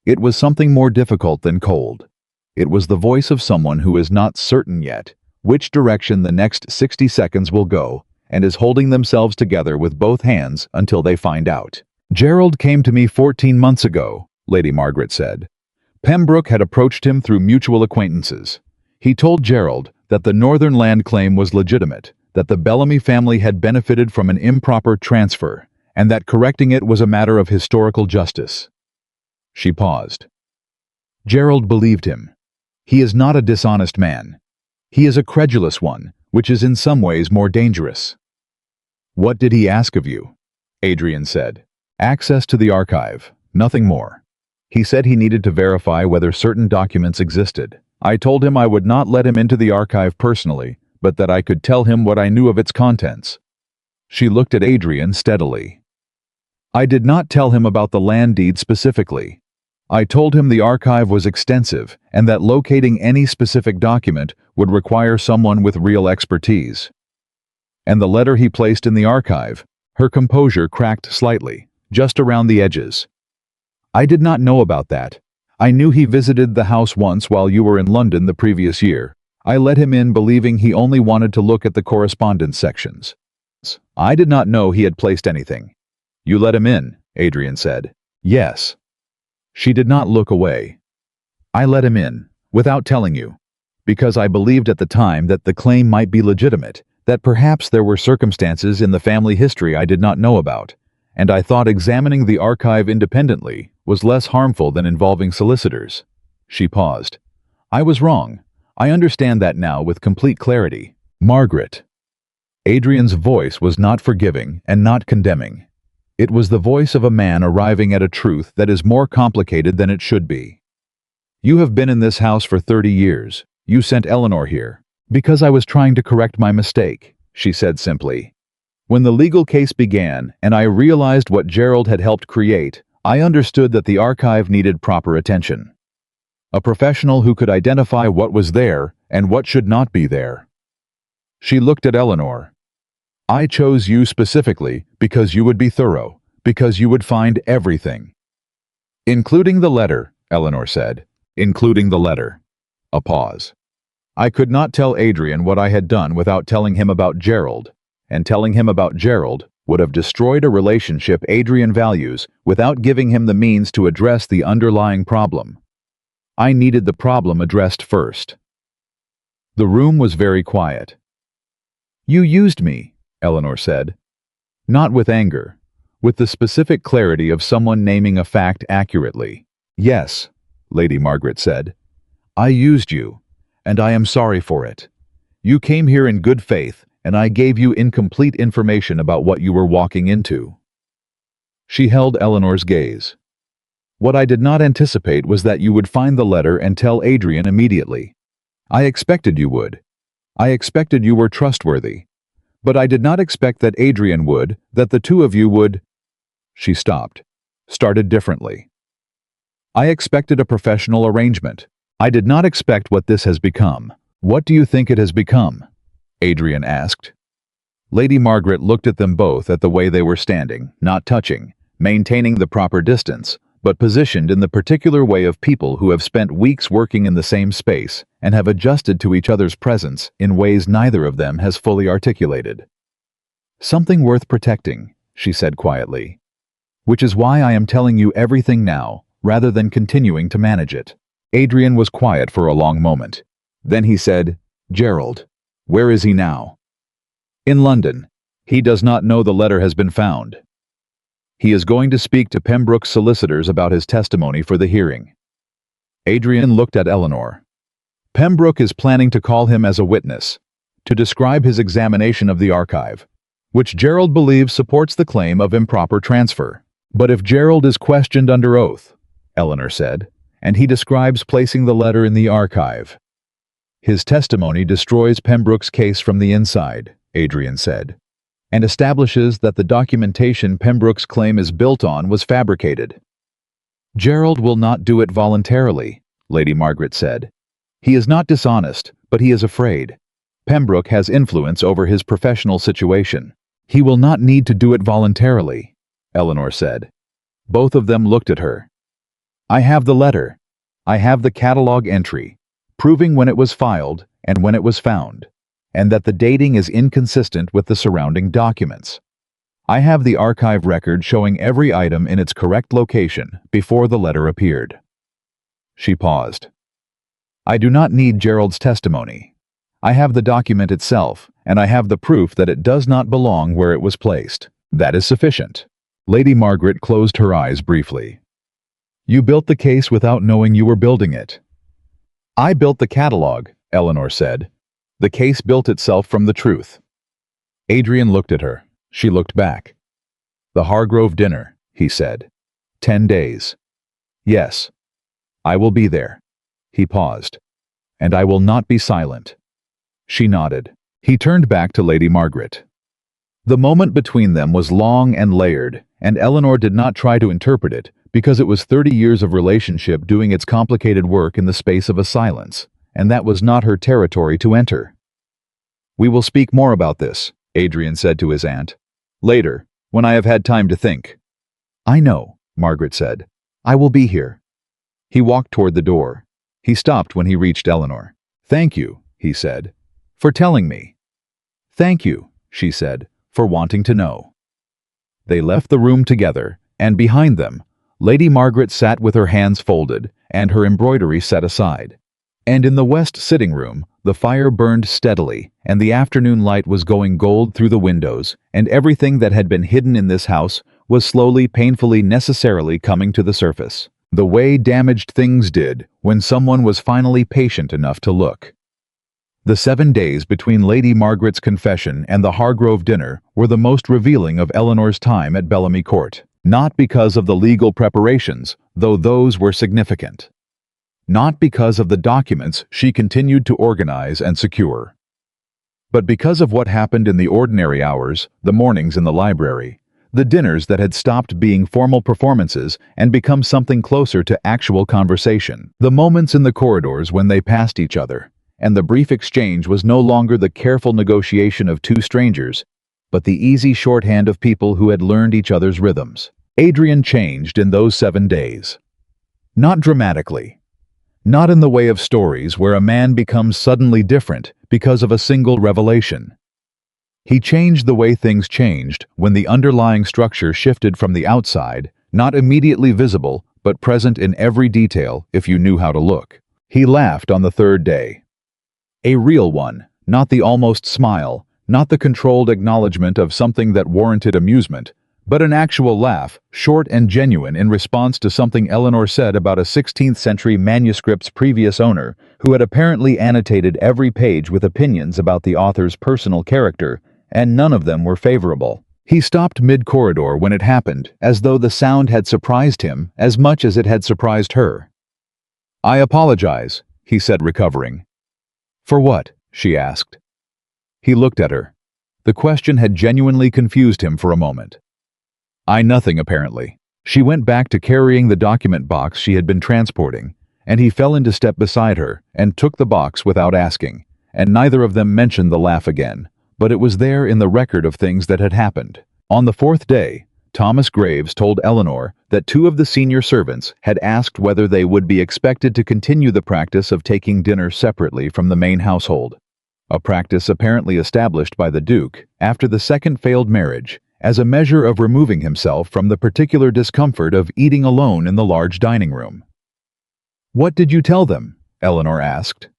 It was something more difficult than cold. It was the voice of someone who is not certain yet which direction the next 60 seconds will go and is holding themselves together with both hands until they find out. "Gerald came to me 14 months ago," Lady Margaret said. "Pembroke had approached him through mutual acquaintances. He told Gerald that the Northern land claim was legitimate, that the Bellamy family had benefited from an improper transfer, and that correcting it was a matter of historical justice." She paused. "Gerald believed him. He is not a dishonest man. He is a credulous one, which is in some ways more dangerous." "What did he ask of you?" Adrian said. "Access to the archive, nothing more. He said he needed to verify whether certain documents existed. I told him I would not let him into the archive personally, but that I could tell him what I knew of its contents." She looked at Adrian steadily. "I did not tell him about the land deed specifically. I told him the archive was extensive and that locating any specific document would require someone with real expertise." "And the letter he placed in the archive?" Her composure cracked slightly, just around the edges. "I did not know about that. I knew he visited the house once while you were in London the previous year. I let him in believing he only wanted to look at the correspondence sections. I did not know he had placed anything." "You let him in," Adrian said. "Yes." She did not look away. "I let him in, without telling you, because I believed at the time that the claim might be legitimate, That perhaps there were circumstances in the family history I did not know about, and I thought examining the archive independently was less harmful than involving solicitors. She paused. I was wrong. I understand that now with complete clarity. Margaret. Adrian's voice was not forgiving and not condemning. It was the voice of a man arriving at a truth that is more complicated than it should be. You have been in this house for 30 years. You sent Eleanor here. Because I was trying to correct my mistake, she said simply. When the legal case began and I realized what Gerald had helped create, I understood that the archive needed proper attention. A professional who could identify what was there and what should not be there. She looked at Eleanor. I chose you specifically because you would be thorough, because you would find everything. Including the letter, Eleanor said. Including the letter. A pause. I could not tell Adrian what I had done without telling him about Gerald, and telling him about Gerald would have destroyed a relationship Adrian values without giving him the means to address the underlying problem. I needed the problem addressed first. The room was very quiet. You used me, Eleanor said. Not with anger, with the specific clarity of someone naming a fact accurately. Yes, Lady Margaret said. I used you, and I am sorry for it. You came here in good faith, and I gave you incomplete information about what you were walking into. She held Eleanor's gaze. What I did not anticipate was that you would find the letter and tell Adrian immediately. I expected you would. I expected you were trustworthy. But I did not expect that Adrian would, that the two of you would. She stopped, started differently. I expected a professional arrangement. I did not expect what this has become. What do you think it has become? Adrian asked. Lady Margaret looked at them both at the way they were standing, not touching, maintaining the proper distance, but positioned in the particular way of people who have spent weeks working in the same space and have adjusted to each other's presence in ways neither of them has fully articulated. Something worth protecting, she said quietly. Which is why I am telling you everything now, rather than continuing to manage it. Adrian was quiet for a long moment. Then he said, Gerald, where is he now? In London. He does not know the letter has been found. He is going to speak to Pembroke's solicitors about his testimony for the hearing. Adrian looked at Eleanor. Pembroke is planning to call him as a witness, to describe his examination of the archive, which Gerald believes supports the claim of improper transfer. But if Gerald is questioned under oath, Eleanor said, and he describes placing the letter in the archive, his testimony destroys Pembroke's case from the inside, Adrian said, and establishes that the documentation Pembroke's claim is built on was fabricated. Gerald will not do it voluntarily, Lady Margaret said. He is not dishonest, but he is afraid. Pembroke has influence over his professional situation. He will not need to do it voluntarily, Eleanor said. Both of them looked at her. I have the letter. I have the catalog entry, proving when it was filed and when it was found, and that the dating is inconsistent with the surrounding documents. I have the archive record showing every item in its correct location before the letter appeared. She paused. I do not need Gerald's testimony. I have the document itself, and I have the proof that it does not belong where it was placed. That is sufficient. Lady Margaret closed her eyes briefly. You built the case without knowing you were building it. I built the catalog, Eleanor said. The case built itself from the truth. Adrian looked at her. She looked back. The Hargrove dinner, he said. 10 days. Yes. I will be there. He paused. And I will not be silent. She nodded. He turned back to Lady Margaret. The moment between them was long and layered, and Eleanor did not try to interpret it, because it was 30 years of relationship doing its complicated work in the space of a silence, and that was not her territory to enter. We will speak more about this, Adrian said to his aunt. Later, when I have had time to think. I know, Margaret said. I will be here. He walked toward the door. He stopped when he reached Eleanor. Thank you, he said, for telling me. Thank you, she said, for wanting to know. They left the room together, and behind them, Lady Margaret sat with her hands folded and her embroidery set aside. And in the west sitting room, the fire burned steadily, and the afternoon light was going gold through the windows, and everything that had been hidden in this house was slowly, painfully, necessarily coming to the surface, the way damaged things did when someone was finally patient enough to look. The 7 days between Lady Margaret's confession and the Hargrove dinner were the most revealing of Eleanor's time at Bellamy Court, not because of the legal preparations, though those were significant. Not because of the documents she continued to organize and secure, but because of what happened in the ordinary hours, the mornings in the library, the dinners that had stopped being formal performances and become something closer to actual conversation, the moments in the corridors when they passed each other, and the brief exchange was no longer the careful negotiation of two strangers, but the easy shorthand of people who had learned each other's rhythms. Adrian changed in those 7 days. Not dramatically. Not in the way of stories where a man becomes suddenly different because of a single revelation. He changed the way things changed when the underlying structure shifted from the outside, not immediately visible, but present in every detail if you knew how to look. He laughed on the 3rd day. A real one, not the almost smile, not the controlled acknowledgement of something that warranted amusement, but an actual laugh, short and genuine in response to something Eleanor said about a 16th century manuscript's previous owner, who had apparently annotated every page with opinions about the author's personal character, and none of them were favorable. He stopped mid-corridor when it happened, as though the sound had surprised him as much as it had surprised her. "I apologize," he said, recovering. "For what?" she asked. He looked at her. The question had genuinely confused him for a moment. Nothing, apparently." She went back to carrying the document box she had been transporting, and he fell into step beside her and took the box without asking, and neither of them mentioned the laugh again, but it was there in the record of things that had happened. On the 4th day, Thomas Graves told Eleanor that 2 of the senior servants had asked whether they would be expected to continue the practice of taking dinner separately from the main household, a practice apparently established by the Duke after the second failed marriage, as a measure of removing himself from the particular discomfort of eating alone in the large dining room. "What did you tell them?" Eleanor asked.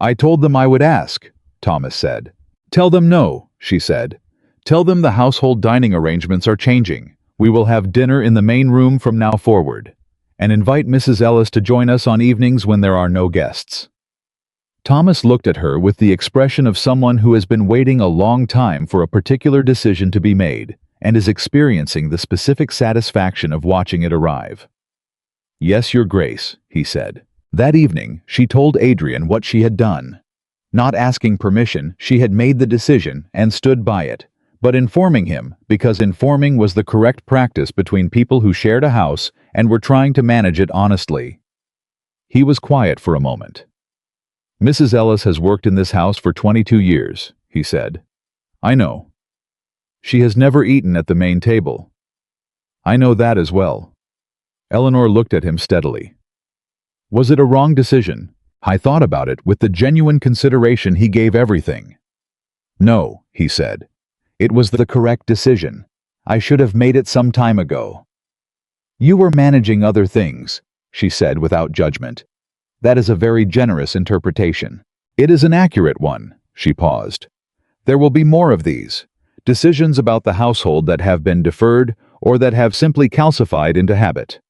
"I told them I would ask," Thomas said. "Tell them no," she said. "Tell them the household dining arrangements are changing. We will have dinner in the main room from now forward, and invite Mrs. Ellis to join us on evenings when there are no guests." Thomas looked at her with the expression of someone who has been waiting a long time for a particular decision to be made, and is experiencing the specific satisfaction of watching it arrive. "Yes, Your Grace," he said. That evening, she told Adrian what she had done. Not asking permission, she had made the decision and stood by it, but informing him because informing was the correct practice between people who shared a house and were trying to manage it honestly. He was quiet for a moment. "Mrs. Ellis has worked in this house for 22 years, he said. "I know. She has never eaten at the main table." "I know that as well." Eleanor looked at him steadily. "Was it a wrong decision?" "I thought about it with the genuine consideration he gave everything." "No," he said. "It was the correct decision. I should have made it some time ago." "You were managing other things," she said without judgment. "That is a very generous interpretation." "It is an accurate one." She paused. "There will be more of these. Decisions about the household that have been deferred or that have simply calcified into habit.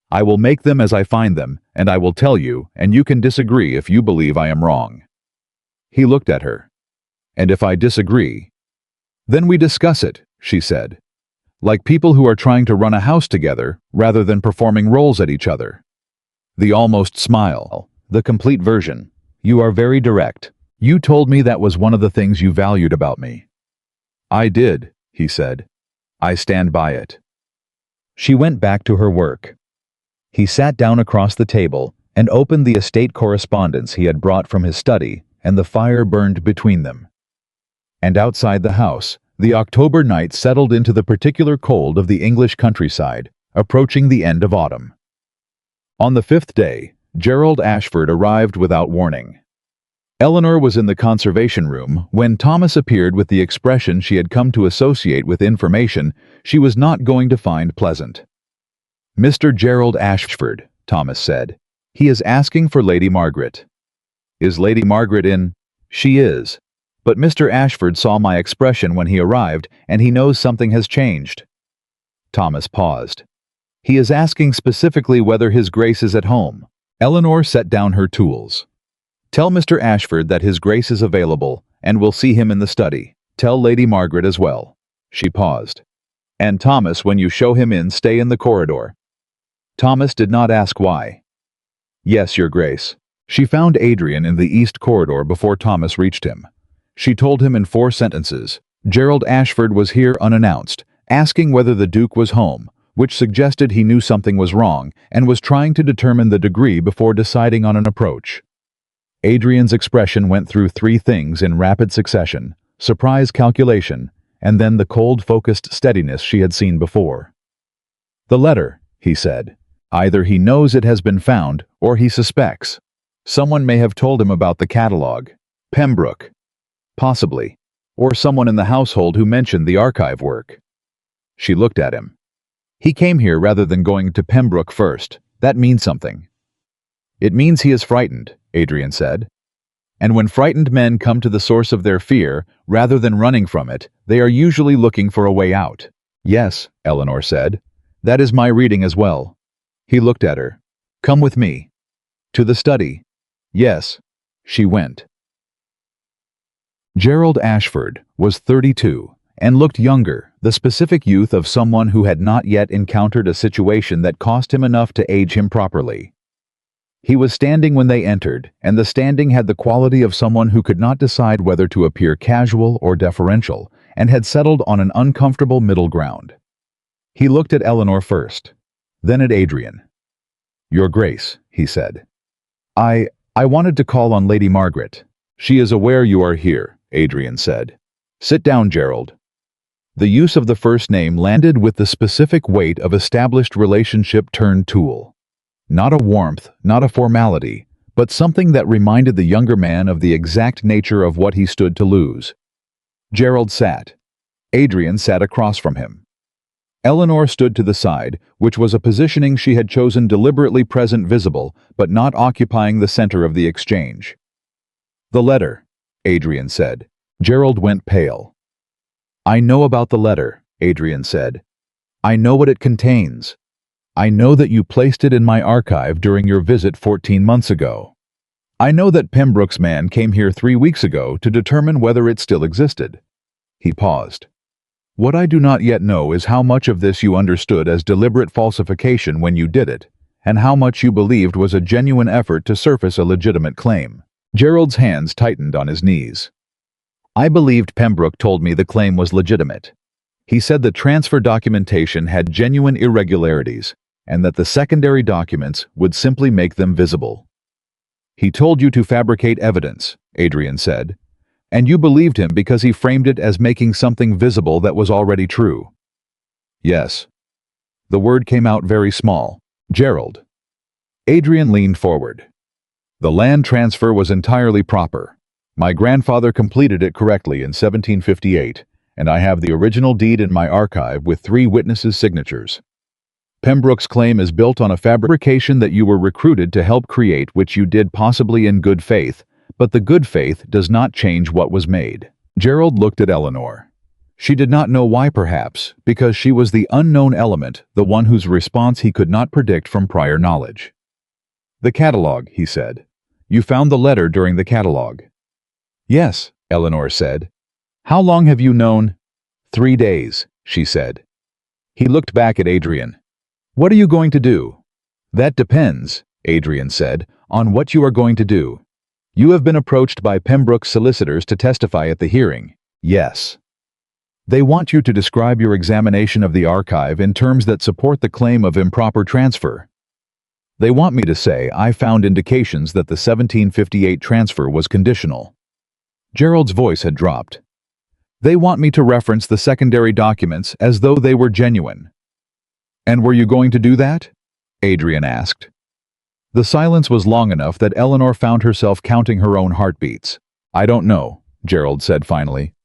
I will make them as I find them, and I will tell you, and you can disagree if you believe I am wrong." He looked at her. "And if I disagree?" "Then we discuss it," she said. "Like people who are trying to run a house together rather than performing roles at each other." The almost smile, the complete version. "You are very direct. You told me that was one of the things you valued about me." "I did," he said. "I stand by it." She went back to her work. He sat down across the table and opened the estate correspondence he had brought from his study, and the fire burned between them. And outside the house, the October night settled into the particular cold of the English countryside, approaching the end of autumn. On the 5th day, Gerald Ashford arrived without warning. Eleanor was in the conservation room when Thomas appeared with the expression she had come to associate with information she was not going to find pleasant. "Mr. Gerald Ashford," Thomas said. "He is asking for Lady Margaret." Is Lady Margaret in? She is. But Mr. Ashford saw my expression when he arrived, and he knows something has changed. Thomas paused. He is asking specifically whether His Grace is at home. Eleanor set down her tools. Tell Mr. Ashford that His Grace is available, and we'll see him in the study. Tell Lady Margaret as well. She paused. And Thomas, when you show him in, stay in the corridor. Thomas did not ask why. Yes, Your Grace. She found Adrian in the east corridor before Thomas reached him. She told him in 4 sentences. Gerald Ashford was here unannounced, asking whether the Duke was home, which suggested he knew something was wrong and was trying to determine the degree before deciding on an approach. Adrian's expression went through 3 things in rapid succession: surprise, calculation, and then the cold, focused steadiness she had seen before. The letter, he said. Either he knows it has been found, or he suspects. Someone may have told him about the catalog. Pembroke. Possibly. Or someone in the household who mentioned the archive work. She looked at him. He came here rather than going to Pembroke first. That means something. It means he is frightened, Adrian said. And when frightened men come to the source of their fear, rather than running from it, they are usually looking for a way out. Yes, Eleanor said. That is my reading as well. He looked at her. Come with me. To the study. Yes. She went. Gerald Ashford was 32 and looked younger, the specific youth of someone who had not yet encountered a situation that cost him enough to age him properly. He was standing when they entered, and the standing had the quality of someone who could not decide whether to appear casual or deferential, and had settled on an uncomfortable middle ground. He looked at Eleanor first, then at Adrian. Your Grace, he said. I wanted to call on Lady Margaret. She is aware you are here, Adrian said. Sit down, Gerald. The use of the first name landed with the specific weight of established relationship turned tool. Not a warmth, not a formality, but something that reminded the younger man of the exact nature of what he stood to lose. Gerald sat. Adrian sat across from him. Eleanor stood to the side, which was a positioning she had chosen deliberately present visible, but not occupying the center of the exchange. The letter, Adrian said. Gerald went pale. I know about the letter, Adrian said. I know what it contains. I know that you placed it in my archive during your visit 14 months ago. I know that Pembroke's man came here 3 weeks ago to determine whether it still existed. He paused. What I do not yet know is how much of this you understood as deliberate falsification when you did it, and how much you believed was a genuine effort to surface a legitimate claim. Gerald's hands tightened on his knees. I believed Pembroke told me the claim was legitimate. He said the transfer documentation had genuine irregularities, and that the secondary documents would simply make them visible. He told you to fabricate evidence, Adrian said, and you believed him because he framed it as making something visible that was already true. Yes. The word came out very small. Gerald. Adrian leaned forward. The land transfer was entirely proper. My grandfather completed it correctly in 1758, and I have the original deed in my archive with 3 witnesses' signatures. Pembroke's claim is built on a fabrication that you were recruited to help create, which you did possibly in good faith, but the good faith does not change what was made. Gerald looked at Eleanor. She did not know why, perhaps, because she was the unknown element, the one whose response he could not predict from prior knowledge. The catalog, he said. You found the letter during the catalog. Yes, Eleanor said. How long have you known? 3 days, she said. He looked back at Adrian. What are you going to do? That depends, Adrian said, on what you are going to do. You have been approached by Pembroke's solicitors to testify at the hearing. Yes. They want you to describe your examination of the archive in terms that support the claim of improper transfer. They want me to say I found indications that the 1758 transfer was conditional. Gerald's voice had dropped. They want me to reference the secondary documents as though they were genuine. And were you going to do that? Adrian asked. The silence was long enough that Eleanor found herself counting her own heartbeats. I don't know, Gerald said finally.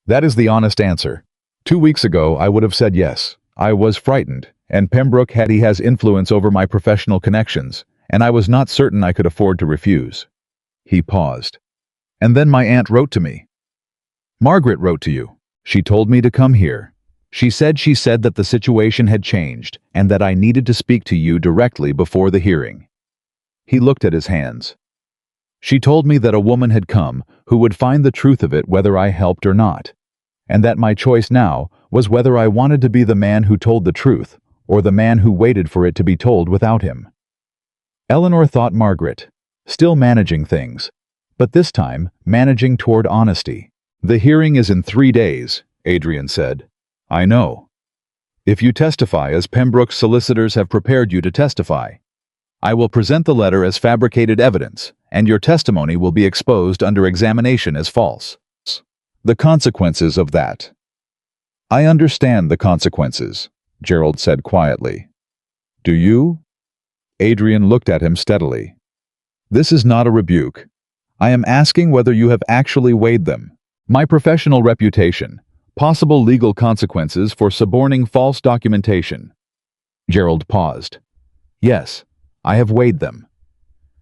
That is the honest answer. 2 weeks ago I would have said yes. I was frightened, and Pembroke has influence over my professional connections, and I was not certain I could afford to refuse. He paused. And then my aunt wrote to me. Margaret wrote to you. She told me to come here. She said that the situation had changed and that I needed to speak to you directly before the hearing. He looked at his hands. She told me that a woman had come who would find the truth of it whether I helped or not, and that my choice now was whether I wanted to be the man who told the truth or the man who waited for it to be told without him. Eleanor thought Margaret, still managing things, but this time managing toward honesty. The hearing is in 3 days, Adrian said. I know. If you testify as Pembroke's solicitors have prepared you to testify, I will present the letter as fabricated evidence, and your testimony will be exposed under examination as false. The consequences of that. I understand the consequences, Gerald said quietly. Do you? Adrian looked at him steadily. This is not a rebuke. I am asking whether you have actually weighed them. My professional reputation, possible legal consequences for suborning false documentation. Gerald paused. Yes, I have weighed them.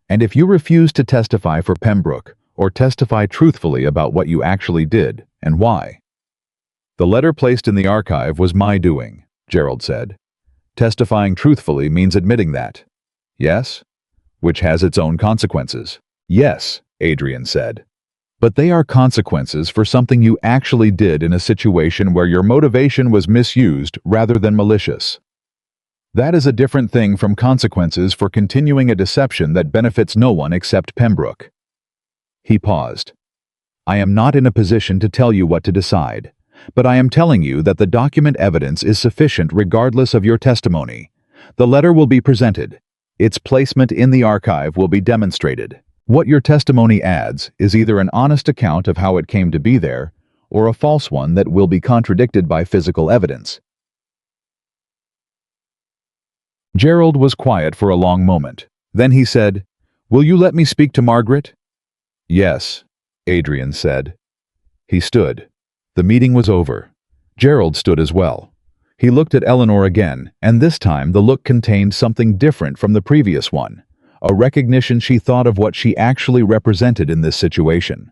And if you refuse to testify for Pembroke, or testify truthfully about what you actually did, and why. The letter placed in the archive was my doing, Gerald said. Testifying truthfully means admitting that. Yes? Which has its own consequences. Yes, Adrian said. But they are consequences for something you actually did in a situation where your motivation was misused rather than malicious. That is a different thing from consequences for continuing a deception that benefits no one except Pembroke. He paused. I am not in a position to tell you what to decide, but I am telling you that the document evidence is sufficient regardless of your testimony. The letter will be presented. Its placement in the archive will be demonstrated. What your testimony adds is either an honest account of how it came to be there, or a false one that will be contradicted by physical evidence. Gerald was quiet for a long moment. Then he said, Will you let me speak to Margaret? Yes, Adrian said. He stood. The meeting was over. Gerald stood as well. He looked at Eleanor again, and this time the look contained something different from the previous one, a recognition she thought of what she actually represented in this situation.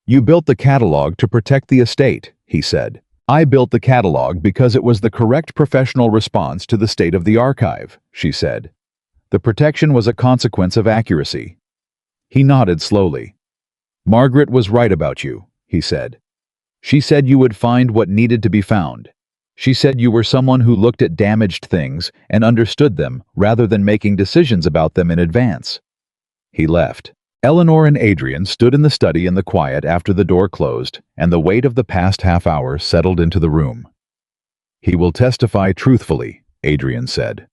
You built the catalog to protect the estate, he said. I built the catalog because it was the correct professional response to the state of the archive, she said. The protection was a consequence of accuracy. He nodded slowly. Margaret was right about you, he said. She said you would find what needed to be found. She said you were someone who looked at damaged things and understood them rather than making decisions about them in advance. He left. Eleanor and Adrian stood in the study in the quiet after the door closed, and the weight of the past half hour settled into the room. He will testify truthfully, Adrian said.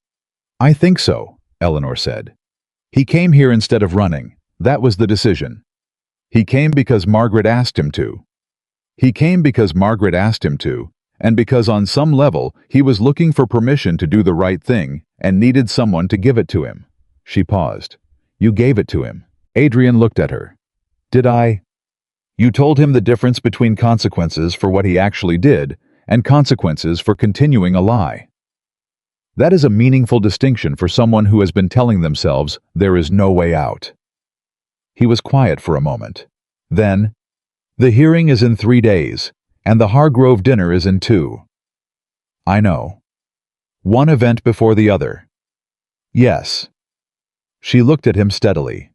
I think so, Eleanor said. He came here instead of running. That was the decision. He came because Margaret asked him to. He came because Margaret asked him to, and because on some level he was looking for permission to do the right thing and needed someone to give it to him. She paused. You gave it to him. Adrian looked at her. Did I? You told him the difference between consequences for what he actually did and consequences for continuing a lie. That is a meaningful distinction for someone who has been telling themselves there is no way out. He was quiet for a moment. Then, the hearing is in 3 days, and the Hargrove dinner is in 2. I know. One event before the other. Yes. She looked at him steadily.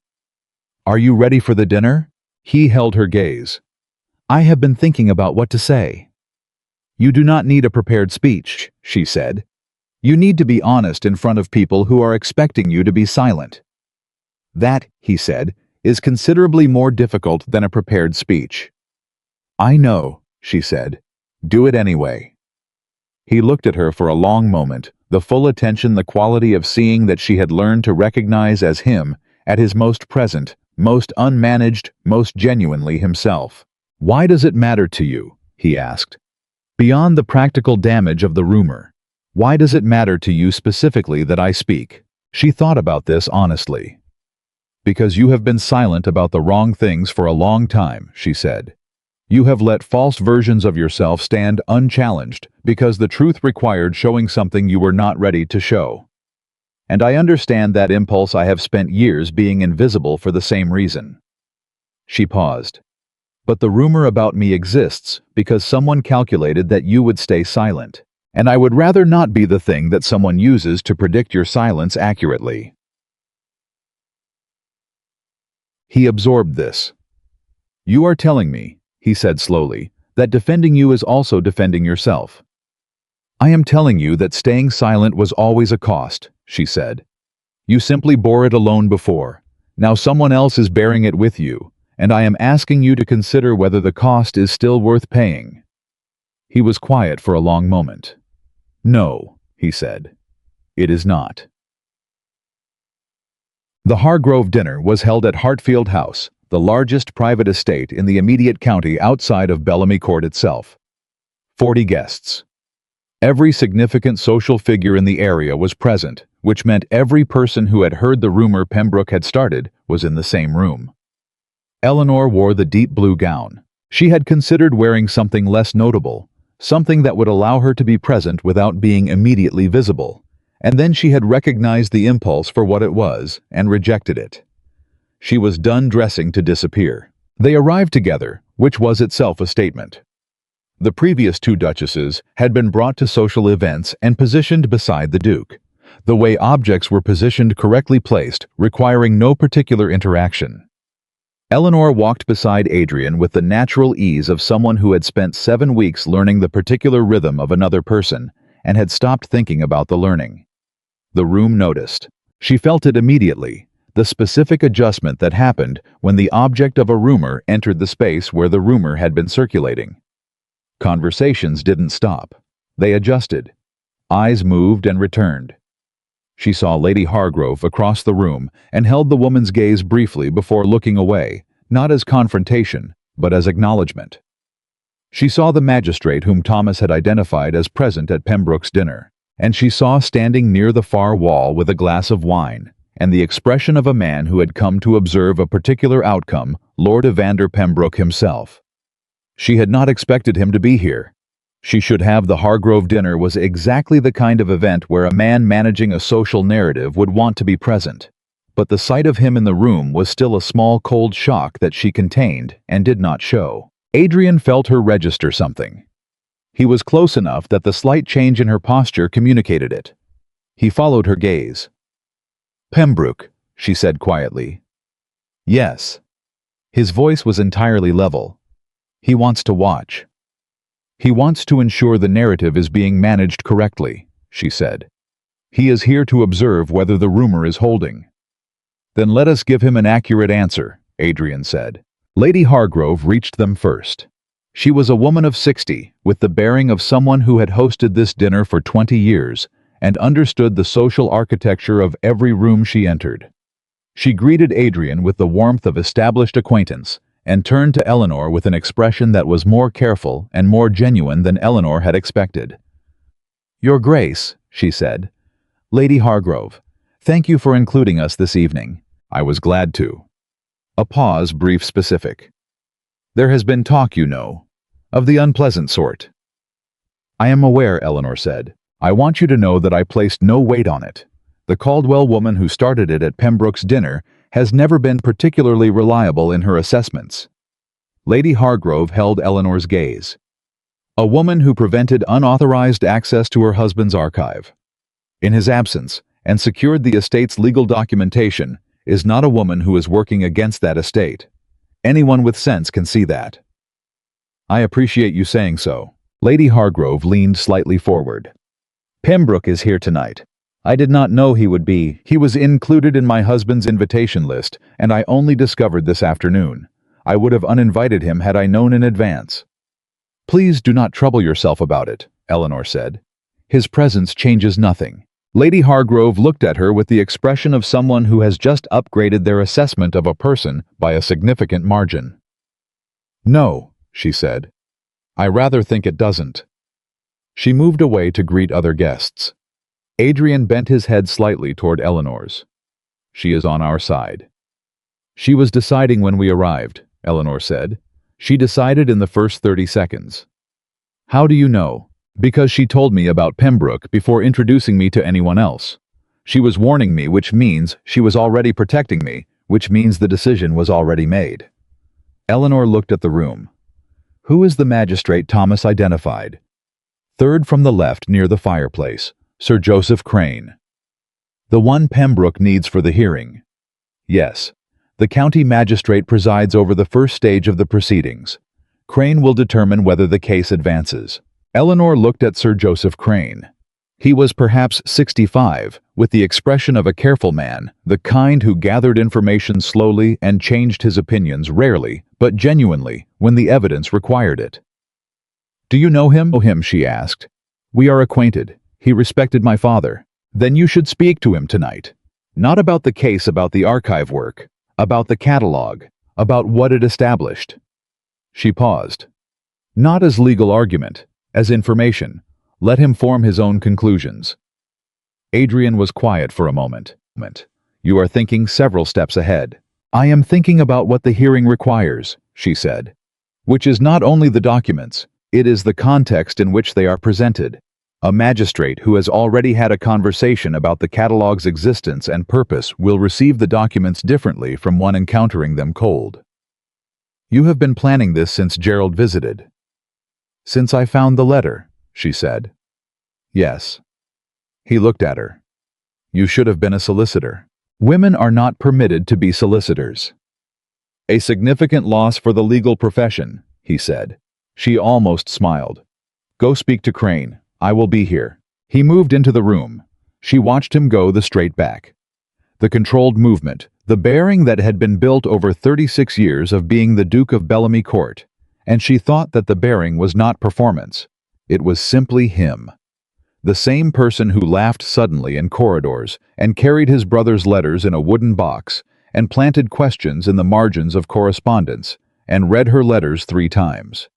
Are you ready for the dinner? He held her gaze. I have been thinking about what to say. You do not need a prepared speech, she said. You need to be honest in front of people who are expecting you to be silent. That, he said, is considerably more difficult than a prepared speech. I know, she said. Do it anyway. He looked at her for a long moment, the full attention, the quality of seeing that she had learned to recognize as him, at his most present, most unmanaged, most genuinely himself. Why does it matter to you? He asked. Beyond the practical damage of the rumor, why does it matter to you specifically that I speak? She thought about this honestly. Because you have been silent about the wrong things for a long time, she said. You have let false versions of yourself stand unchallenged because the truth required showing something you were not ready to show. And I understand that impulse. I have spent years being invisible for the same reason. She paused. But the rumor about me exists because someone calculated that you would stay silent. And I would rather not be the thing that someone uses to predict your silence accurately. He absorbed this. You are telling me, he said slowly, that defending you is also defending yourself. I am telling you that staying silent was always a cost, she said. You simply bore it alone before. Now someone else is bearing it with you, and I am asking you to consider whether the cost is still worth paying. He was quiet for a long moment. No, he said. It is not. The Hargrove dinner was held at Hartfield House, the largest private estate in the immediate county outside of Bellamy Court itself. 40 guests. Every significant social figure in the area was present, which meant every person who had heard the rumor Pembroke had started was in the same room. Eleanor wore the deep blue gown. She had considered wearing something less notable, something that would allow her to be present without being immediately visible, and then she had recognized the impulse for what it was and rejected it. She was done dressing to disappear. They arrived together, which was itself a statement. The previous two duchesses had been brought to social events and positioned beside the Duke, the way objects were positioned correctly placed, requiring no particular interaction. Eleanor walked beside Adrian with the natural ease of someone who had spent 7 weeks learning the particular rhythm of another person and had stopped thinking about the learning. The room noticed. She felt it immediately, the specific adjustment that happened when the object of a rumor entered the space where the rumor had been circulating. Conversations didn't stop. They adjusted. Eyes moved and returned. She saw Lady Hargrove across the room and held the woman's gaze briefly before looking away, not as confrontation, but as acknowledgement. She saw the magistrate whom Thomas had identified as present at Pembroke's dinner, and she saw standing near the far wall with a glass of wine, and the expression of a man who had come to observe a particular outcome, Lord Evander Pembroke himself. She had not expected him to be here. She should have. The Hargrove dinner was exactly the kind of event where a man managing a social narrative would want to be present. But the sight of him in the room was still a small cold shock that she contained and did not show. Adrian felt her register something. He was close enough that the slight change in her posture communicated it. He followed her gaze. "Pembroke," she said quietly. "Yes." His voice was entirely level. "He wants to watch. He wants to ensure the narrative is being managed correctly," she said. "He is here to observe whether the rumor is holding." "Then let us give him an accurate answer," Adrian said. Lady Hargrove reached them first. She was a woman of 60, with the bearing of someone who had hosted this dinner for 20 years and understood the social architecture of every room she entered. She greeted Adrian with the warmth of established acquaintance and turned to Eleanor with an expression that was more careful and more genuine than Eleanor had expected. "Your Grace," she said. "Lady Hargrove, thank you for including us this evening. I was glad to." A pause, brief, specific. "There has been talk, you know, of the unpleasant sort." "I am aware," Eleanor said. "I want you to know that I placed no weight on it. The Caldwell woman who started it at Pembroke's dinner has never been particularly reliable in her assessments." Lady Hargrove held Eleanor's gaze. "A woman who prevented unauthorized access to her husband's archive in his absence and secured the estate's legal documentation is not a woman who is working against that estate. Anyone with sense can see that." "I appreciate you saying so." Lady Hargrove leaned slightly forward. "Pembroke is here tonight. I did not know he would be. He was included in my husband's invitation list, and I only discovered this afternoon. I would have uninvited him had I known in advance." "Please do not trouble yourself about it," Eleanor said. "His presence changes nothing." Lady Hargrove looked at her with the expression of someone who has just upgraded their assessment of a person by a significant margin. "No," she said. "I rather think it doesn't." She moved away to greet other guests. Adrian bent his head slightly toward Eleanor's. "She is on our side." "She was deciding when we arrived," Eleanor said. "She decided in the first 30 seconds. "How do you know?" "Because she told me about Pembroke before introducing me to anyone else. She was warning me, which means she was already protecting me, which means the decision was already made." Eleanor looked at the room. Who is the magistrate Thomas identified? Third from the left near the fireplace, Sir Joseph Crane. The one Pembroke needs for the hearing. Yes. The county magistrate presides over the first stage of the proceedings. Crane will determine whether the case advances. Eleanor looked at Sir Joseph Crane. He was perhaps 65, with the expression of a careful man, the kind who gathered information slowly and changed his opinions rarely, but genuinely, when the evidence required it. "Do you know him?" She asked. "We are acquainted. He respected my father." "Then you should speak to him tonight. Not about the case, about the archive work, about the catalog, about what it established." She paused. "Not as legal argument, as information. Let him form his own conclusions." Adrian was quiet for a moment. "You are thinking several steps ahead." "I am thinking about what the hearing requires," she said. "Which is not only the documents, it is the context in which they are presented. A magistrate who has already had a conversation about the catalog's existence and purpose will receive the documents differently from one encountering them cold." "You have been planning this since Gerald visited." "Since I found the letter," she said. "Yes." He looked at her. "You should have been a solicitor." "Women are not permitted to be solicitors." "A significant loss for the legal profession," he said. She almost smiled. "Go speak to Crane. I will be here." He moved into the room. She watched him go the straight back. The controlled movement, the bearing that had been built over 36 years of being the Duke of Bellamy Court, and she thought that the bearing was not performance. It was simply him. The same person who laughed suddenly in corridors and carried his brother's letters in a wooden box and planted questions in the margins of correspondence and read her letters 3 times.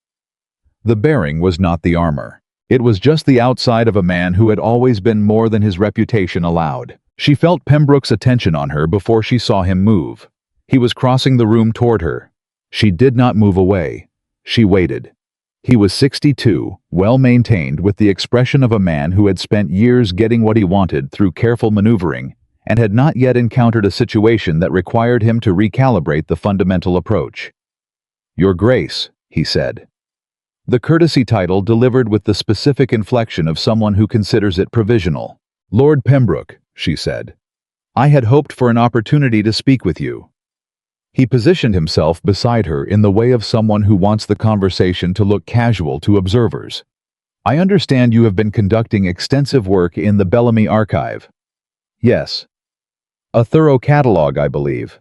The bearing was not the armor. It was just the outside of a man who had always been more than his reputation allowed. She felt Pembroke's attention on her before she saw him move. He was crossing the room toward her. She did not move away. She waited. He was 62, well-maintained, with the expression of a man who had spent years getting what he wanted through careful maneuvering and had not yet encountered a situation that required him to recalibrate the fundamental approach. "Your Grace," he said. The courtesy title delivered with the specific inflection of someone who considers it provisional. "Lord Pembroke," she said. "I had hoped for an opportunity to speak with you." He positioned himself beside her in the way of someone who wants the conversation to look casual to observers. "I understand you have been conducting extensive work in the Bellamy archive." "Yes." "A thorough catalog, I believe."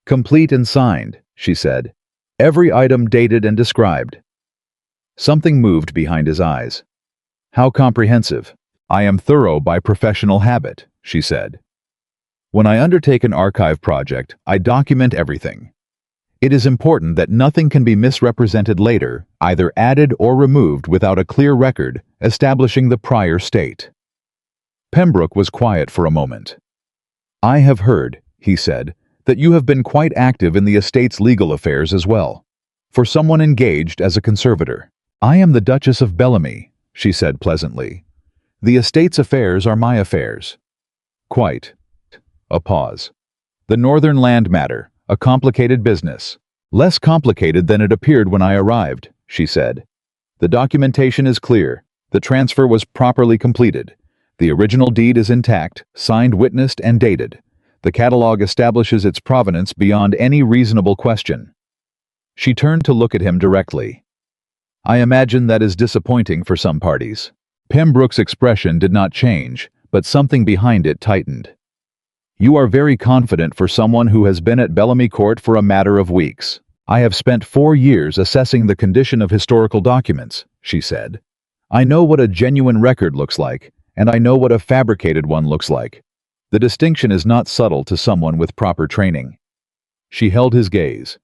"Complete and signed," she said. "Every item dated and described." Something moved behind his eyes. "How comprehensive?" "I am thorough by professional habit," she said. "When I undertake an archive project, I document everything. It is important that nothing can be misrepresented later, either added or removed, without a clear record establishing the prior state." Pembroke was quiet for a moment. "I have heard," he said, "that you have been quite active in the estate's legal affairs as well. For someone engaged as a conservator." "I am the Duchess of Bellamy," she said pleasantly. "The estate's affairs are my affairs." "Quite." A pause. "The Northern land matter, a complicated business." "Less complicated than it appeared when I arrived," she said. "The documentation is clear. The transfer was properly completed. The original deed is intact, signed, witnessed, and dated. The catalog establishes its provenance beyond any reasonable question." She turned to look at him directly. "I imagine that is disappointing for some parties." Pembroke's expression did not change, but something behind it tightened. "You are very confident for someone who has been at Bellamy Court for a matter of weeks." "I have spent 4 years assessing the condition of historical documents," she said. "I know what a genuine record looks like, and I know what a fabricated one looks like. The distinction is not subtle to someone with proper training." She held his gaze.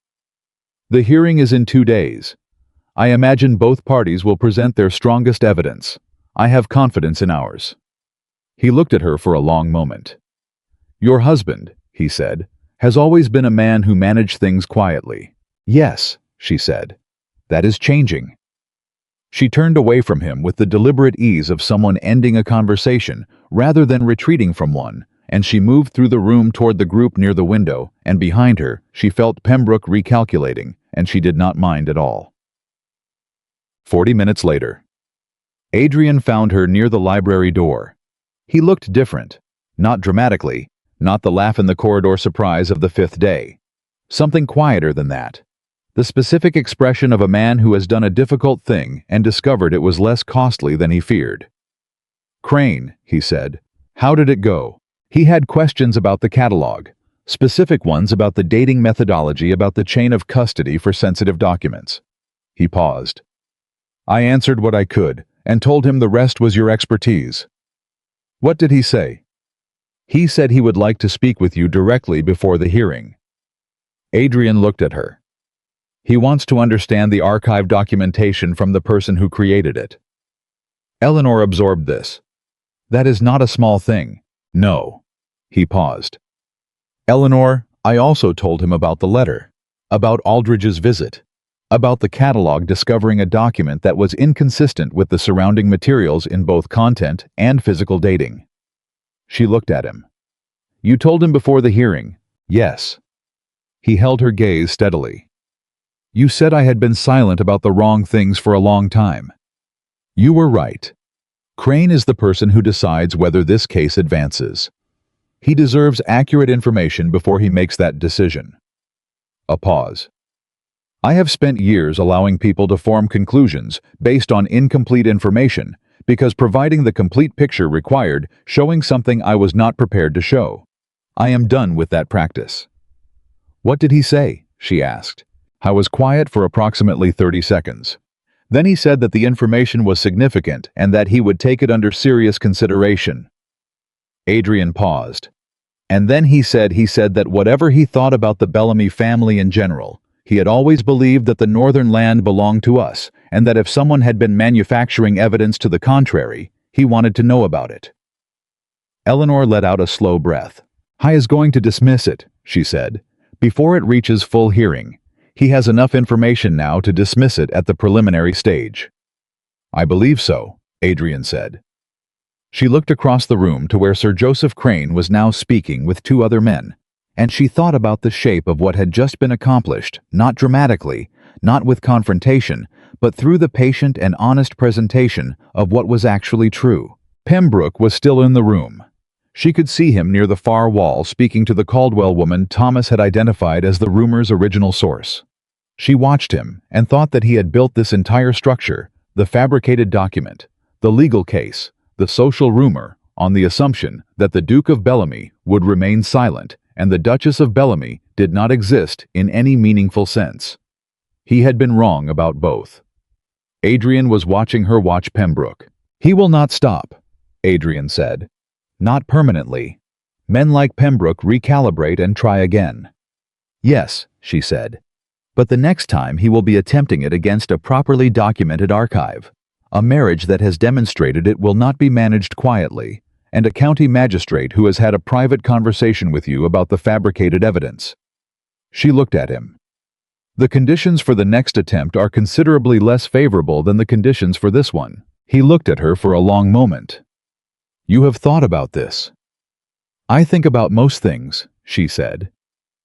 "The hearing is in 2 days. I imagine both parties will present their strongest evidence. I have confidence in ours." He looked at her for a long moment. "Your husband," he said, "has always been a man who managed things quietly." "Yes," she said. "That is changing." She turned away from him with the deliberate ease of someone ending a conversation rather than retreating from one, and she moved through the room toward the group near the window, and behind her, she felt Pembroke recalculating, and she did not mind at all. 40 minutes later. Adrian found her near the library door. He looked different. Not dramatically, not the laugh in the corridor surprise of the 5th day. Something quieter than that. The specific expression of a man who has done a difficult thing and discovered it was less costly than he feared. "Crane," he said. "How did it go?" He had questions about the catalog, specific ones about the dating methodology, about the chain of custody for sensitive documents. He paused. "I answered what I could and told him the rest was your expertise." "What did he say?" "He said he would like to speak with you directly before the hearing." Adrian looked at her. "He wants to understand the archive documentation from the person who created it." Eleanor absorbed this. "That is not a small thing." "No." He paused. "Eleanor, I also told him about the letter, about Aldridge's visit, about the catalog discovering a document that was inconsistent with the surrounding materials in both content and physical dating." She looked at him. "You told him before the hearing?" "Yes." He held her gaze steadily. "You said I had been silent about the wrong things for a long time." "You were right. Crane is the person who decides whether this case advances. He deserves accurate information before he makes that decision." A pause. "I have spent years allowing people to form conclusions based on incomplete information because providing the complete picture required showing something I was not prepared to show. I am done with that practice." "What did he say?" she asked. I was quiet for approximately 30 seconds. Then he said that the information was significant and that he would take it under serious consideration. Adrian paused. "And then he said that whatever he thought about the Bellamy family in general, he had always believed that the northern land belonged to us, and that if someone had been manufacturing evidence to the contrary, he wanted to know about it." Eleanor let out a slow breath. "I is going to dismiss it," she said, "before it reaches full hearing. He has enough information now to dismiss it at the preliminary stage." "I believe so," Adrian said. She looked across the room to where Sir Joseph Crane was now speaking with 2 other men, and she thought about the shape of what had just been accomplished, not dramatically, not with confrontation, but through the patient and honest presentation of what was actually true. Pembroke was still in the room. She could see him near the far wall speaking to the Caldwell woman Thomas had identified as the rumor's original source. She watched him and thought that he had built this entire structure, the fabricated document, the legal case, the social rumor, on the assumption that the Duke of Bellamy would remain silent and the Duchess of Bellamy did not exist in any meaningful sense. He had been wrong about both. Adrian was watching her watch Pembroke. "He will not stop," Adrian said. "Not permanently. Men like Pembroke recalibrate and try again." "Yes," she said. "But the next time he will be attempting it against a properly documented archive, a marriage that has demonstrated it will not be managed quietly, and a county magistrate who has had a private conversation with you about the fabricated evidence." She looked at him. "The conditions for the next attempt are considerably less favorable than the conditions for this one." He looked at her for a long moment. "You have thought about this?" "I think about most things," she said.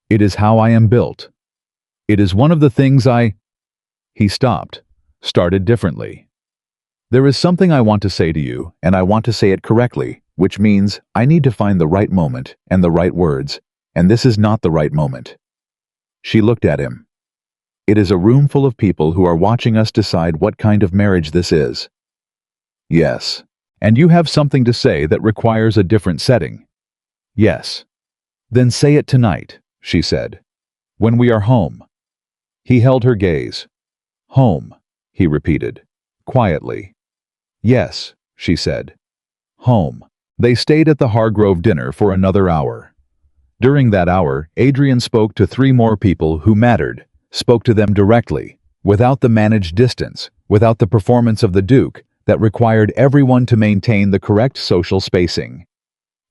"It is how I am built. It is one of the things He stopped, started differently. "There is something I want to say to you, and I want to say it correctly, which means I need to find the right moment and the right words, and this is not the right moment." She looked at him. "It is a room full of people who are watching us decide what kind of marriage this is." "Yes. And you have something to say that requires a different setting." "Yes." "Then say it tonight," she said. "When we are home." He held her gaze. "Home," he repeated, quietly. "Yes," she said. "Home." They stayed at the Hargrove dinner for another hour. During that hour, Adrian spoke to 3 more people who mattered, spoke to them directly, without the managed distance, without the performance of the Duke, that required everyone to maintain the correct social spacing.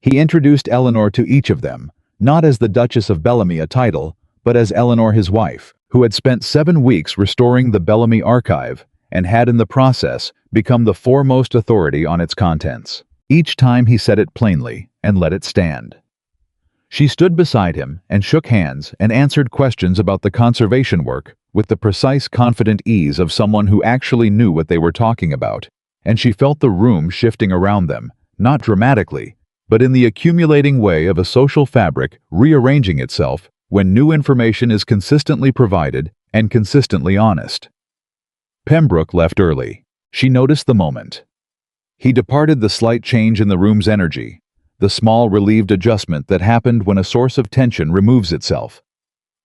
He introduced Eleanor to each of them, not as the Duchess of Bellamy, a title, but as Eleanor, his wife, who had spent 7 weeks restoring the Bellamy archive and had in the process become the foremost authority on its contents. Each time he said it plainly and let it stand. She stood beside him and shook hands and answered questions about the conservation work with the precise, confident ease of someone who actually knew what they were talking about, and she felt the room shifting around them, not dramatically, but in the accumulating way of a social fabric rearranging itself when new information is consistently provided and consistently honest. Pembroke left early. She noticed the moment. He departed, the slight change in the room's energy, the small relieved adjustment that happened when a source of tension removes itself.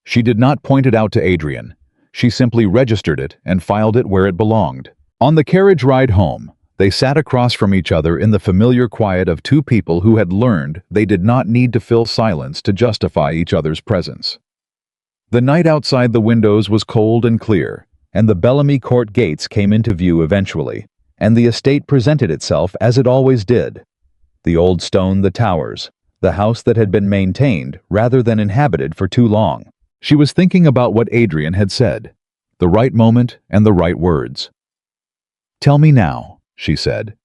She did not point it out to Adrian. She simply registered it and filed it where it belonged. On the carriage ride home, they sat across from each other in the familiar quiet of two people who had learned they did not need to fill silence to justify each other's presence. The night outside the windows was cold and clear, and the Bellamy Court gates came into view eventually, and the estate presented itself as it always did. The old stone, the towers, the house that had been maintained rather than inhabited for too long. She was thinking about what Adrian had said, the right moment and the right words. "Tell me now," she said.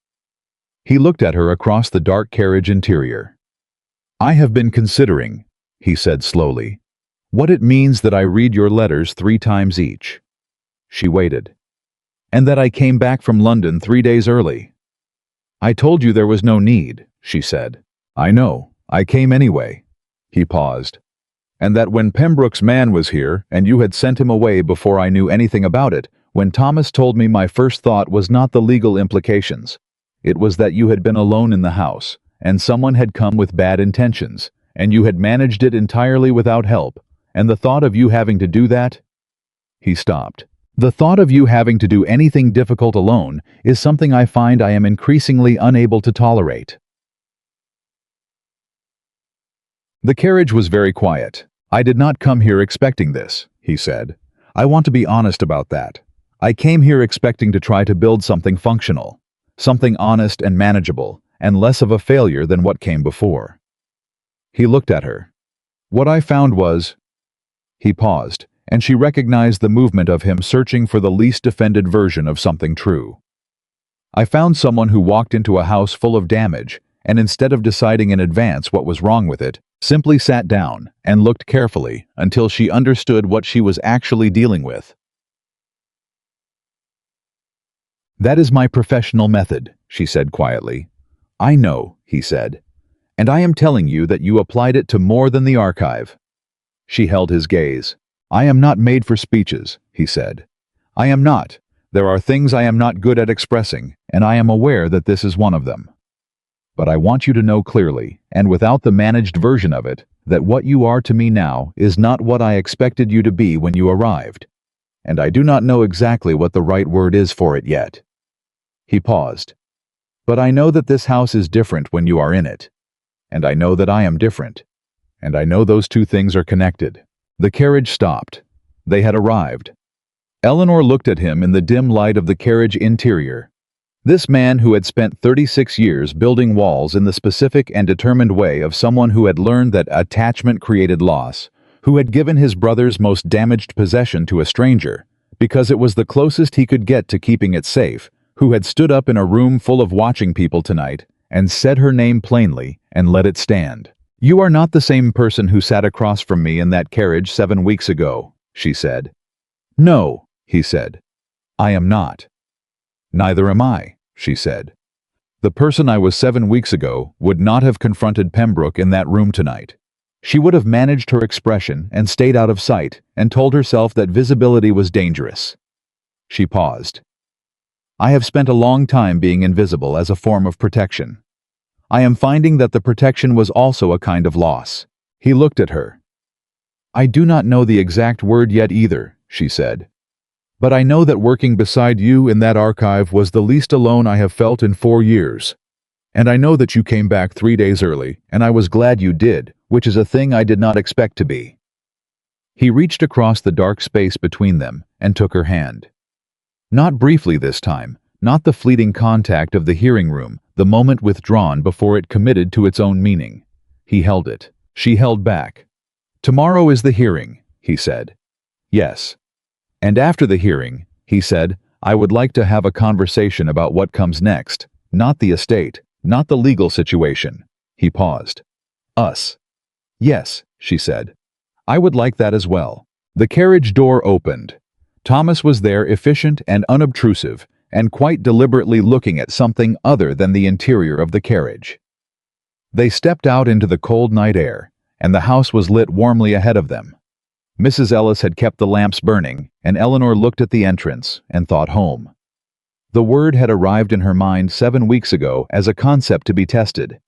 He looked at her across the dark carriage interior. "I have been considering," he said slowly, "what it means that I read your letters 3 times each." She waited. "And that I came back from London 3 days early." "I told you there was no need," she said. "I know. I came anyway." He paused. "And that when Pembroke's man was here and you had sent him away before I knew anything about it, when Thomas told me, my first thought was not the legal implications. It was that you had been alone in the house, and someone had come with bad intentions, and you had managed it entirely without help, and the thought of you having to do that—" He stopped. "The thought of you having to do anything difficult alone is something I find I am increasingly unable to tolerate." The carriage was very quiet. "I did not come here expecting this," he said. "I want to be honest about that. I came here expecting to try to build something functional, something honest and manageable, and less of a failure than what came before." He looked at her. "What I found was—" He paused, and she recognized the movement of him searching for the least defended version of something true. "I found someone who walked into a house full of damage, and instead of deciding in advance what was wrong with it, simply sat down and looked carefully until she understood what she was actually dealing with." "That is my professional method," she said quietly. "I know," he said. "And I am telling you that you applied it to more than the archive." She held his gaze. "I am not made for speeches," he said. "I am not. There are things I am not good at expressing, and I am aware that this is one of them. But I want you to know clearly, and without the managed version of it, that what you are to me now is not what I expected you to be when you arrived. And I do not know exactly what the right word is for it yet." He paused. "But I know that this house is different when you are in it. And I know that I am different. And I know those two things are connected." The carriage stopped. They had arrived. Eleanor looked at him in the dim light of the carriage interior. This man who had spent 36 years building walls in the specific and determined way of someone who had learned that attachment created loss, who had given his brother's most damaged possession to a stranger, because it was the closest he could get to keeping it safe, who had stood up in a room full of watching people tonight and said her name plainly and let it stand. "You are not the same person who sat across from me in that carriage 7 weeks ago," she said. "No," he said. "I am not." "Neither am I," she said. "The person I was 7 weeks ago would not have confronted Pembroke in that room tonight. She would have managed her expression and stayed out of sight and told herself that visibility was dangerous." She paused. "I have spent a long time being invisible as a form of protection. I am finding that the protection was also a kind of loss." He looked at her. "I do not know the exact word yet either," she said. "But I know that working beside you in that archive was the least alone I have felt in 4 years. And I know that you came back 3 days early, and I was glad you did, which is a thing I did not expect to be." He reached across the dark space between them and took her hand. Not briefly this time, not the fleeting contact of the hearing room, the moment withdrawn before it committed to its own meaning. He held it. She held back. "Tomorrow is the hearing," he said. "Yes. And after the hearing," he said, "I would like to have a conversation about what comes next, not the estate, not the legal situation." He paused. "Us." "Yes," she said. "I would like that as well." The carriage door opened. Thomas was there, efficient and unobtrusive, and quite deliberately looking at something other than the interior of the carriage. They stepped out into the cold night air, and the house was lit warmly ahead of them. Mrs. Ellis had kept the lamps burning, and Eleanor looked at the entrance and thought home. The word had arrived in her mind 7 weeks ago as a concept to be tested.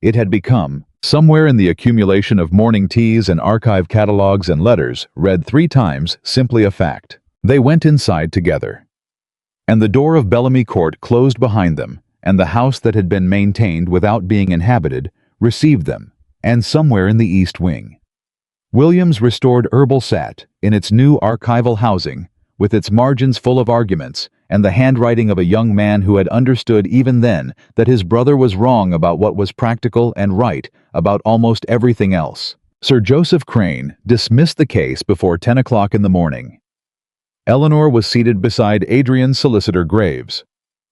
It had become, somewhere in the accumulation of morning teas and archive catalogs and letters, read 3 times, simply a fact. They went inside together. And the door of Bellamy Court closed behind them, and the house that had been maintained without being inhabited received them, and somewhere in the east wing, Williams' restored herbal sat, in its new archival housing, with its margins full of arguments, and the handwriting of a young man who had understood even then that his brother was wrong about what was practical and right about almost everything else. Sir Joseph Crane dismissed the case before 10 o'clock in the morning. Eleanor was seated beside Adrian's solicitor Graves.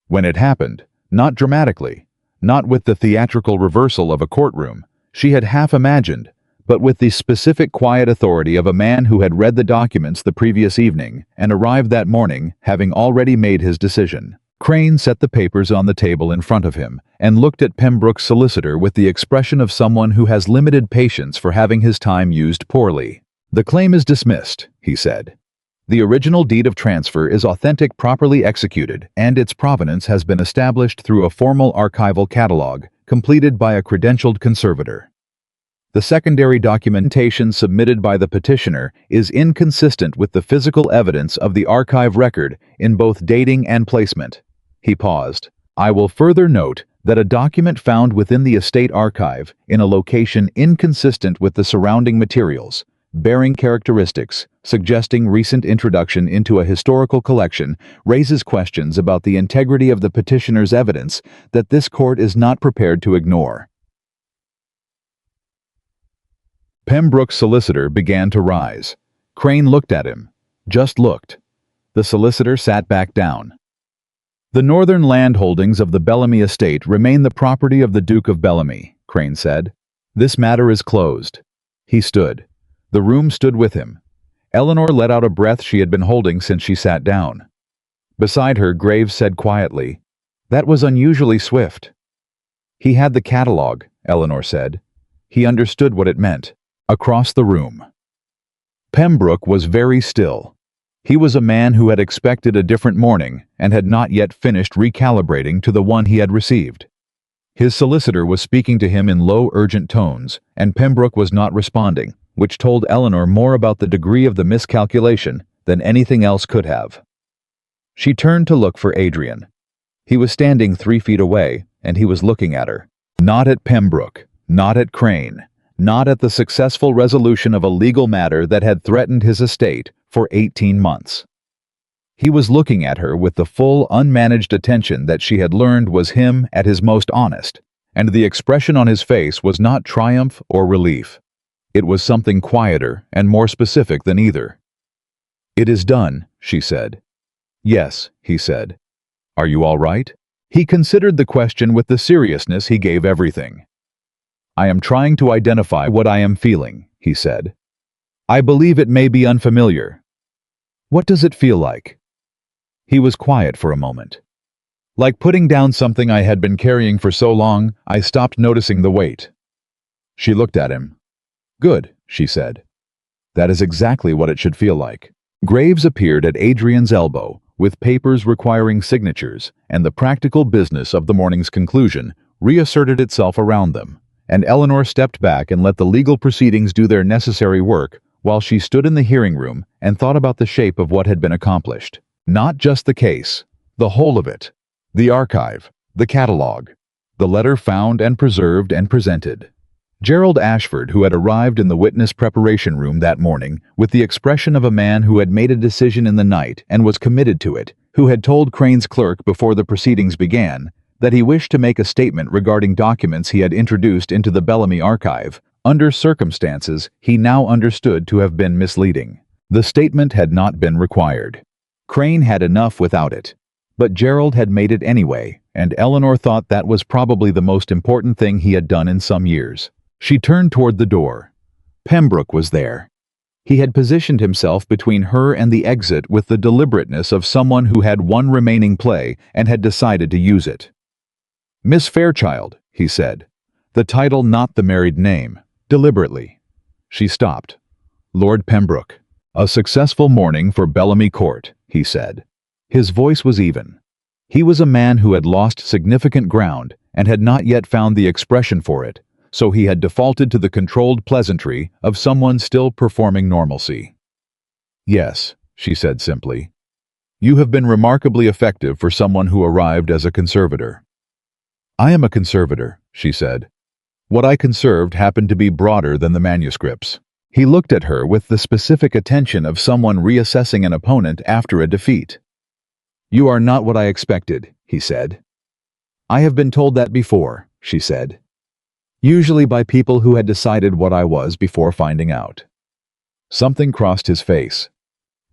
When it happened, not dramatically, not with the theatrical reversal of a courtroom, she had half imagined, but with the specific quiet authority of a man who had read the documents the previous evening and arrived that morning having already made his decision. Crane set the papers on the table in front of him and looked at Pembroke's solicitor with the expression of someone who has limited patience for having his time used poorly. "The claim is dismissed," he said. "The original deed of transfer is authentic, properly executed, and its provenance has been established through a formal archival catalog, completed by a credentialed conservator. The secondary documentation submitted by the petitioner is inconsistent with the physical evidence of the archive record in both dating and placement." He paused. "I will further note that a document found within the estate archive in a location inconsistent with the surrounding materials, bearing characteristics suggesting recent introduction into a historical collection, raises questions about the integrity of the petitioner's evidence that this court is not prepared to ignore." Pembroke's solicitor began to rise. Crane looked at him. Just looked. The solicitor sat back down. "The northern land holdings of the Bellamy estate remain the property of the Duke of Bellamy," Crane said. "This matter is closed." He stood. The room stood with him. Eleanor let out a breath she had been holding since she sat down. Beside her, Graves said quietly, "That was unusually swift." "He had the catalog," Eleanor said. "He understood what it meant." Across the room, Pembroke was very still. He was a man who had expected a different morning and had not yet finished recalibrating to the one he had received. His solicitor was speaking to him in low, urgent tones, and Pembroke was not responding, which told Eleanor more about the degree of the miscalculation than anything else could have. She turned to look for Adrian. He was standing 3 feet away, and he was looking at her. Not at Pembroke, not at Crane, not at the successful resolution of a legal matter that had threatened his estate for 18 months. He was looking at her with the full, unmanaged attention that she had learned was him at his most honest, and the expression on his face was not triumph or relief. It was something quieter and more specific than either. "It is done," she said. "Yes," he said. "Are you all right?" He considered the question with the seriousness he gave everything. "I am trying to identify what I am feeling," he said. "I believe it may be unfamiliar. What does it feel like?" He was quiet for a moment. "Like putting down something I had been carrying for so long, I stopped noticing the weight." She looked at him. "Good," she said. "That is exactly what it should feel like." Graves appeared at Adrian's elbow, with papers requiring signatures, and the practical business of the morning's conclusion reasserted itself around them, and Eleanor stepped back and let the legal proceedings do their necessary work while she stood in the hearing room and thought about the shape of what had been accomplished. Not just the case, the whole of it. The archive, the catalog, the letter found and preserved and presented. Gerald Ashford, who had arrived in the witness preparation room that morning with the expression of a man who had made a decision in the night and was committed to it, who had told Crane's clerk before the proceedings began that he wished to make a statement regarding documents he had introduced into the Bellamy archive, under circumstances he now understood to have been misleading. The statement had not been required. Crane had enough without it. But Gerald had made it anyway, and Eleanor thought that was probably the most important thing he had done in some years. She turned toward the door. Pembroke was there. He had positioned himself between her and the exit with the deliberateness of someone who had one remaining play and had decided to use it. "Miss Fairchild," he said. The title, not the married name. Deliberately. She stopped. "Lord Pembroke." "A successful morning for Bellamy Court," he said. His voice was even. He was a man who had lost significant ground and had not yet found the expression for it, so he had defaulted to the controlled pleasantry of someone still performing normalcy. "Yes," she said simply. "You have been remarkably effective for someone who arrived as a conservator." "I am a conservator," she said. "What I conserved happened to be broader than the manuscripts." He looked at her with the specific attention of someone reassessing an opponent after a defeat. "You are not what I expected," he said. "I have been told that before," she said. "Usually by people who had decided what I was before finding out." Something crossed his face.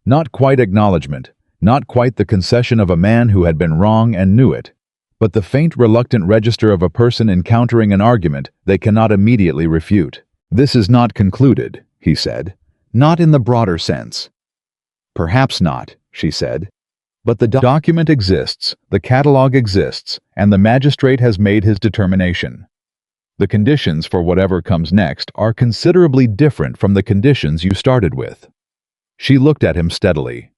Not quite acknowledgement, not quite the concession of a man who had been wrong and knew it, but the faint, reluctant register of a person encountering an argument they cannot immediately refute. "This is not concluded," he said. "Not in the broader sense." "Perhaps not," she said. "But the document exists, the catalogue exists, and the magistrate has made his determination. The conditions for whatever comes next are considerably different from the conditions you started with." She looked at him steadily.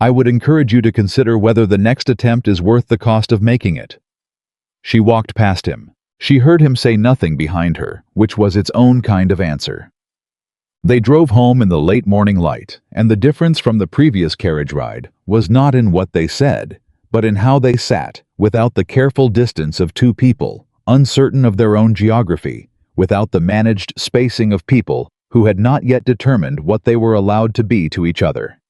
"I would encourage you to consider whether the next attempt is worth the cost of making it." She walked past him. She heard him say nothing behind her, which was its own kind of answer. They drove home in the late morning light, and the difference from the previous carriage ride was not in what they said, but in how they sat, without the careful distance of two people, uncertain of their own geography, without the managed spacing of people who had not yet determined what they were allowed to be to each other.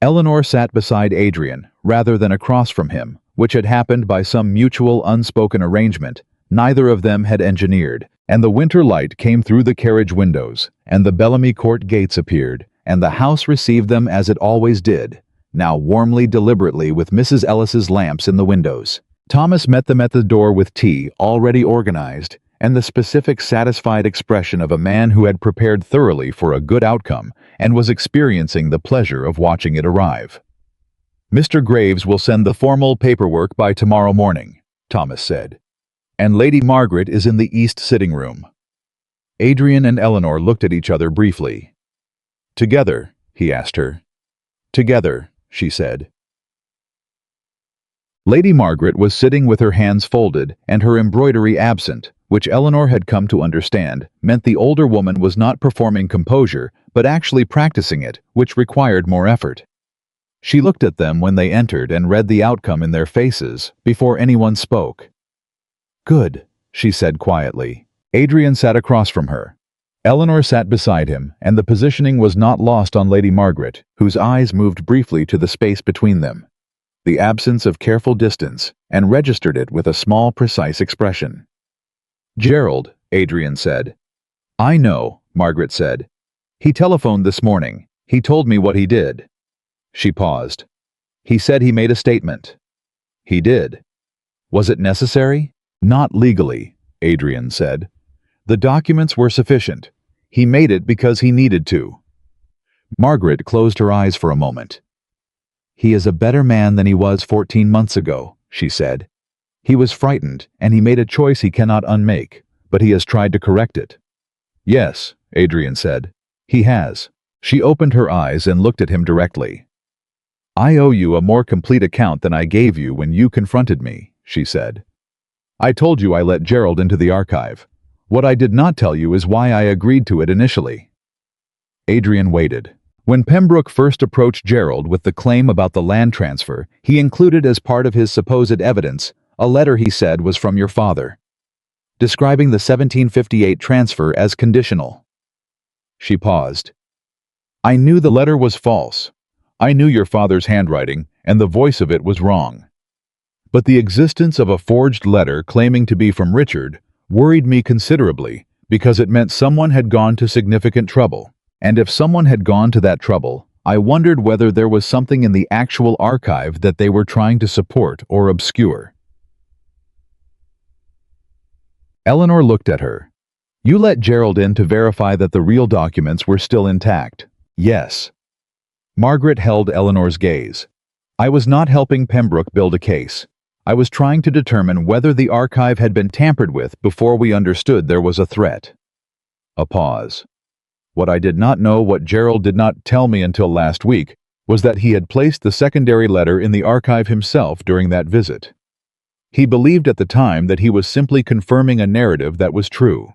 Eleanor sat beside Adrian, rather than across from him, which had happened by some mutual unspoken arrangement neither of them had engineered, and the winter light came through the carriage windows, and the Bellamy Court gates appeared, and the house received them as it always did, now warmly, deliberately, with Mrs. Ellis's lamps in the windows. Thomas met them at the door with tea already organized, and the specific, satisfied expression of a man who had prepared thoroughly for a good outcome and was experiencing the pleasure of watching it arrive. "Mr. Graves will send the formal paperwork by tomorrow morning," Thomas said. "And Lady Margaret is in the east sitting room." Adrian and Eleanor looked at each other briefly. "Together?" he asked her. "Together," she said. Lady Margaret was sitting with her hands folded and her embroidery absent, which Eleanor had come to understand meant the older woman was not performing composure, but actually practicing it, which required more effort. She looked at them when they entered and read the outcome in their faces before anyone spoke. "Good," she said quietly. Adrian sat across from her. Eleanor sat beside him, and the positioning was not lost on Lady Margaret, whose eyes moved briefly to the space between them, the absence of careful distance, and registered it with a small, precise expression. "Gerald," Adrian said. "I know," Margaret said. "He telephoned this morning. He told me what he did." She paused. "He said he made a statement." "He did. Was it necessary?" "Not legally," Adrian said. "The documents were sufficient. He made it because he needed to." Margaret closed her eyes for a moment. "He is a better man than he was 14 months ago," she said. "He was frightened, and he made a choice he cannot unmake, but he has tried to correct it." "Yes," Adrian said. "He has." She opened her eyes and looked at him directly. "I owe you a more complete account than I gave you when you confronted me," she said. "I told you I let Gerald into the archive. What I did not tell you is why I agreed to it initially." Adrian waited. When Pembroke first approached Gerald with the claim about the land transfer, he included as part of his supposed evidence a letter he said was from your father, describing the 1758 transfer as conditional. She paused. "I knew the letter was false. I knew your father's handwriting, and the voice of it was wrong. But the existence of a forged letter claiming to be from Richard worried me considerably because it meant someone had gone to significant trouble. And if someone had gone to that trouble, I wondered whether there was something in the actual archive that they were trying to support or obscure." Eleanor looked at her. "You let Gerald in to verify that the real documents were still intact. Yes. Margaret held Eleanor's gaze. I was not helping Pembroke build a case. I was trying to determine whether the archive had been tampered with before we understood there was a threat. A pause. What I did not know, what Gerald did not tell me until last week, was that he had placed the secondary letter in the archive himself during that visit. He believed at the time that he was simply confirming a narrative that was true.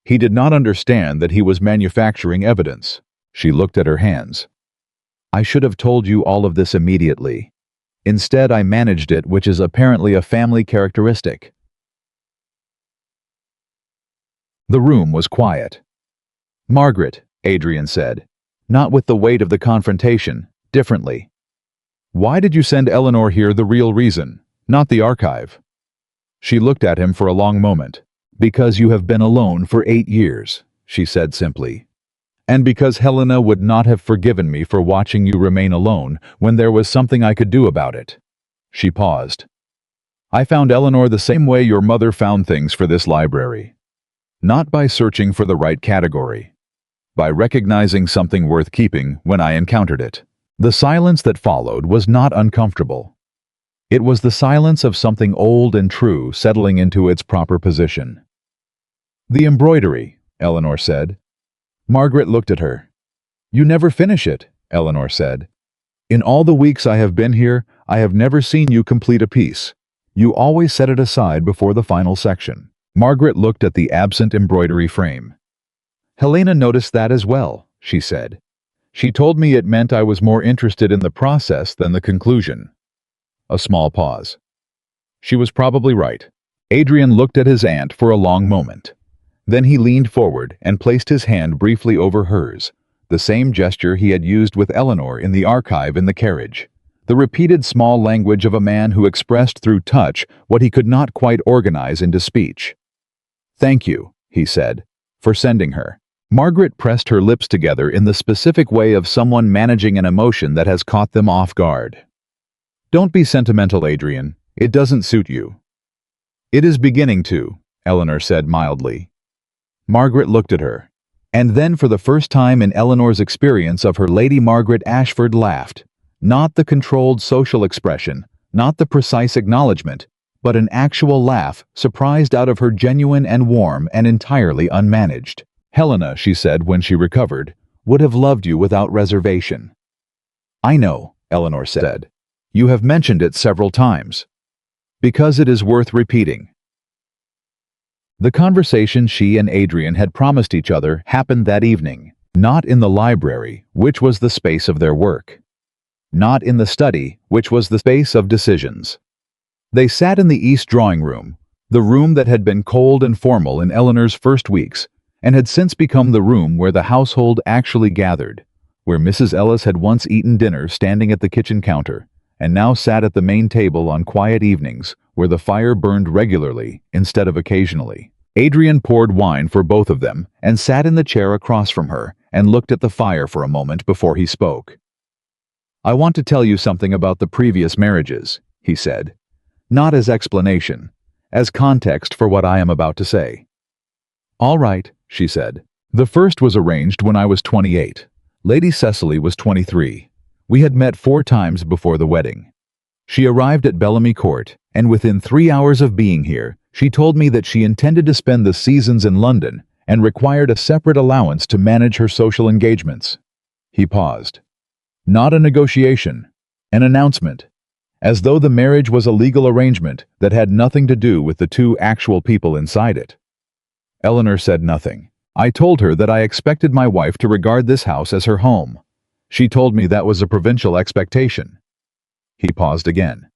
He did not understand that he was manufacturing evidence. She looked at her hands. I should have told you all of this immediately. Instead, I managed it, which is apparently a family characteristic. The room was quiet. Margaret, Adrian said, not with the weight of the confrontation, differently. Why did you send Eleanor here? The real reason, not the archive. She looked at him for a long moment. Because you have been alone for 8 years, she said simply. And because Helena would not have forgiven me for watching you remain alone when there was something I could do about it. She paused. I found Eleanor the same way your mother found things for this library. Not by searching for the right category. By recognizing something worth keeping when I encountered it. The silence that followed was not uncomfortable. It was the silence of something old and true settling into its proper position. The embroidery, Eleanor said. Margaret looked at her. You never finish it, Eleanor said. In all the weeks I have been here, I have never seen you complete a piece. You always set it aside before the final section. Margaret looked at the absent embroidery frame. Helena noticed that as well, she said. She told me it meant I was more interested in the process than the conclusion. A small pause. She was probably right. Adrian looked at his aunt for a long moment. Then he leaned forward and placed his hand briefly over hers, the same gesture he had used with Eleanor in the archive in the carriage. The repeated small language of a man who expressed through touch what he could not quite organize into speech. Thank you, he said, for sending her. Margaret pressed her lips together in the specific way of someone managing an emotion that has caught them off guard. Don't be sentimental, Adrian. It doesn't suit you. It is beginning to, Eleanor said mildly. Margaret looked at her. And then for the first time in Eleanor's experience of her, Lady Margaret Ashford laughed. Not the controlled social expression, not the precise acknowledgement, but an actual laugh, surprised out of her, genuine and warm and entirely unmanaged. Helena, she said when she recovered, would have loved you without reservation. I know, Eleanor said. You have mentioned it several times. Because it is worth repeating. The conversation she and Adrian had promised each other happened that evening, not in the library, which was the space of their work. Not in the study, which was the space of decisions. They sat in the east drawing room, the room that had been cold and formal in Eleanor's first weeks, and had since become the room where the household actually gathered, where Mrs. Ellis had once eaten dinner standing at the kitchen counter, and now sat at the main table on quiet evenings, where the fire burned regularly instead of occasionally. Adrian poured wine for both of them and sat in the chair across from her and looked at the fire for a moment before he spoke. I want to tell you something about the previous marriages, he said. Not as explanation, as context for what I am about to say. All right, she said. The first was arranged when I was 28. Lady Cecily was 23. We had met 4 times before the wedding. She arrived at Bellamy Court, and within 3 hours of being here, she told me that she intended to spend the seasons in London and required a separate allowance to manage her social engagements. He paused. Not a negotiation, an announcement, as though the marriage was a legal arrangement that had nothing to do with the 2 actual people inside it. Eleanor said nothing. I told her that I expected my wife to regard this house as her home. She told me that was a provincial expectation. He paused again.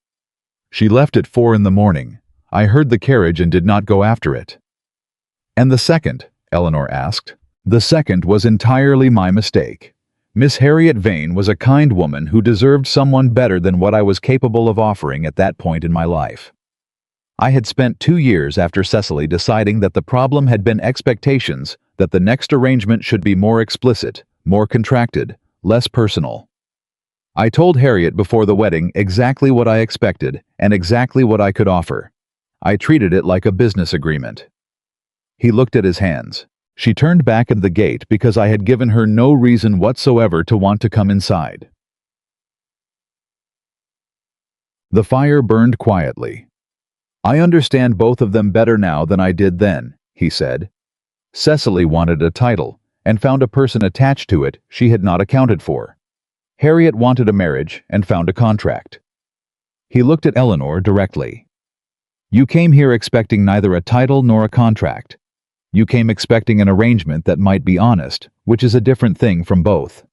She left at 4 in the morning. I heard the carriage and did not go after it. And the second? Eleanor asked. The second was entirely my mistake. Miss Harriet Vane was a kind woman who deserved someone better than what I was capable of offering at that point in my life. I had spent 2 years after Cecily deciding that the problem had been expectations, that the next arrangement should be more explicit, more contracted, less personal. I told Harriet before the wedding exactly what I expected and exactly what I could offer. I treated it like a business agreement. He looked at his hands. She turned back at the gate because I had given her no reason whatsoever to want to come inside. The fire burned quietly. I understand both of them better now than I did then, he said. Cecily wanted a title, and found a person attached to it she had not accounted for. Harriet wanted a marriage and found a contract. He looked at Eleanor directly. You came here expecting neither a title nor a contract. You came expecting an arrangement that might be honest, which is a different thing from both.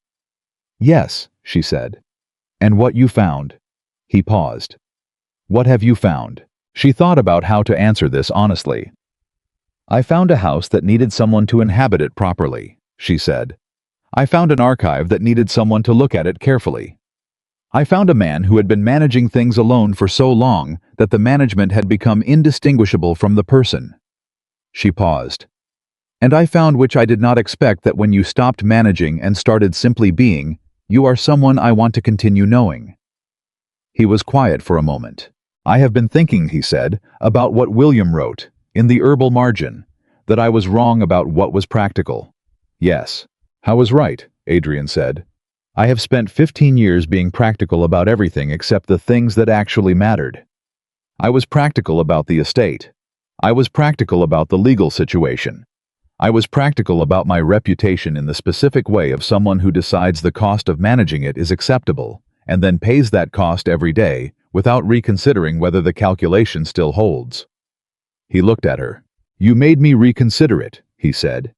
Yes, she said. And what you found? He paused. What have you found? She thought about how to answer this honestly. I found a house that needed someone to inhabit it properly, she said. I found an archive that needed someone to look at it carefully. I found a man who had been managing things alone for so long that the management had become indistinguishable from the person. She paused. And I found, which I did not expect, that when you stopped managing and started simply being, you are someone I want to continue knowing. He was quiet for a moment. I have been thinking, he said, about what William wrote, in the herbal margin, that I was wrong about what was practical. Yes, I was right, Adrian said. I have spent 15 years being practical about everything except the things that actually mattered. I was practical about the estate. I was practical about the legal situation. I was practical about my reputation in the specific way of someone who decides the cost of managing it is acceptable, and then pays that cost every day without reconsidering whether the calculation still holds. He looked at her. You made me reconsider it, he said.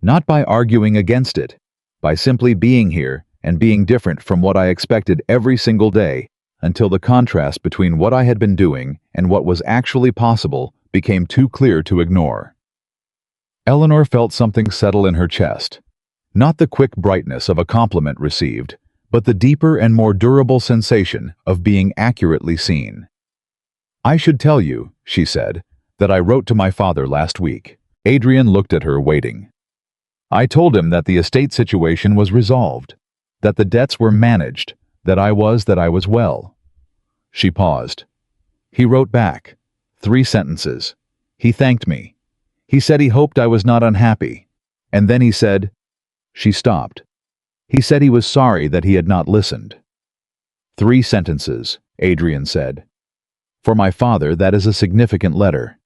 Not by arguing against it, by simply being here and being different from what I expected every single day, until the contrast between what I had been doing and what was actually possible became too clear to ignore. Eleanor felt something settle in her chest. Not the quick brightness of a compliment received, but the deeper and more durable sensation of being accurately seen. I should tell you, she said, that I wrote to my father last week. Adrian looked at her, waiting. I told him that the estate situation was resolved, that the debts were managed, that I was well. She paused. He wrote back. 3 sentences. He thanked me. He said he hoped I was not unhappy. And then he said... She stopped. He said he was sorry that he had not listened. 3 sentences, Adrian said. For my father, that is a significant letter.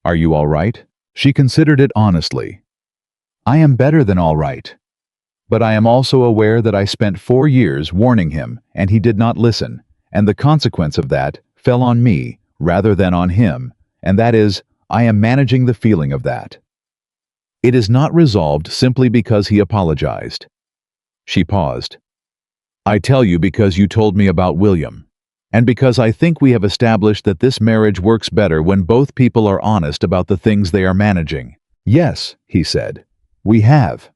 Are you all right? She considered it honestly. I am better than all right. But I am also aware that I spent 4 years warning him, and he did not listen, and the consequence of that fell on me rather than on him, and that is, I am managing the feeling of that. It is not resolved simply because he apologized. She paused. I tell you because you told me about William, and because I think we have established that this marriage works better when both people are honest about the things they are managing. Yes, he said. We have.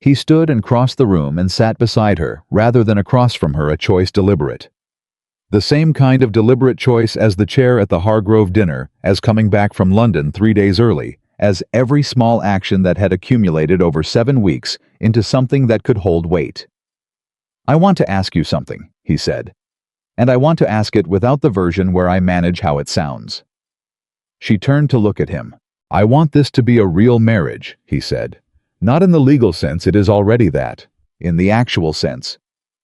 He stood and crossed the room and sat beside her, rather than across from her, a choice deliberate. The same kind of deliberate choice as the chair at the Hargrove dinner, as coming back from London 3 days early, as every small action that had accumulated over 7 weeks into something that could hold weight. I want to ask you something, he said, and I want to ask it without the version where I manage how it sounds. She turned to look at him. I want this to be a real marriage, he said. Not in the legal sense, it is already that. In the actual sense.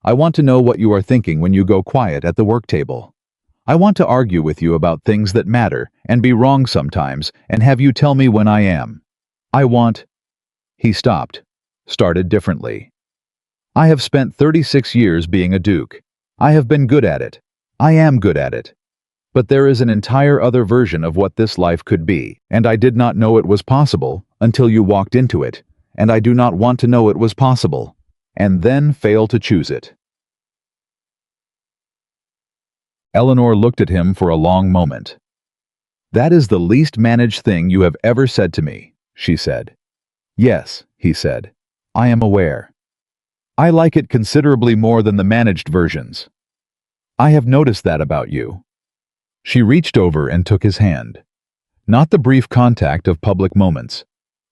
I want to know what you are thinking when you go quiet at the work table. I want to argue with you about things that matter and be wrong sometimes and have you tell me when I am. I want... He stopped, started differently. I have spent 36 years being a duke. I have been good at it. I am good at it. But there is an entire other version of what this life could be, and I did not know it was possible until you walked into it, and I do not want to know it was possible, and then fail to choose it. Eleanor looked at him for a long moment. That is the least managed thing you have ever said to me, she said. Yes, he said. I am aware. I like it considerably more than the managed versions. I have noticed that about you. She reached over and took his hand. Not the brief contact of public moments.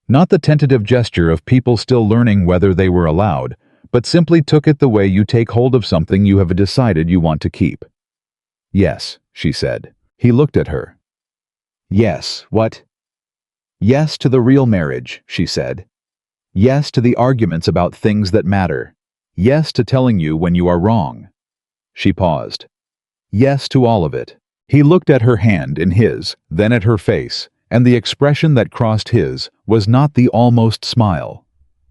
Not the tentative gesture of people still learning whether they were allowed, but simply took it the way you take hold of something you have decided you want to keep. Yes, she said. He looked at her. Yes, what? Yes to the real marriage, she said. Yes to the arguments about things that matter. Yes to telling you when you are wrong. She paused. Yes to all of it. He looked at her hand in his, then at her face, and the expression that crossed his was not the almost smile.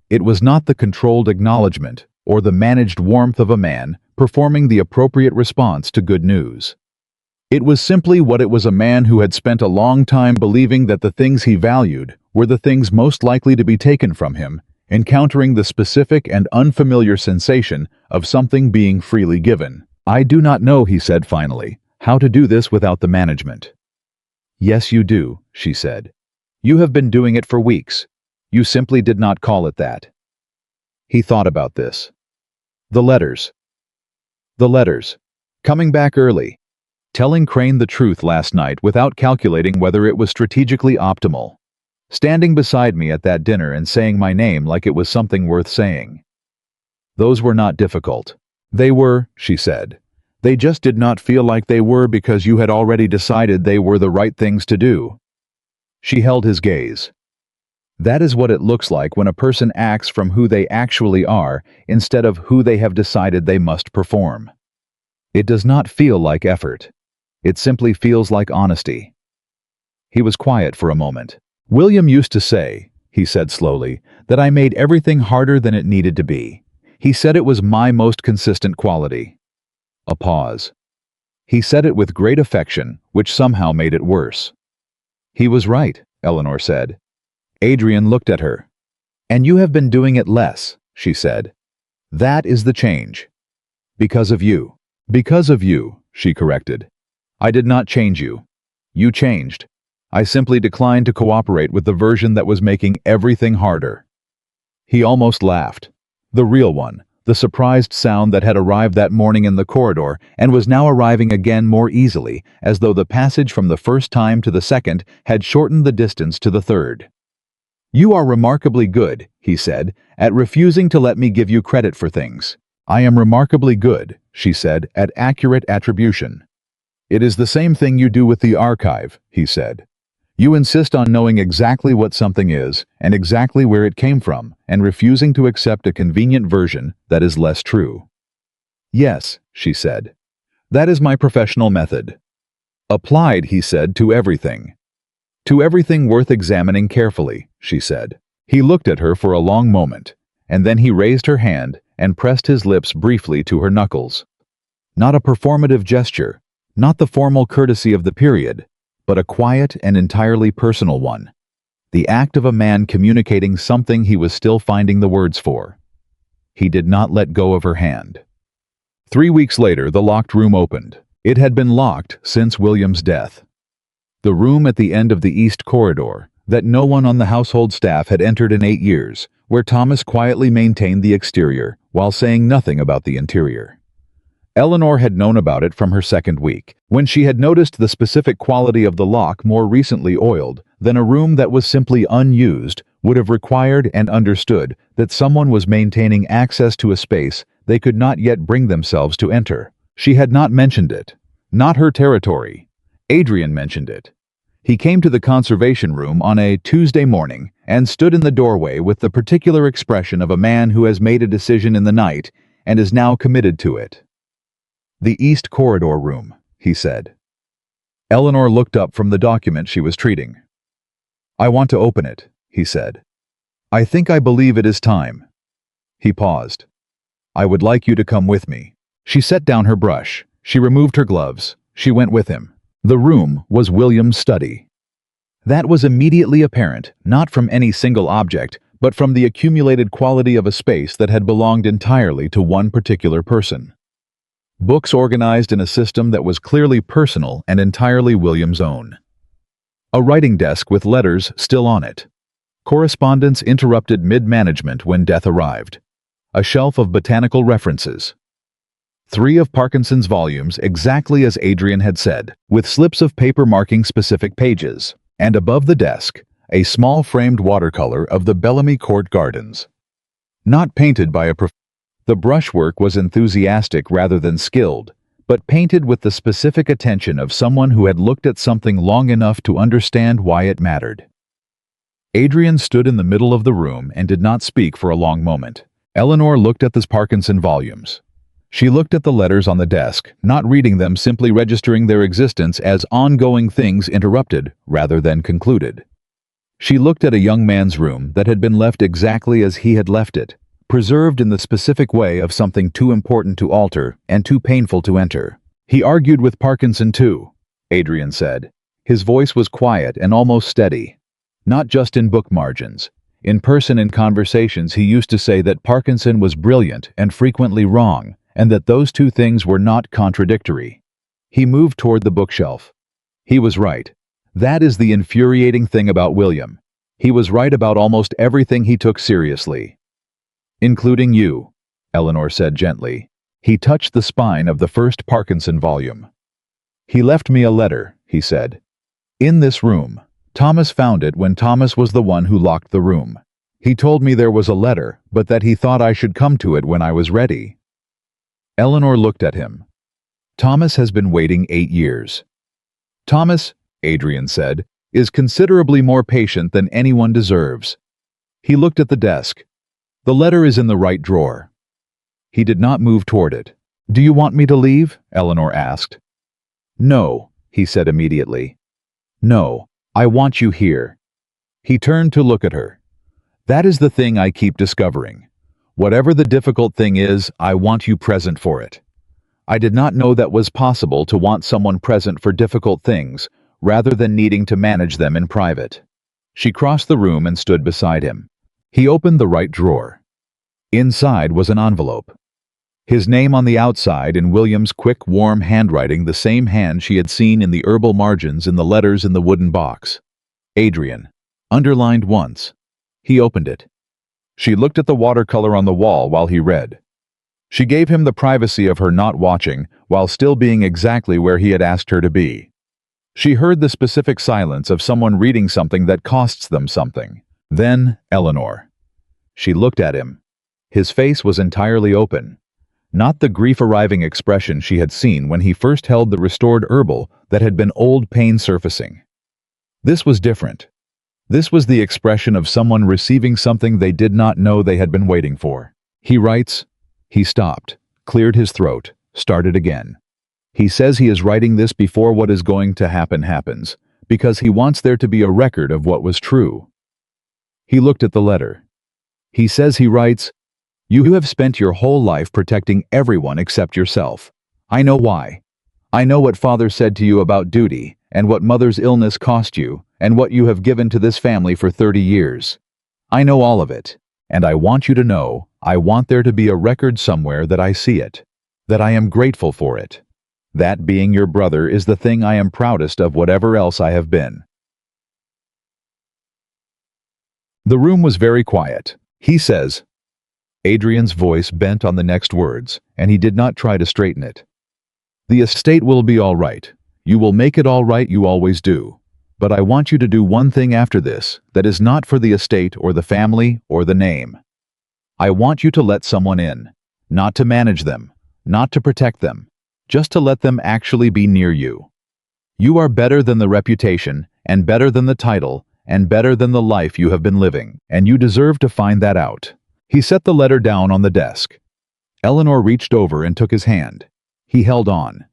It was not the controlled acknowledgement or the managed warmth of a man performing the appropriate response to good news. It was simply what it was, a man who had spent a long time believing that the things he valued were the things most likely to be taken from him, encountering the specific and unfamiliar sensation of something being freely given. I do not know, he said finally, how to do this without the management. Yes, you do, she said. You have been doing it for weeks. You simply did not call it that. He thought about this. The letters. The letters. Coming back early. Telling Crane the truth last night without calculating whether it was strategically optimal. Standing beside me at that dinner and saying my name like it was something worth saying. Those were not difficult. They were, she said. They just did not feel like they were because you had already decided they were the right things to do. She held his gaze. That is what it looks like when a person acts from who they actually are instead of who they have decided they must perform. It does not feel like effort. It simply feels like honesty. He was quiet for a moment. William used to say, he said slowly, that I made everything harder than it needed to be. He said it was my most consistent quality. A pause. He said it with great affection, which somehow made it worse. He was right, Eleanor said. Adrian looked at her. And you have been doing it less, she said. That is the change. Because of you. Because of you, she corrected. I did not change you. You changed. I simply declined to cooperate with the version that was making everything harder. He almost laughed. The real one, the surprised sound that had arrived that morning in the corridor and was now arriving again more easily, as though the passage from the first time to the second had shortened the distance to the third. You are remarkably good, he said, at refusing to let me give you credit for things. I am remarkably good, she said, at accurate attribution. It is the same thing you do with the archive, he said. You insist on knowing exactly what something is and exactly where it came from, and refusing to accept a convenient version that is less true. Yes, she said. That is my professional method. Applied, he said, to everything. To everything worth examining carefully, she said. He looked at her for a long moment, and then he raised her hand and pressed his lips briefly to her knuckles. Not a performative gesture, not the formal courtesy of the period, but a quiet and entirely personal one. The act of a man communicating something he was still finding the words for. He did not let go of her hand. 3 weeks later, the locked room opened. It had been locked since William's death. The room at the end of the east corridor, that no one on the household staff had entered in 8 years, where Thomas quietly maintained the exterior while saying nothing about the interior. Eleanor had known about it from her second week, when she had noticed the specific quality of the lock more recently oiled than a room that was simply unused would have required and understood that someone was maintaining access to a space they could not yet bring themselves to enter. She had not mentioned it. Not her territory. Adrian mentioned it. He came to the conservation room on a Tuesday morning and stood in the doorway with the particular expression of a man who has made a decision in the night and is now committed to it. The East Corridor room, he said. Eleanor looked up from the document she was treating. I want to open it, he said. I think I believe it is time. He paused. I would like you to come with me. She set down her brush. She removed her gloves. She went with him. The room was William's study. That was immediately apparent, not from any single object, but from the accumulated quality of a space that had belonged entirely to one particular person. Books organized in a system that was clearly personal and entirely William's own. A writing desk with letters still on it. Correspondence interrupted mid-management when death arrived. A shelf of botanical references. 3 of Parkinson's volumes exactly as Adrian had said, with slips of paper marking specific pages, and above the desk, a small framed watercolor of the Bellamy Court gardens. Not painted by a professional. The brushwork was enthusiastic rather than skilled, but painted with the specific attention of someone who had looked at something long enough to understand why it mattered. Adrian stood in the middle of the room and did not speak for a long moment. Eleanor looked at the Parkinson volumes. She looked at the letters on the desk, not reading them, simply registering their existence as ongoing things interrupted rather than concluded. She looked at a young man's room that had been left exactly as he had left it, preserved in the specific way of something too important to alter and too painful to enter. He argued with Parkinson too, Adrian said. His voice was quiet and almost steady. Not just in book margins. In person in conversations he used to say that Parkinson was brilliant and frequently wrong, and that those two things were not contradictory. He moved toward the bookshelf. He was right. That is the infuriating thing about William. He was right about almost everything he took seriously. Including you, Eleanor said gently. He touched the spine of the first Parkinson volume. He left me a letter, he said. In this room. Thomas found it when Thomas was the one who locked the room. He told me there was a letter, but that he thought I should come to it when I was ready. Eleanor looked at him. Thomas has been waiting 8 years. Thomas, Adrian said, is considerably more patient than anyone deserves. He looked at the desk. The letter is in the right drawer. He did not move toward it. Do you want me to leave? Eleanor asked. No, he said immediately. No, I want you here. He turned to look at her. That is the thing I keep discovering. Whatever the difficult thing is, I want you present for it. I did not know that was possible, to want someone present for difficult things, rather than needing to manage them in private. She crossed the room and stood beside him. He opened the right drawer. Inside was an envelope. His name on the outside in William's quick, warm handwriting, the same hand she had seen in the herbal margins in the letters in the wooden box. Adrian. Underlined once. He opened it. She looked at the watercolor on the wall while he read. She gave him the privacy of her not watching, while still being exactly where he had asked her to be. She heard the specific silence of someone reading something that costs them something. Then, Eleanor. She looked at him. His face was entirely open. Not the grief-arriving expression she had seen when he first held the restored herbal that had been old pain surfacing. This was different. This was the expression of someone receiving something they did not know they had been waiting for. He writes. He stopped, cleared his throat, started again. He says he is writing this before what is going to happen happens, because he wants there to be a record of what was true. He looked at the letter. He says he writes, You have spent your whole life protecting everyone except yourself. I know why. I know what Father said to you about duty, and what Mother's illness cost you, and what you have given to this family for 30 years. I know all of it, and I want you to know, I want there to be a record somewhere that I see it, that I am grateful for it. That being your brother is the thing I am proudest of, whatever else I have been. The room was very quiet. He says. Adrian's voice bent on the next words, and he did not try to straighten it. The estate will be all right. You will make it all right, you always do. But I want you to do one thing after this that is not for the estate or the family or the name. I want you to let someone in, not to manage them, not to protect them, just to let them actually be near you. You are better than the reputation, and better than the title, and better than the life you have been living, and you deserve to find that out. He set the letter down on the desk. Eleanor reached over and took his hand. He held on.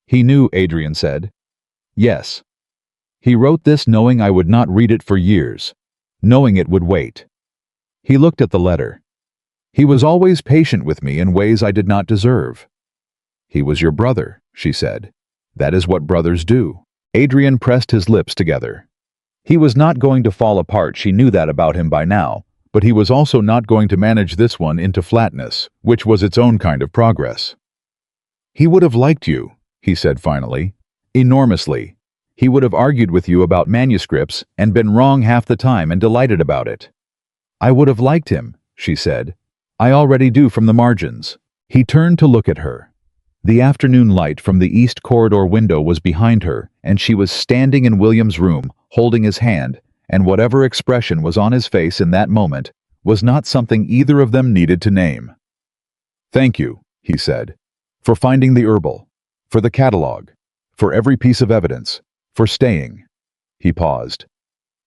He knew, Adrian said. Yes. He wrote this knowing I would not read it for years, knowing it would wait. He looked at the letter. He was always patient with me in ways I did not deserve. He was your brother, she said. That is what brothers do. Adrian pressed his lips together. He was not going to fall apart, she knew that about him by now, but he was also not going to manage this one into flatness, which was its own kind of progress. He would have liked you, he said finally, enormously. He would have argued with you about manuscripts and been wrong half the time and delighted about it. I would have liked him, she said. I already do from the margins. He turned to look at her. The afternoon light from the east corridor window was behind her, and she was standing in William's room, holding his hand, and whatever expression was on his face in that moment was not something either of them needed to name. Thank you, he said, for finding the herbal, for the catalog, for every piece of evidence, for staying. He paused.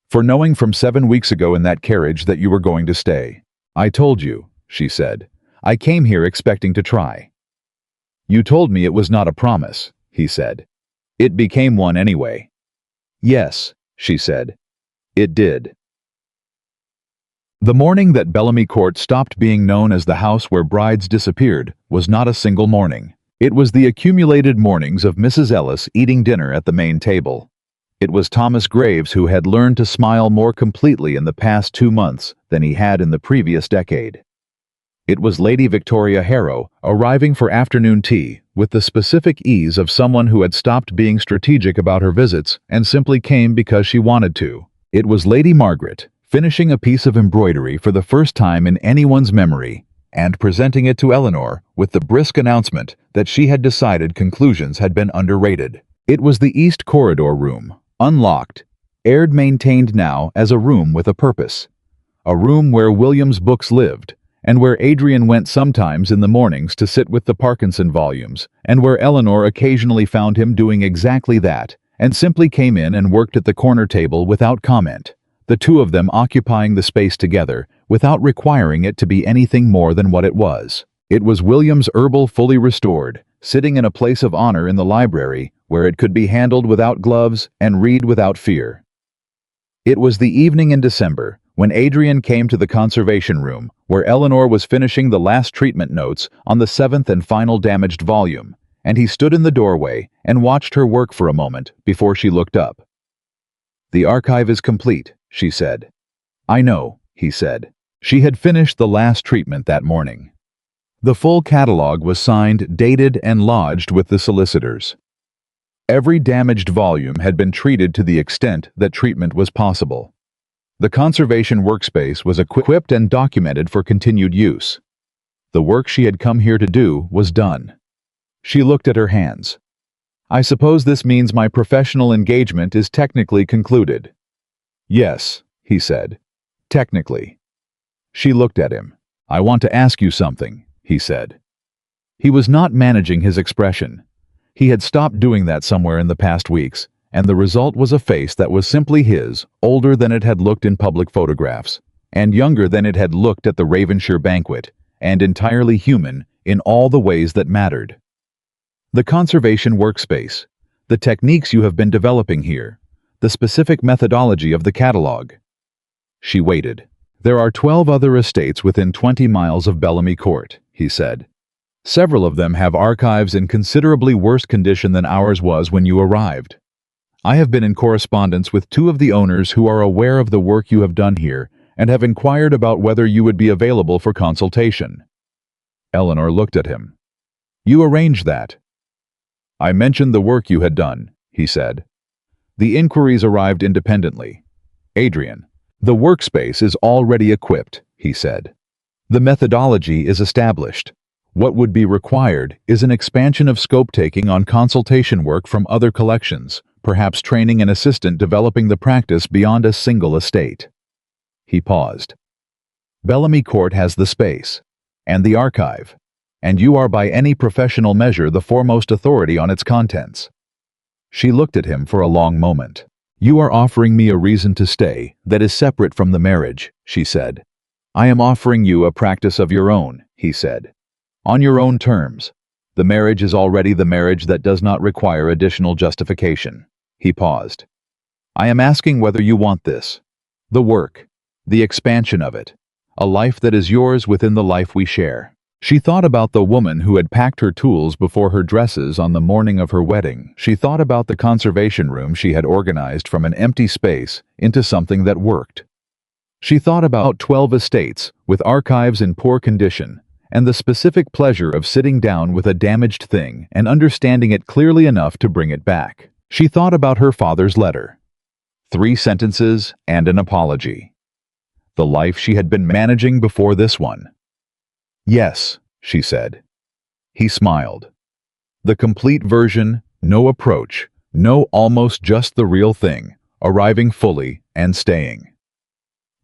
For knowing from 7 weeks ago in that carriage that you were going to stay. I told you, she said. I came here expecting to try. You told me it was not a promise, he said. It became one anyway. Yes, she said. It did. The morning that Bellamy Court stopped being known as the house where brides disappeared was not a single morning. It was the accumulated mornings of Mrs. Ellis eating dinner at the main table. It was Thomas Graves who had learned to smile more completely in the past 2 months than he had in the previous decade. It was Lady Victoria Harrow arriving for afternoon tea with the specific ease of someone who had stopped being strategic about her visits and simply came because she wanted to. It was Lady Margaret finishing a piece of embroidery for the first time in anyone's memory and presenting it to Eleanor with the brisk announcement that she had decided conclusions had been underrated. It was the East Corridor room, unlocked, aired, maintained now as a room with a purpose. A room where William's books lived, and where Adrian went sometimes in the mornings to sit with the Parkinson volumes, and where Eleanor occasionally found him doing exactly that, and simply came in and worked at the corner table without comment, the two of them occupying the space together without requiring it to be anything more than what it was. It was William's herbal fully restored, sitting in a place of honor in the library where it could be handled without gloves and read without fear. It was the evening in December when Adrian came to the conservation room where Eleanor was finishing the last treatment notes on the 7th and final damaged volume, and he stood in the doorway and watched her work for a moment before she looked up. The archive is complete, she said. I know, he said. She had finished the last treatment that morning. The full catalog was signed, dated, and lodged with the solicitors. Every damaged volume had been treated to the extent that treatment was possible. The conservation workspace was equipped and documented for continued use. The work she had come here to do was done. She looked at her hands. I suppose this means my professional engagement is technically concluded. Yes, he said. Technically. She looked at him. I want to ask you something, he said. He was not managing his expression. He had stopped doing that somewhere in the past weeks, and the result was a face that was simply his, older than it had looked in public photographs, and younger than it had looked at the Ravenshire banquet, and entirely human in all the ways that mattered. The conservation workspace, the techniques you have been developing here, the specific methodology of the catalog. She waited. There are 12 other estates within 20 miles of Bellamy Court, he said. Several of them have archives in considerably worse condition than ours was when you arrived. I have been in correspondence with 2 of the owners who are aware of the work you have done here and have inquired about whether you would be available for consultation. Eleanor looked at him. You arranged that. I mentioned the work you had done, he said. The inquiries arrived independently. Adrian, the workspace is already equipped, he said. The methodology is established. What would be required is an expansion of scope-taking on consultation work from other collections, perhaps training an assistant developing the practice beyond a single estate. He paused. Bellamy Court has the space, and the archive, and you are by any professional measure the foremost authority on its contents. She looked at him for a long moment. You are offering me a reason to stay that is separate from the marriage, she said. I am offering you a practice of your own, he said. On your own terms. The marriage is already the marriage that does not require additional justification. He paused. I am asking whether you want this. The work. The expansion of it. A life that is yours within the life we share. She thought about the woman who had packed her tools before her dresses on the morning of her wedding. She thought about the conservation room she had organized from an empty space into something that worked. She thought about 12 estates with archives in poor condition, and the specific pleasure of sitting down with a damaged thing and understanding it clearly enough to bring it back. She thought about her father's letter. 3 sentences and an apology. The life she had been managing before this one. Yes, she said. He smiled. The complete version, no approach, no almost just the real thing, arriving fully and staying.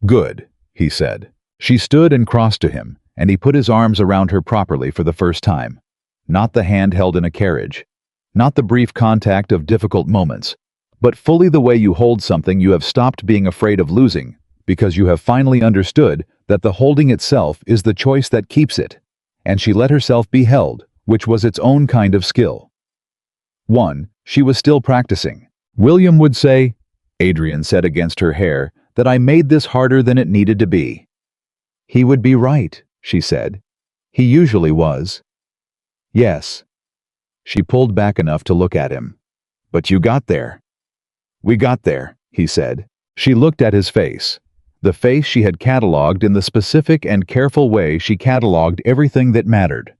Good, he said. She stood and crossed to him, and he put his arms around her properly for the first time. Not the hand held in a carriage. Not the brief contact of difficult moments, but fully the way you hold something you have stopped being afraid of losing, because you have finally understood that the holding itself is the choice that keeps it. And she let herself be held, which was its own kind of skill. 1. She was still practicing. William would say, Adrian said against her hair, that I made this harder than it needed to be. He would be right, she said. He usually was. Yes. She pulled back enough to look at him. But you got there. We got there, he said. She looked at his face. The face she had catalogued in the specific and careful way she catalogued everything that mattered.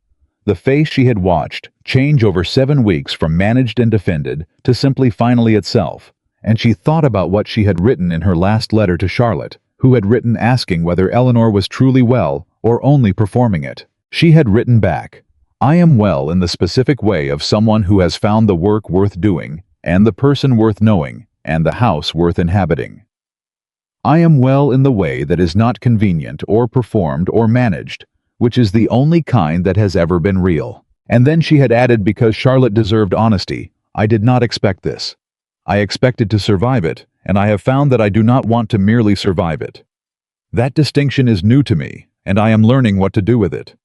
The face she had watched change over 7 weeks from managed and defended to simply finally itself, and she thought about what she had written in her last letter to Charlotte, who had written asking whether Eleanor was truly well or only performing it. She had written back, I am well in the specific way of someone who has found the work worth doing, and the person worth knowing, and the house worth inhabiting. I am well in the way that is not convenient or performed or managed, which is the only kind that has ever been real. And then she had added, because Charlotte deserved honesty, I did not expect this. I expected to survive it, and I have found that I do not want to merely survive it. That distinction is new to me, and I am learning what to do with it.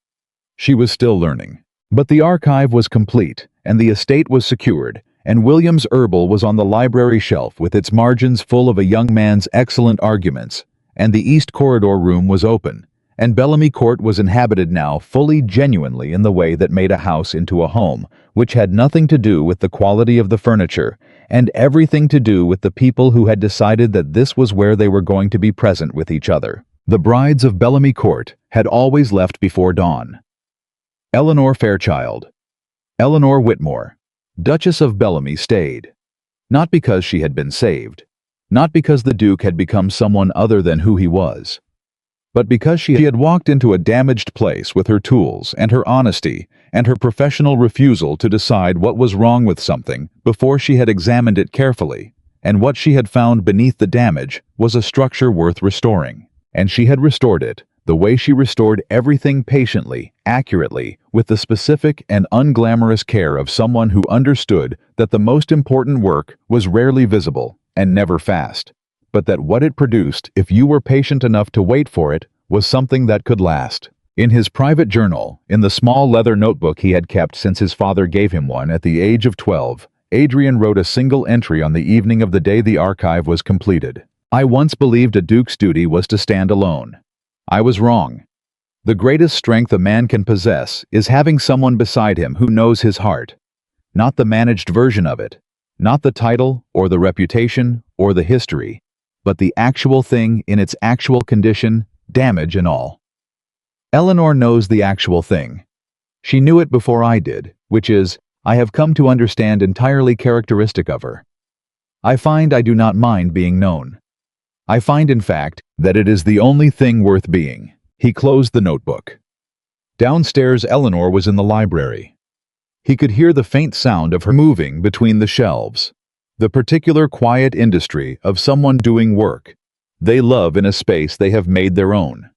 She was still learning. But the archive was complete, and the estate was secured, and William's herbal was on the library shelf with its margins full of a young man's excellent arguments, and the East Corridor room was open, and Bellamy Court was inhabited now fully genuinely in the way that made a house into a home, which had nothing to do with the quality of the furniture, and everything to do with the people who had decided that this was where they were going to be present with each other. The brides of Bellamy Court had always left before dawn. Eleanor Fairchild. Eleanor Whitmore, Duchess of Bellamy, stayed. Not because she had been saved, not because the Duke had become someone other than who he was, but because she had walked into a damaged place with her tools and her honesty and her professional refusal to decide what was wrong with something before she had examined it carefully, and what she had found beneath the damage was a structure worth restoring. And she had restored it the way she restored everything patiently, accurately, with the specific and unglamorous care of someone who understood that the most important work was rarely visible and never fast, but that what it produced, if you were patient enough to wait for it, was something that could last. In his private journal, in the small leather notebook he had kept since his father gave him one at the age of 12, Adrian wrote a single entry on the evening of the day the archive was completed. I once believed a duke's duty was to stand alone. I was wrong. The greatest strength a man can possess is having someone beside him who knows his heart. Not the managed version of it, not the title or the reputation or the history, but the actual thing in its actual condition, damage and all. Eleanor knows the actual thing. She knew it before I did, which is, I have come to understand entirely characteristic of her. I find I do not mind being known. I find, in fact, that it is the only thing worth being. He closed the notebook. Downstairs, Eleanor was in the library. He could hear the faint sound of her moving between the shelves. The particular quiet industry of someone doing work they love in a space they have made their own.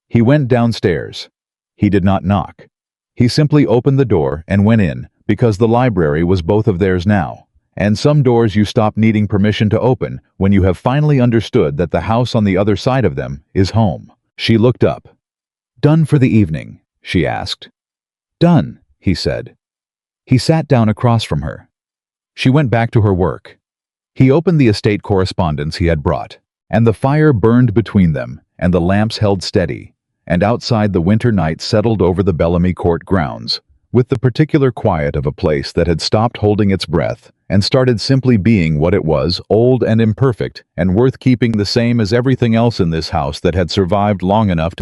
He went downstairs. He did not knock. He simply opened the door and went in, because the library was both of theirs now. And some doors you stop needing permission to open when you have finally understood that the house on the other side of them is home. She looked up. Done for the evening? She asked. Done, he said. He sat down across from her. She went back to her work. He opened the estate correspondence he had brought, and the fire burned between them, and the lamps held steady, and outside the winter night settled over the Bellamy Court grounds, with the particular quiet of a place that had stopped holding its breath and started simply being what it was, old and imperfect, and worth keeping the same as everything else in this house that had survived long enough to